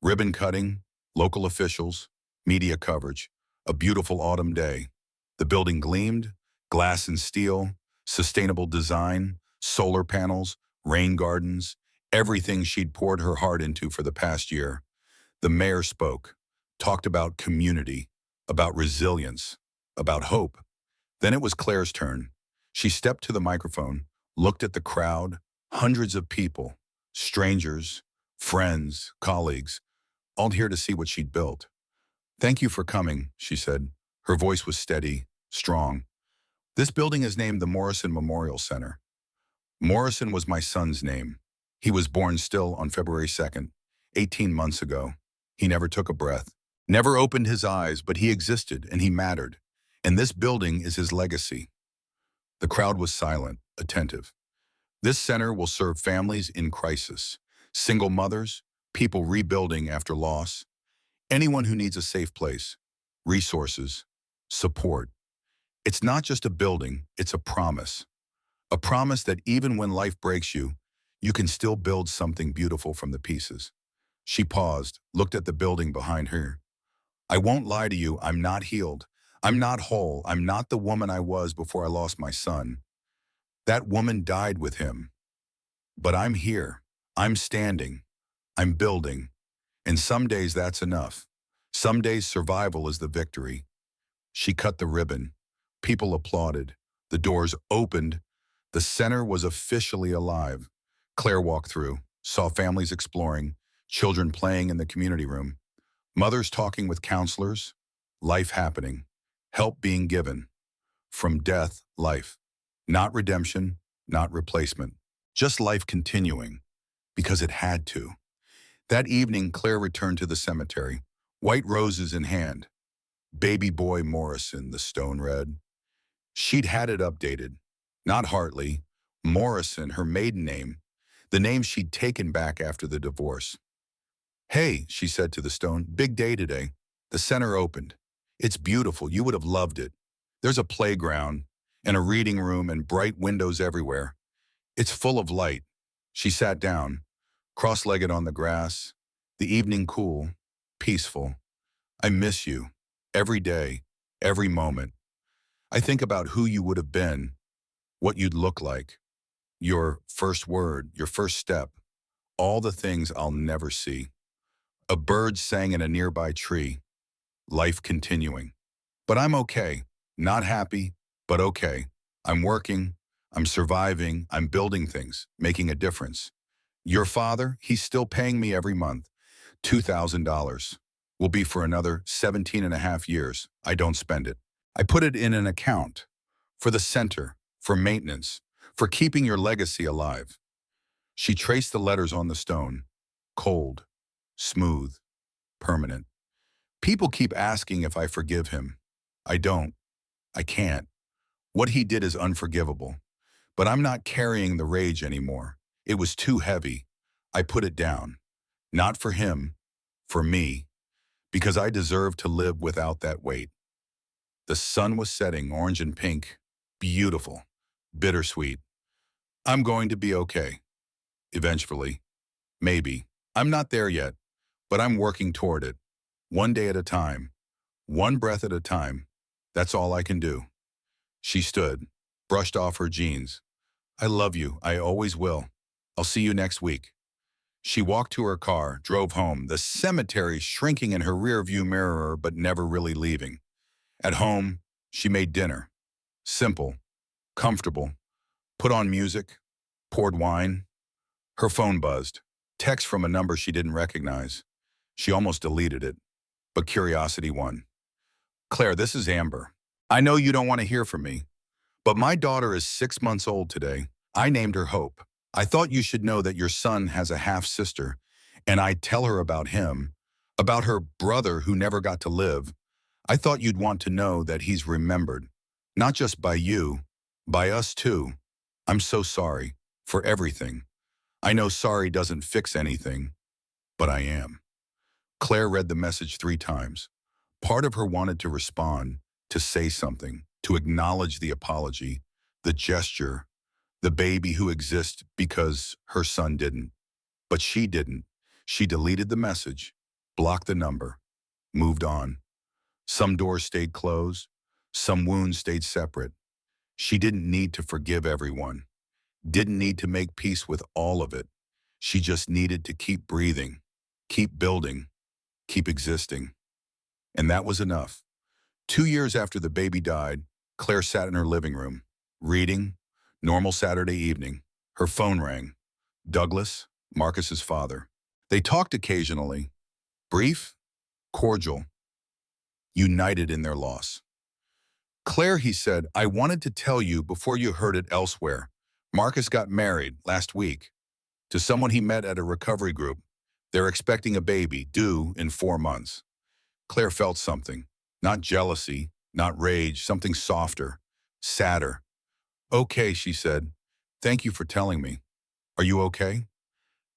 Ribbon cutting, local officials, media coverage, a beautiful autumn day. The building gleamed, glass and steel, sustainable design, solar panels, rain gardens, everything she'd poured her heart into for the past year. The mayor spoke, talked about community, about resilience, about hope. Then it was Claire's turn. She stepped to the microphone, looked at the crowd, hundreds of people, strangers, friends, colleagues, all here to see what she'd built. "Thank you for coming," she said. Her voice was steady, strong. "This building is named the Morrison Memorial Center. Morrison was my son's name. He was born still on February 2nd, 18 months ago. He never took a breath, never opened his eyes, but he existed and he mattered. And this building is his legacy." The crowd was silent, attentive. "This center will serve families in crisis, single mothers, people rebuilding after loss, anyone who needs a safe place, resources, support. It's not just a building, it's a promise. A promise that even when life breaks you, you can still build something beautiful from the pieces." She paused, looked at the building behind her. I won't lie to you, I'm not healed. I'm not whole. I'm not the woman I was before I lost my son. That woman died with him. But I'm here. I'm standing. I'm building. And some days that's enough. Some days survival is the victory. She cut the ribbon. People applauded. The doors opened. The center was officially alive. Claire walked through, saw families exploring, children playing in the community room, mothers talking with counselors, life happening, help being given. From death, life. Not redemption, not replacement. Just life continuing, because it had to. That evening, Claire returned to the cemetery, white roses in hand. Baby boy Morrison, the stone read. She'd had it updated. Not Hartley, Morrison, her maiden name, the name she'd taken back after the divorce. Hey, she said to the stone, big day today. The center opened. It's beautiful. You would have loved it. There's a playground and a reading room and bright windows everywhere. It's full of light. She sat down, cross-legged on the grass, the evening cool, peaceful. I miss you. Every day, every moment. I think about who you would have been, what you'd look like, your first word, your first step, all the things I'll never see. A bird sang in a nearby tree, life continuing. But I'm okay, not happy, but okay. I'm working, I'm surviving, I'm building things, making a difference. Your father, he's still paying me every month. $2,000 will be for another 17 and a half years. I don't spend it. I put it in an account for the center, for maintenance, for keeping your legacy alive. She traced the letters on the stone. Cold, smooth, permanent. People keep asking if I forgive him. I don't. I can't. What he did is unforgivable. But I'm not carrying the rage anymore. It was too heavy. I put it down. Not for him, for me, because I deserve to live without that weight. The sun was setting, orange and pink, beautiful, bittersweet. I'm going to be okay, eventually. Maybe. I'm not there yet, but I'm working toward it. One day at a time, one breath at a time. That's all I can do. She stood, brushed off her jeans. I love you. I always will. I'll see you next week. She walked to her car, drove home, the cemetery shrinking in her rearview mirror but never really leaving. At home, she made dinner. Simple, comfortable, put on music, poured wine. Her phone buzzed. Text from a number she didn't recognize. She almost deleted it, but curiosity won. Claire, this is Amber. I know you don't want to hear from me, but my daughter is 6 months old today. I named her Hope. I thought you should know that your son has a half-sister, and I'd tell her about him, about her brother who never got to live. I thought you'd want to know that he's remembered, not just by you, by us too. I'm so sorry for everything. I know sorry doesn't fix anything, but I am. Claire read the message 3 times. Part of her wanted to respond, to say something, to acknowledge the apology, the gesture, the baby who exists because her son didn't. But she didn't. She deleted the message, blocked the number, moved on. Some doors stayed closed, some wounds stayed separate. She didn't need to forgive everyone, didn't need to make peace with all of it. She just needed to keep breathing, keep building, keep existing. And that was enough. 2 years after the baby died, Claire sat in her living room, reading, normal Saturday evening. Her phone rang. Douglas, Marcus's father. They talked occasionally, brief, cordial, united in their loss. Claire, he said, I wanted to tell you before you heard it elsewhere. Marcus got married last week to someone he met at a recovery group. They're expecting a baby due in 4 months. Claire felt something, not jealousy, not rage, something softer, sadder. Okay, she said. Thank you for telling me. Are you okay?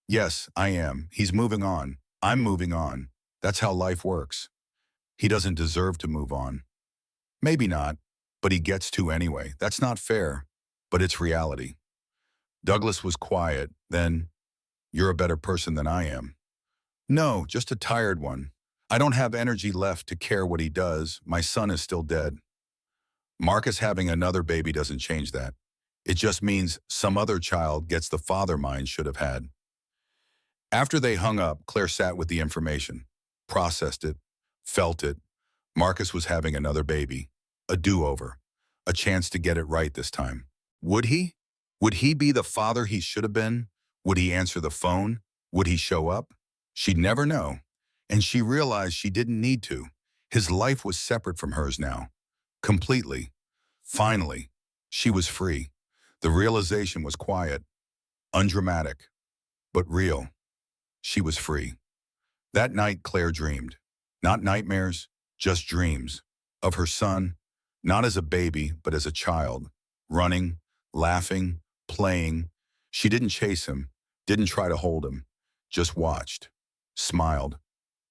Yes, I am. He's moving on. I'm moving on. That's how life works. He doesn't deserve to move on. Maybe not, but he gets to anyway. That's not fair, but it's reality. Douglas was quiet. Then, you're a better person than I am. No, just a tired one. I don't have energy left to care what he does. My son is still dead. Marcus having another baby doesn't change that. It just means some other child gets the father mine should have had. After they hung up, Claire sat with the information, processed it, felt it. Marcus was having another baby, a do-over, a chance to get it right this time. Would he? Would he be the father he should have been? Would he answer the phone? Would he show up? She'd never know. And she realized she didn't need to. His life was separate from hers now. Completely. Finally, she was free. The realization was quiet, undramatic, but real. She was free. That night, Claire dreamed. Not nightmares, just dreams. Of her son, not as a baby, but as a child. Running, laughing, playing. She didn't chase him, didn't try to hold him. Just watched, smiled,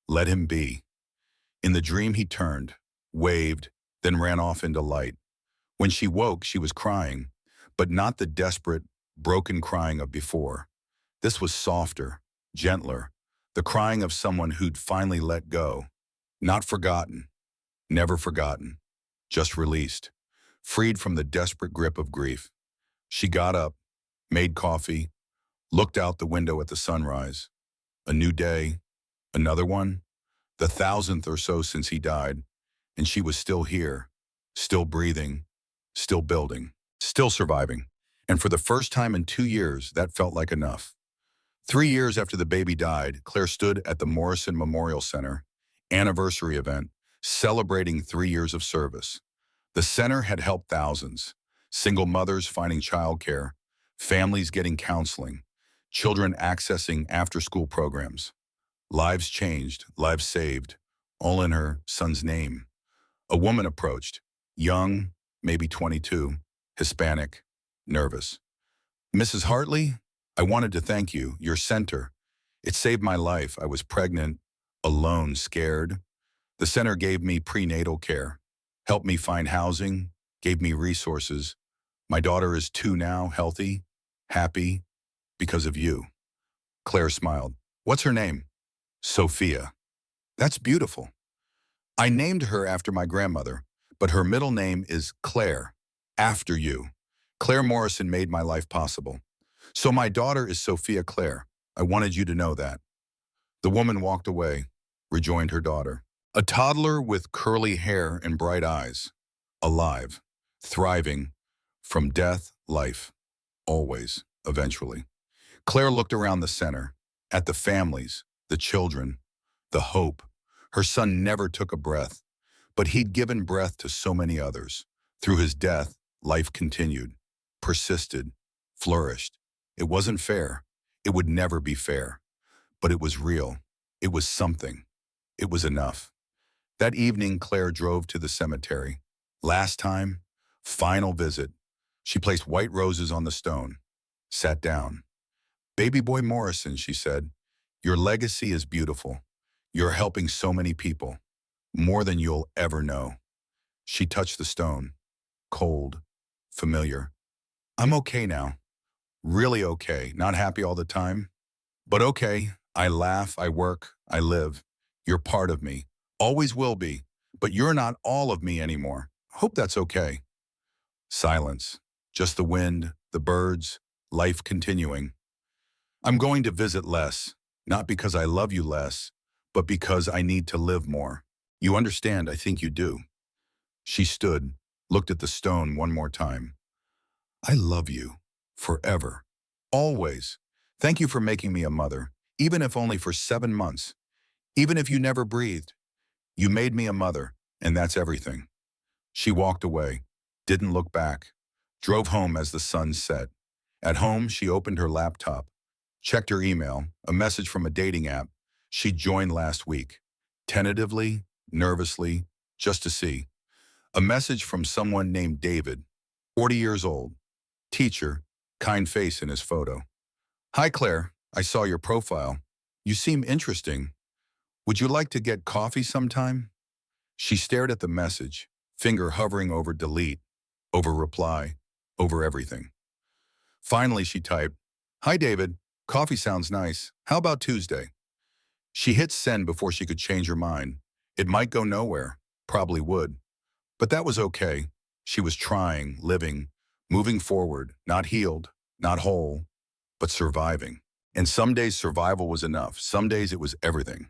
let him be. In the dream he turned, waved, then ran off into light. When she woke, she was crying, but not the desperate, broken crying of before. This was softer, gentler, the crying of someone who'd finally let go. Not forgotten, never forgotten, just released, freed from the desperate grip of grief. She got up, made coffee, looked out the window at the sunrise. A new day, another one, the 1,000th or so since he died, and she was still here, still breathing, still building, still surviving. And for the first time in 2 years, that felt like enough. 3 years after the baby died, Claire stood at the Morrison Memorial Center anniversary event, celebrating 3 years of service. The center had helped thousands, single mothers finding childcare, families getting counseling, children accessing after-school programs. Lives changed, lives saved, all in her son's name. A woman approached, young, maybe 22, Hispanic, nervous. Mrs. Hartley, I wanted to thank you, your center. It saved my life. I was pregnant, alone, scared. The center gave me prenatal care, helped me find housing, gave me resources. My daughter is 2 now, healthy, happy, because of you. Claire smiled. What's her name? Sophia. That's beautiful. I named her after my grandmother, but her middle name is Claire, after you. Claire Morrison made my life possible. So my daughter is Sophia Claire. I wanted you to know that. The woman walked away, rejoined her daughter. A toddler with curly hair and bright eyes. Alive, thriving, from death, life. Always, eventually. Claire looked around the center, at the families, the children, the hope. Her son never took a breath, but he'd given breath to so many others. Through his death, life continued, persisted, flourished. It wasn't fair. It would never be fair. But it was real. It was something. It was enough. That evening, Claire drove to the cemetery. Last time, final visit. She placed white roses on the stone, sat down. Baby boy Morrison, she said, your legacy is beautiful. You're helping so many people, more than you'll ever know. She touched the stone, cold, familiar. I'm okay now. Really okay. Not happy all the time, but okay. I laugh, I work, I live. You're part of me. Always will be. But you're not all of me anymore. Hope that's okay. Silence. Just the wind, the birds, life continuing. I'm going to visit less, not because I love you less, but because I need to live more. You understand, I think you do. She stood, looked at the stone one more time. I love you. Forever. Always. Thank you for making me a mother, even if only for 7 months. Even if you never breathed. You made me a mother, and that's everything. She walked away, didn't look back, drove home as the sun set. At home, she opened her laptop, checked her email, a message from a dating app she joined last week. Tentatively, nervously, just to see. A message from someone named David, 40 years old, teacher, kind face in his photo. Hi, Claire. I saw your profile. You seem interesting. Would you like to get coffee sometime? She stared at the message, finger hovering over delete, over reply, over everything. Finally, she typed, Hi, David. Coffee sounds nice. How about Tuesday? She hit send before she could change her mind. It might go nowhere, probably would. But that was okay. She was trying, living, moving forward, not healed, not whole, but surviving. And some days survival was enough. Some days it was everything.